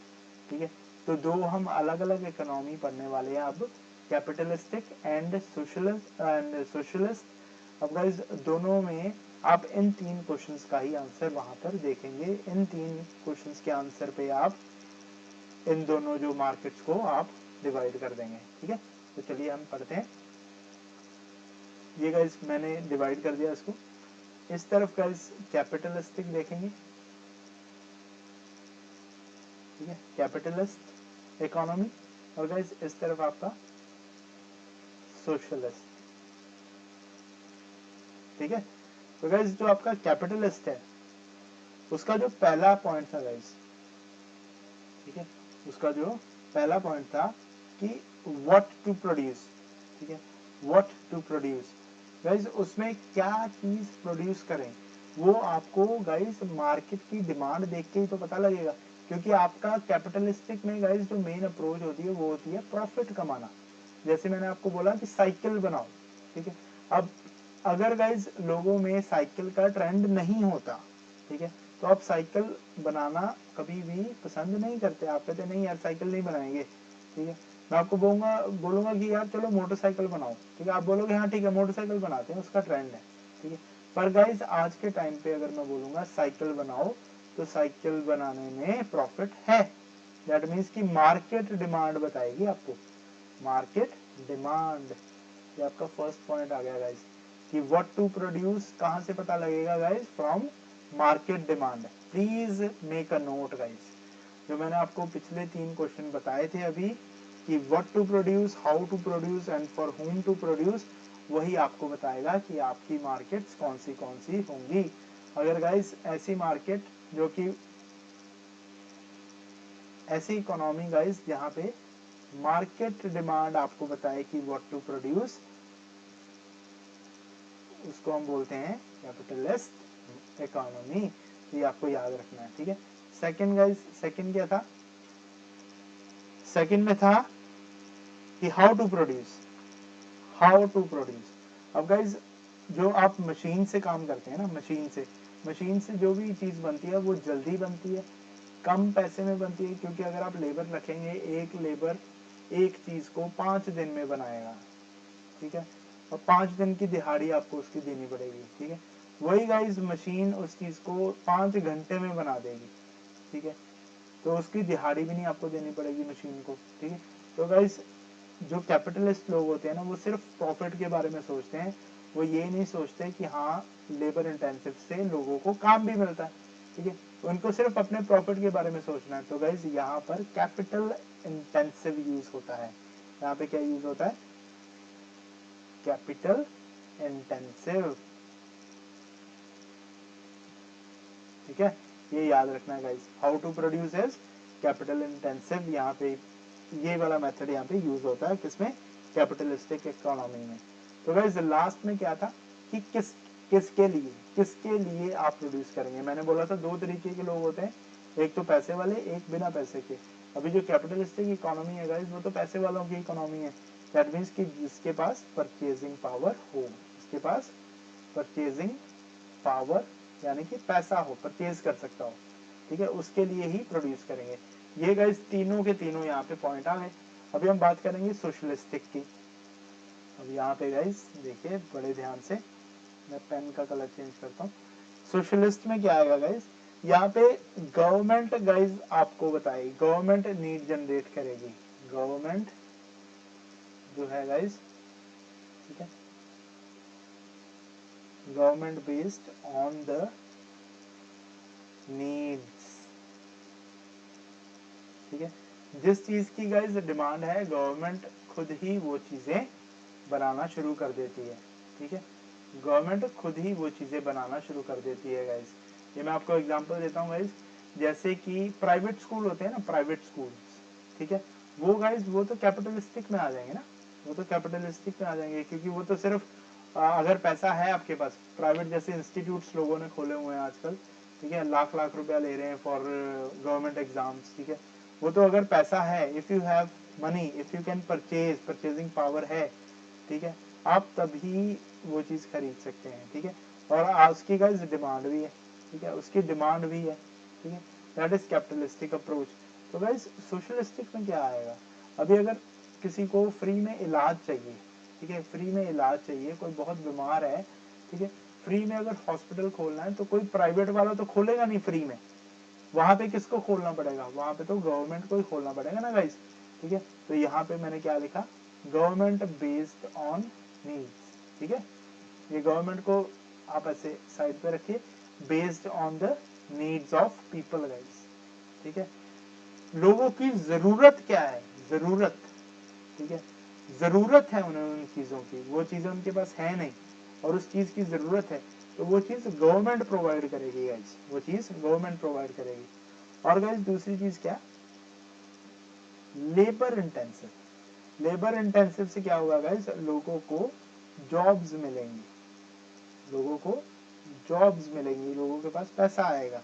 ठीक है। तो दो हम अलग अलग इकोनॉमी पढ़ने वाले हैं अब, कैपिटलिस्टिक एंड सोशलिस्ट। अब गाइज दोनों में आप इन 3 क्वेश्चंस का ही आंसर वहां पर देखेंगे। इन 3 क्वेश्चंस के आंसर पे आप इन दोनों जो मार्केट्स को आप डिवाइड कर देंगे, ठीक है। तो चलिए हम पढ़ते हैं। ये गाइज मैंने डिवाइड कर दिया इसको। इस तरफ गाइज कैपिटलिस्टिक देखेंगे, ठीक है, कैपिटलिस्ट इकोनॉमी, और गाइज इस तरफ आपका सोशलिस्ट, ठीक है। तो गाइज जो आपका कैपिटलिस्ट है उसका जो पहला पॉइंट था गाइज, ठीक है, उसका जो पहला पॉइंट था कि व्हाट टू प्रोड्यूस, ठीक है, व्हाट टू प्रोड्यूस गाइज, उसमें क्या चीज प्रोड्यूस करें वो आपको गाइज मार्केट की डिमांड देख के ही तो पता लगेगा। क्योंकि आपका कैपिटलिस्टिक में गाइज जो मेन अप्रोच होती है वो होती है प्रॉफिट कमाना। जैसे मैंने आपको बोला कि साइकिल बनाओ, ठीक है। अब अगर गाइज लोगों में साइकिल का ट्रेंड नहीं होता, ठीक है, तो आप साइकिल बनाना कभी भी पसंद नहीं करते, आप कहते नहीं यार साइकिल नहीं बनाएंगे, ठीक है। मैं आपको बोलूंगा कि यार चलो मोटरसाइकिल बनाओ, ठीक है, आप बोलोगे हाँ ठीक है मोटरसाइकिल बनाते हैं, उसका ट्रेंड है, ठीक है। पर गाइज आज के टाइम पे अगर मैं बोलूंगा साइकिल बनाओ, तो साइकिल बनाने में प्रॉफिट है। दैट मीन्स की मार्केट डिमांड बताएगी आपको, मार्केट डिमांड। ये आपका फर्स्ट पॉइंट आ गया गाइज कि व्हाट टू प्रोड्यूस कहां से पता लगेगा guys, from market demand. Please make a note guys, जो मैंने आपको पिछले 3 क्वेश्चन बताए थे अभी कि what to produce, how to produce and for whom to produce, वही आपको बताएगा कि आपकी मार्केट्स कौन सी होंगी। अगर गाइज ऐसी मार्केट जो कि ऐसी इकोनॉमी गाइज जहां पे मार्केट डिमांड आपको बताए कि व्हाट टू प्रोड्यूस, उसको हम बोलते हैं कैपिटलिस्ट इकोनॉमी। ये आपको याद रखना है, ठीक है। सेकंड गाइस, सेकंड क्या था, सेकंड में था कि how to produce, how to produce. अब गाइस जो आप मशीन से काम करते हैं ना, मशीन से जो भी चीज बनती है वो जल्दी बनती है, कम पैसे में बनती है। क्योंकि अगर आप लेबर रखेंगे, एक लेबर एक चीज को 5 दिन में बनाएगा, ठीक है, और 5 दिन की दिहाड़ी आपको उसकी देनी पड़ेगी, ठीक है। वही गाइस मशीन उस चीज को 5 घंटे में बना देगी, ठीक है, तो उसकी दिहाड़ी भी नहीं आपको देनी पड़ेगी मशीन को, ठीक है। तो गाइस जो कैपिटलिस्ट लोग होते हैं ना वो सिर्फ प्रॉफिट के बारे में सोचते हैं, वो ये नहीं सोचते कि हाँ लेबर इंटेंसिव से लोगों को काम भी मिलता है, ठीक है, उनको सिर्फ अपने प्रॉफिट के बारे में सोचना है। तो गाइस यहाँ पर कैपिटल इंटेंसिव यूज होता है, यहाँ पे क्या यूज होता है, कैपिटल इंटेंसिव। ठीक है, ये याद रखना है guys. How to produce is capital intensive. यहाँ पे ये वाला मेथड यहाँ पे यूज होता है किसमें, कैपिटलिस्टिक इकोनॉमी में। तो गाइस लास्ट में क्या था कि किसके लिए आप प्रोड्यूस करेंगे। मैंने बोला था दो तरीके के लोग होते हैं, एक तो पैसे वाले, एक बिना पैसे के। अभी जो कैपिटलिस्टिक इकोनॉमी है गाइस, वो तो पैसे वालों की इकोनॉमी है। दैट मीन्स कि जिसके पास परचेजिंग पावर हो, जिसके पास परचेजिंग पावर यानी कि पैसा हो, परचेज कर सकता हो, ठीक है, उसके लिए ही प्रोड्यूस करेंगे। ये गाइस तीनों के तीनों यहाँ पे पॉइंट आ गए। अभी हम बात करेंगे सोशलिस्टिक की। अब यहाँ पे गाइस देखिए बड़े ध्यान से, मैं पेन का कलर चेंज करता हूँ। सोशलिस्ट में क्या आएगा गाइस, यहाँ पे गवर्नमेंट गाइस आपको बताएगी, गवर्नमेंट नीड जनरेट करेगी। गवर्नमेंट जो है गाइस, ठीक है, government based on the needs. ठीक है, जिस चीज की गाइस डिमांड है, गवर्नमेंट खुद ही वो चीजें बनाना शुरू कर देती है। ठीक है, गवर्नमेंट खुद ही वो चीजें बनाना शुरू कर देती है गाइस। ये मैं आपको एग्जांपल देता हूँ गाइस, जैसे कि प्राइवेट स्कूल होते हैं ना, प्राइवेट स्कूल्स, ठीक है, वो गाइस वो तो कैपिटलिस्टिक में आ जाएंगे ना, वो तो कैपिटलिस्टिक में आ जाएंगे, क्योंकि वो तो सिर्फ अगर पैसा है आपके पास। प्राइवेट जैसे इंस्टीट्यूट्स लोगों ने खोले हुए हैं आजकल, ठीक है, लाख लाख रुपया ले रहे हैं फॉर गवर्नमेंट एग्जाम्स। ठीक है, वो तो अगर पैसा है, if you have money, if you can purchase, purchasing power है, ठीक है, आप तभी वो चीज खरीद सकते हैं। ठीक है, और उसकी गाइस डिमांड भी है, ठीक है, उसकी डिमांड भी है। ठीक है, दैट इज कैपिटलिस्टिक अप्रोच। तो गाइस सोशलिस्टिक में क्या आएगा, अभी अगर किसी को फ्री में इलाज चाहिए, ठीक है, फ्री में इलाज चाहिए, कोई बहुत बीमार है, ठीक है, फ्री में अगर हॉस्पिटल खोलना है तो कोई प्राइवेट वाला तो खोलेगा नहीं फ्री में, वहां पे किसको खोलना पड़ेगा, वहां पे तो गवर्नमेंट को ही खोलना पड़ेगा ना गाइस। ठीक है, तो यहाँ पे मैंने क्या लिखा, गवर्नमेंट बेस्ड ऑन नीड्स। ठीक है, ये गवर्नमेंट को आप ऐसे साइड पे रखिए, based on the needs of people guys. ठीक है, लोगों की जरूरत क्या है, जरूरत, ठीक है, जरूरत है उन्हें उन चीजों की, वो चीजें उनके पास है नहीं और उस चीज की जरूरत है, तो वो चीज गवर्नमेंट प्रोवाइड करेगी गाइस, वो चीज गवर्नमेंट प्रोवाइड करेगी। और गाइस दूसरी चीज क्या, लेबर इंटेंसिव। लेबर इंटेंसिव से क्या होगा गाइस, लोगों को जॉब्स मिलेंगी, लोगों को जॉब्स मिलेंगी, लोगों के पास पैसा आएगा।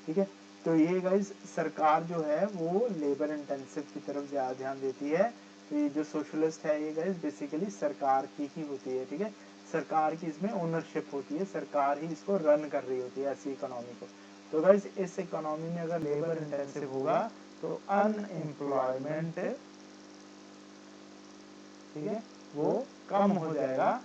ठीक है, तो ये गाइस सरकार जो है वो लेबर इंटेंसिव की तरफ ज्यादा ध्यान देती है। तो ये जो सोशलिस्ट है ये गाइस बेसिकली सरकार की ही होती है। ठीक है, सरकार की इसमें ओनरशिप होती है, सरकार ही इसको रन कर रही होती है ऐसी इकोनॉमी को। तो गाइस इस इकोनॉमी में अगर लेबर इंटेंसिव होगा तो अनएम्प्लॉयमेंट, ठीक है, वो कम हो जाएगा।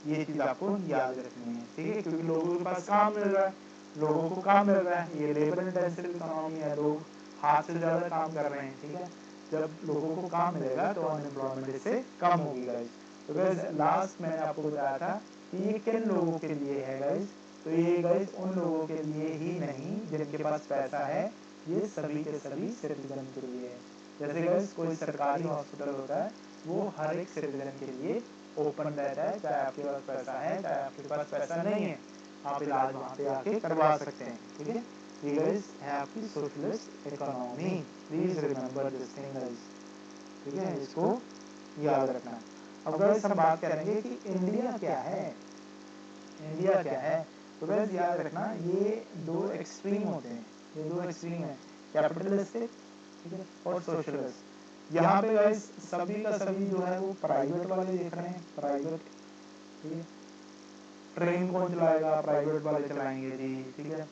ये चीज आपको याद रखनी है। ठीक है, क्योंकि लोगों के पास काम मिल रहा है, लोगों को काम मिल रहा है, ये लेबर इंटेंसिव इकोनॉमी है, लोग हाथ से ज्यादा काम कर रहे हैं। ठीक है, जब लोगों को काम मिलेगा तो अनएम्प्लॉयमेंट इससे कम होगी गाइस। तो गाइस लास्ट मैंने आपको बताया था कि ये किन लोगों के लिए है गाइस, तो ये गाइस उन लोगों के लिए ही नहीं जिनके पास पैसा है, ये सभी के सभी सिटीजन के लिए है। जैसे गाइस कोई सरकारी हॉस्पिटल होता है, वो हर एक सिटीजन के लिए ओपन रहता है, चाहे आपके पास पैसा है चाहे आपके पास पैसा नहीं है, आप इलाज वहाँ पे आके करवा सकते हैं। ठीक है, ये गाइस है आपकी socialist economy, please remember this thing guys. ठीक है, इसको याद रखना। अब गाइस हम बात करेंगे कि इंडिया क्या है, इंडिया क्या है। तो गाइस याद रखना ये दो एक्सट्रीम होते हैं, ये दो एक्सट्रीम है, कैपिटलिस्टिक, ठीक है, और सोशलिस्ट। यहाँ पे गाइस सभी का सभी जो है वो प्राइवेट वाले देख रहे हैं, प्राइवेट। ठीक है, ट्रेन कौन चलाएगा, प्राइवेट वाले चलाएंगे जी। ठीक है,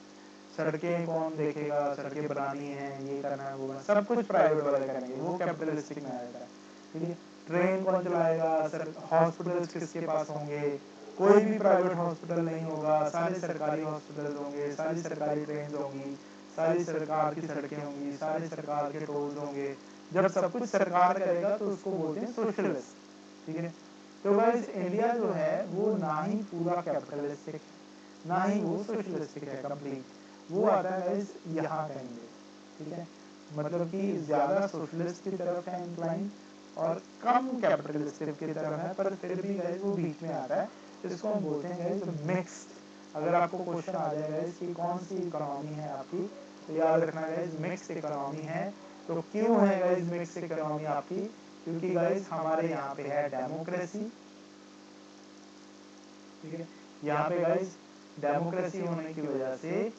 सड़कें कौन देखेगा, सड़कें बनानी है, ये करना है, वो करना, सब कुछ प्राइवेट वाले करेंगे, वो कैपिटलिस्टिक में आएगा। ठीक है, ट्रेन कौन चलाएगा, हॉस्पिटल्स किसके पास होंगे, कोई भी प्राइवेट हॉस्पिटल नहीं होगा, सारे सरकारी हॉस्पिटल होंगे, सारी सरकारी ट्रेन होंगी, सारी सरकार की सड़कें होंगी, सारे सरकार के टोल्स होंगे। जब सब कुछ सरकार करेगा तो उसको बोलते हैं सोशलिस्ट। ठीक है, तो गाइस इंडिया जो है वो ना ही पूरा कैपिटलिस्टिक, ना ही वो सोशलिस्टिक है कंप्लीट, वो आता है गाइस यहाँ कहीं पे। ठीक है, मतलब कि ज्यादा सोशलिस्ट की तरफ है इंक्लाइन और कम कैपिटलिस्टिक की तरफ है, पर फिर भी गाइस वो बीच में आता है, इसको हम बोलते हैं गाइस मिक्स्ड। अगर आपको क्वेश्चन आ जाए गाइस कि कौन सी इकोनॉमी है आपकी, तो याद रखना गाइस मिक्स्ड इकोनॉमी है। तो क्यों है गाइस मिक्स्ड इकोनॉमी आपकी? क्योंकि गाइस हमारे यहाँ पे है डेमोक्रेसी, ठीक है, यहाँ पे गाइस डेमोक्रेसी होने की वजह से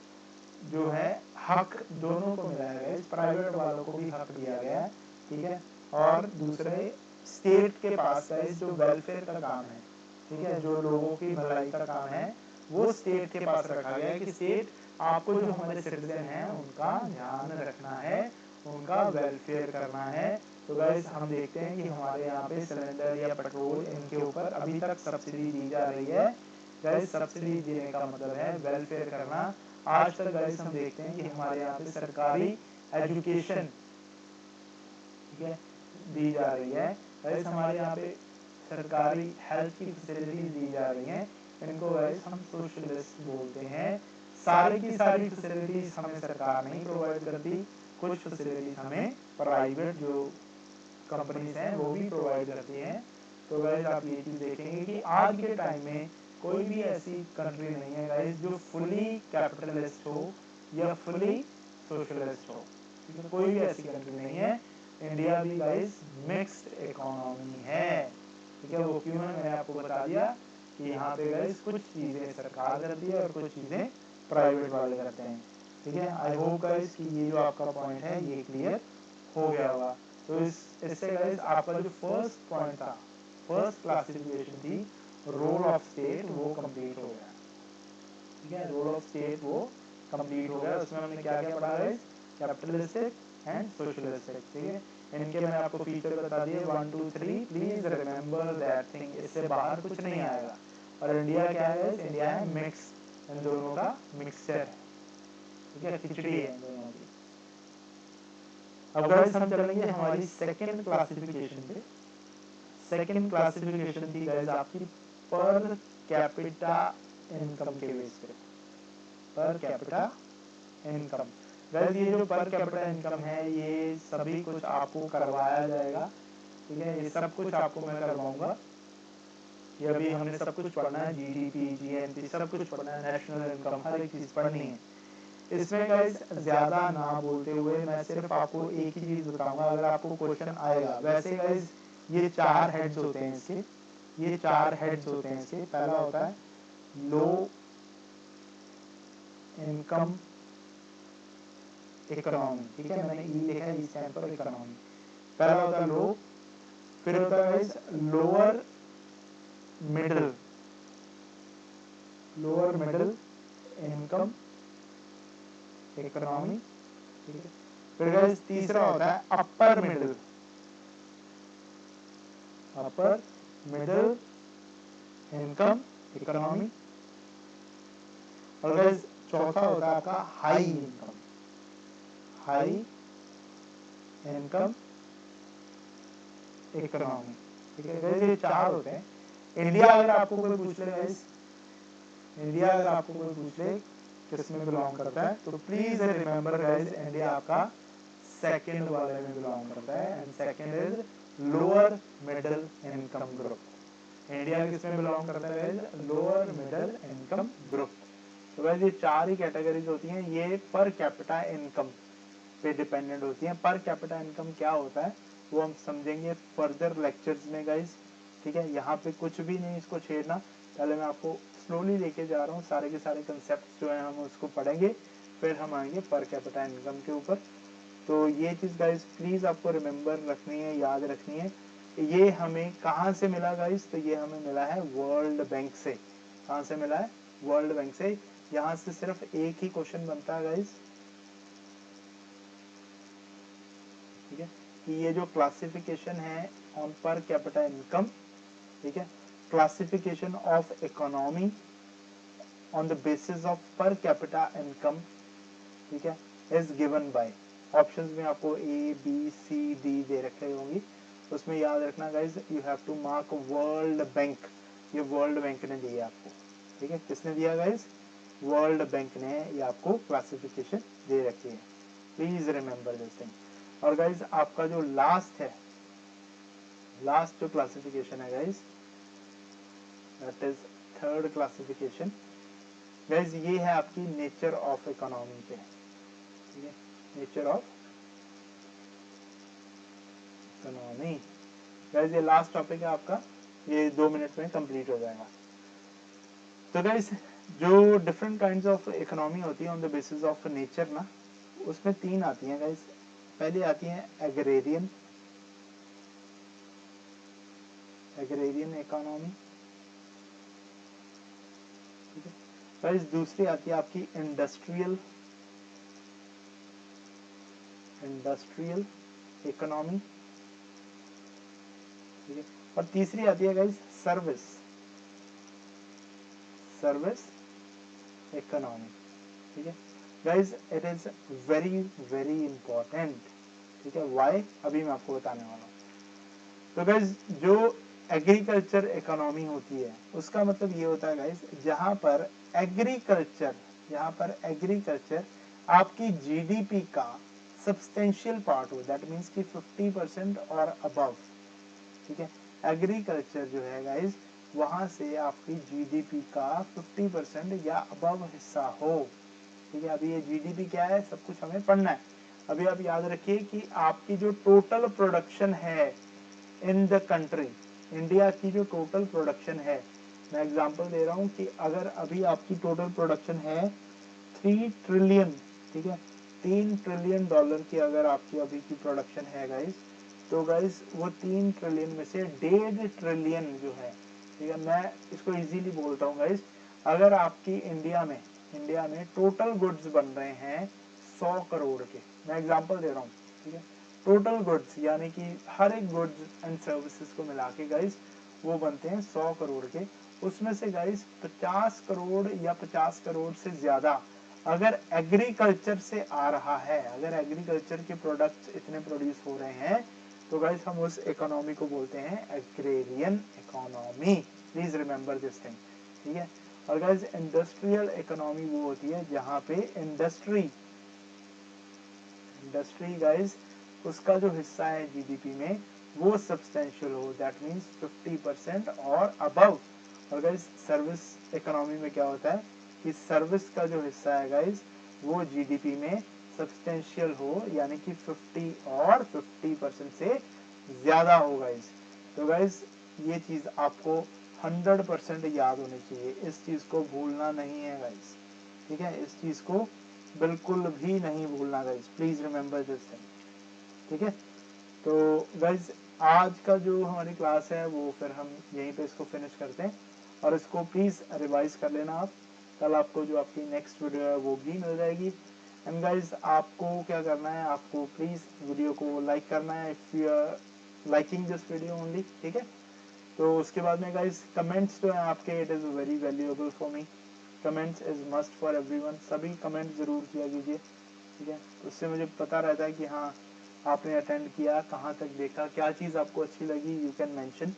जो है हक दोनों को मिला है गाइस, प्राइवेट वालों को भी हक दिया गया है, ठीक है। और दूसरे स्टेट के पास गाइस जो वेलफेयर का काम है, ठीक है, जो लोगों की भलाई का काम है, वो स्टेट के पास रखा गया है कि स्टेट आपको जो हमारे सिटीजन हैं उनका ध्यान रखना है, उनका वेलफेयर करना है। तो गाइस हम देखते हैं कि हमारे यहाँ पे सिलेंडर या पेट्रोल इनके ऊपर अभी तक सब्सिडी दी जा रही है। गाइस सब्सिडी देने का मतलब है वेलफेयर करना। आज तक गाइस हम देखते हैं कि हमारे यहाँ पे सरकारी एजुकेशन, ठीक है, दी जा रही है। गाइस हमारे यहाँ पे सरकारी हेल्थ की फैसिलिटीज दी जा रही हैं, इनको गाइस हम सोशलिस्ट बोलते हैं। सारी की सारी फैसिलिटीज हमें सरकार नहीं प्रोवाइड करती, कुछ फैसिलिटीज हमें प्राइवेट जो कंपनीज हैं वो भी प्रोवाइड करती हैं। तो गाइस आप ये चीज देखेंगे कि आज के टाइम में कोई भी ऐसी कंट्री नहीं है गाइस जो फुली कैपिटलिस्ट हो या फुली सोशलिस्ट हो, ठीक है, कोई भी ऐसी कंट्री नहीं है। इंडिया भी गाइस मिक्स्ड इकोनॉमी है, ठीक है। वो क्यों है मैंने आपको बता दिया कि यहाँ पे गाइस कुछ चीजें सरकार करती है और कुछ चीजें प्राइवेट वाले करते हैं, ठीक है। आई होप गाइस कि ये जो आपका पॉइंट है ये क्लियर हो गया होगा। तो इससे गाइस आपका जो फर्स्ट पॉइंट था, फर्स्ट क्लासिफिकेशन थी रोल ऑफ स्टेट, वो कंप्लीट हो गया, ठीक है। रोल ऑफ स्टेट वो कंप्लीट हो गया। उसमें हमने क्या क्या पढ़ा गाइस, कैपिटलिस्टिक एंड सोशलिस्टिक, ठीक है। इनके मैंने आपको फीचर बता दिए 1 2 3, प्लीज रिमेंबर दैट थिंग, इससे बाहर कुछ नहीं आएगा। और इंडिया क्या है गाइस, इंडिया है मिक्स, इन दोनों का मिक्सचर है, ठीक है, खिचड़ी है इन दोनों की। अब गाइस हम चलेंगे हमारी सेकंड क्लासिफिकेशन पे। सेकंड क्लासिफिकेशन थी गाइस आपकी पर कैपिटा इनकम के बेस पे, पर कैपिटा इनकम। गाइस ये जो पर कैपिटा इनकम है ये सभी कुछ आपको करवाया जाएगा, ठीक है, ये सब कुछ आपको मैं करवाऊंगा। ये अभी हमने सब कुछ पढ़ना है, जीडीपी, जीएनपी, सब कुछ पढ़ना है, नेशनल इनकम, हर एक चीज पढ़नी है। इसमें गाइस ज्यादा ना बोलते हुए मैं सिर्फ आपको एक ही चीज बताऊंगा अगर आपको क्वेश्चन आएगा। वैसे गाइस ये 4 हेड्स होते हैं इसके, ये 4 हेड्स होते हैं इसके। पहला होता है लो इनकम इकोनॉमी, ठीक है, मैंने ई लिखा है, ई स्टैंड फॉर इकोनॉमी। पहला होता है लो, फिर होता है guys lower middle, lower middle income economy, ठीक है। फिर गाइस तीसरा होता है upper middle, upper middle income economy. और गाइस चौथा होता है आपका high income, high income economy, ठीक है। गाइस ये 4 होते हैं। इंडिया अगर आपको कोई पूछ ले गाइस, इंडिया अगर आपको कोई पूछ ले किसमें बिलोंग करता है, तो प्लीज रिमेंबर गाइस इंडिया आपका सेकंड वाले में बिलोंग करता है, and second is lower middle income group. India किसमें बिलोंग करता है guys, lower middle income group. तो गाइस ये 4 ही कैटेगरीज होती हैं, ये पर कैपिटा इनकम पे डिपेंडेंट होती हैं। पर कैपिटा इनकम क्या होता है वो हम समझेंगे फर्दर लेक्चर्स में गाइस, ठीक है। यहाँ पे कुछ भी नहीं इसको छेड़ना, पहले मैं आपको स्लोली लेके जा रहा हूँ, सारे के सारे कंसेप्ट जो है हम उसको पढ़ेंगे, फिर हम आएंगे पर कैपिटा इनकम के ऊपर। तो ये चीज गाइस प्लीज आपको रिमेम्बर रखनी है, याद रखनी है। ये हमें कहाँ से मिला गाइस, तो ये हमें मिला है वर्ल्ड बैंक से। कहाँ से मिला है, वर्ल्ड बैंक से। यहाँ से सिर्फ एक ही क्वेश्चन बनता है गाइस, ठीक है, कि ये जो क्लासिफिकेशन है ऑन पर कैपिटा इनकम, ठीक है, classification of economy on the basis of per capita income, ठीक है, इज गिवन बाय। ऑप्शंस में आपको ए बी सी डी दे रखे होंगी, उसमें याद रखना guys you have to mark world bank. ये वर्ल्ड बैंक ने दिया आपको, ठीक है, किसने दिया गाइस, वर्ल्ड बैंक ने ये आपको क्लासिफिकेशन दे रखी है, प्लीज रिमेंबर दिस थिंग। और गाइस आपका जो लास्ट है, लास्ट जो क्लासिफिकेशन है guys, that is third classification. Guys ये है आपकी नेचर ऑफ इकोनॉमी पे, ठीक है, नेचर ऑफ इकोनॉमी। गाइस ये लास्ट टॉपिक है आपका, ये 2 मिनट में कंप्लीट हो जाएगा। तो गाइस जो डिफरेंट काइंड्स ऑफ इकोनॉमी होती है on the basis of nature ना, उसमें 3 आती हैं गाइस। पहली आती है एग्रेरियन, एग्रेरियन इकोनॉमी, ठीक है। गाइस दूसरी आती है आपकी इंडस्ट्रियल, इंडस्ट्रियल इकोनॉमी, ठीक है। और तीसरी आती है गाइस सर्विस, सर्विस इकोनॉमी, ठीक है। Guys it is very very important, ठीक है। व्हाई, अभी मैं आपको बताने वाला हूँ। तो गाइस जो एग्रीकल्चर इकोनॉमी होती है उसका मतलब ये होता है गाइस, जहां पर एग्रीकल्चर, जहां पर एग्रीकल्चर आपकी जीडीपी का सब्सटेंशियल पार्ट हो, दैट मीन्स कि 50% और अबव, ठीक है। एग्रीकल्चर जो है गाइस, वहां से आपकी जीडीपी का 50% या अबव हिस्सा हो, ठीक है। अभी ये जीडीपी क्या है, सब कुछ हमें पढ़ना है। अभी आप याद रखिए कि आपकी जो टोटल प्रोडक्शन है इन द कंट्री, इंडिया की जो टोटल प्रोडक्शन है, मैं एग्जांपल दे रहा हूँ कि अगर अभी आपकी टोटल प्रोडक्शन है 3 ट्रिलियन, ठीक है, 3 ट्रिलियन डॉलर की अगर आपकी अभी की प्रोडक्शन है गाइस, तो गाइस वो 3 ट्रिलियन में से 1.5 ट्रिलियन जो है, ठीक है, मैं इसको इजीली बोलता हूँ गाइस, अगर आपकी इंडिया में टोटल गुड्स बन रहे हैं 100 करोड़ के, मैं एग्जांपल दे रहा हूँ, ठीक है, टोटल गुड्स यानी कि हर एक गुड्स एंड सर्विसेज को मिला के गाइस वो बनते हैं 100 करोड़ के। उसमें से गाइस 50 करोड़ या 50 करोड़ से ज्यादा अगर एग्रीकल्चर से आ रहा है, अगर एग्रीकल्चर के प्रोडक्ट्स इतने प्रोड्यूस हो रहे हैं, तो गाइस हम उस इकोनॉमी को बोलते हैं agrarian economy. Please remember this thing, ठीक है। और गाइस इंडस्ट्रियल इकोनॉमी वो होती है जहां पे इंडस्ट्री गाइस उसका जो हिस्सा है जीडीपी में वो सब्सटेंशियल हो, दैट मीन्स 50% और अबव। और गाइस सर्विस इकोनॉमी में क्या होता है कि सर्विस का जो हिस्सा है गाइस वो जीडीपी में सब्सटेंशियल हो, यानी कि 50 और 50% से ज्यादा हो गाइस। तो गाइस ये चीज आपको 100% याद होनी चाहिए, इस चीज को भूलना नहीं है गाइस, ठीक है। इस चीज को बिल्कुल भी नहीं भूलना guys, please remember this thing, ठीक है। तो गाइज आज का जो हमारी क्लास है वो फिर हम यहीं पे इसको फिनिश करते हैं, और इसको प्लीज रिवाइज कर लेना आप, कल आपको जो आपकी नेक्स्ट वीडियो है वो भी मिल जाएगी। एंड गाइज आपको क्या करना है, आपको प्लीज वीडियो को लाइक करना है, if you are liking this video only, ठीक है। तो उसके बाद में गाइज कमेंट्स जो है आपके, it is very valuable for me, comments is must for everyone, सभी कमेंट जरूर किया कीजिए, ठीक है। उससे मुझे पता रहता है कि हाँ आपने अटेंड किया, कहाँ तक देखा, क्या चीज़ आपको अच्छी लगी, यू कैन मेंशन,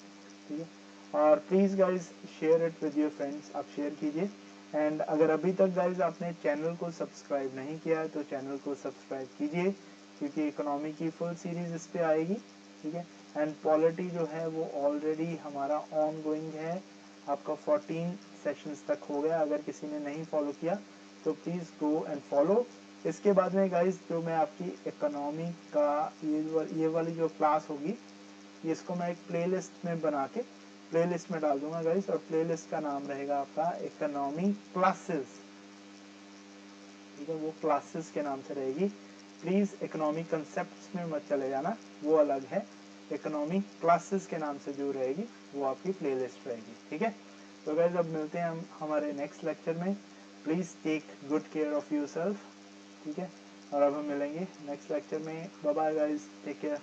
ठीक है। और please guys share it with your friends, आप शेयर कीजिए। एंड अगर अभी तक गाइज आपने चैनल को सब्सक्राइब नहीं किया है तो चैनल को सब्सक्राइब कीजिए, क्योंकि इकोनॉमी की फुल सीरीज इस पे आएगी, ठीक है। एंड पॉलिटी जो है वो ऑलरेडी हमारा ऑन गोइंग है, आपका 14 सेशंस तक हो गया, अगर किसी ने नहीं फॉलो किया तो प्लीज़ गो एंड फॉलो। इसके बाद में गाइज जो मैं आपकी इकोनॉमी का ये वाली जो क्लास होगी, इसको मैं एक प्लेलिस्ट में बना के प्लेलिस्ट में डाल दूंगा गाइज, और प्लेलिस्ट का नाम रहेगा आपका इकोनॉमी क्लासेस, ठीक है, वो क्लासेस के नाम से रहेगी। प्लीज इकोनॉमी कंसेप्ट्स में मत चले जाना, वो अलग है, इकोनॉमी क्लासेस के नाम से जो रहेगी वो आपकी प्लेलिस्ट रहेगी, ठीक है। तो गाइज अब मिलते हैं हम हमारे नेक्स्ट लेक्चर में, please take good care of yourself, ठीक है। और अब हम मिलेंगे नेक्स्ट लेक्चर में, bye bye guys, take care.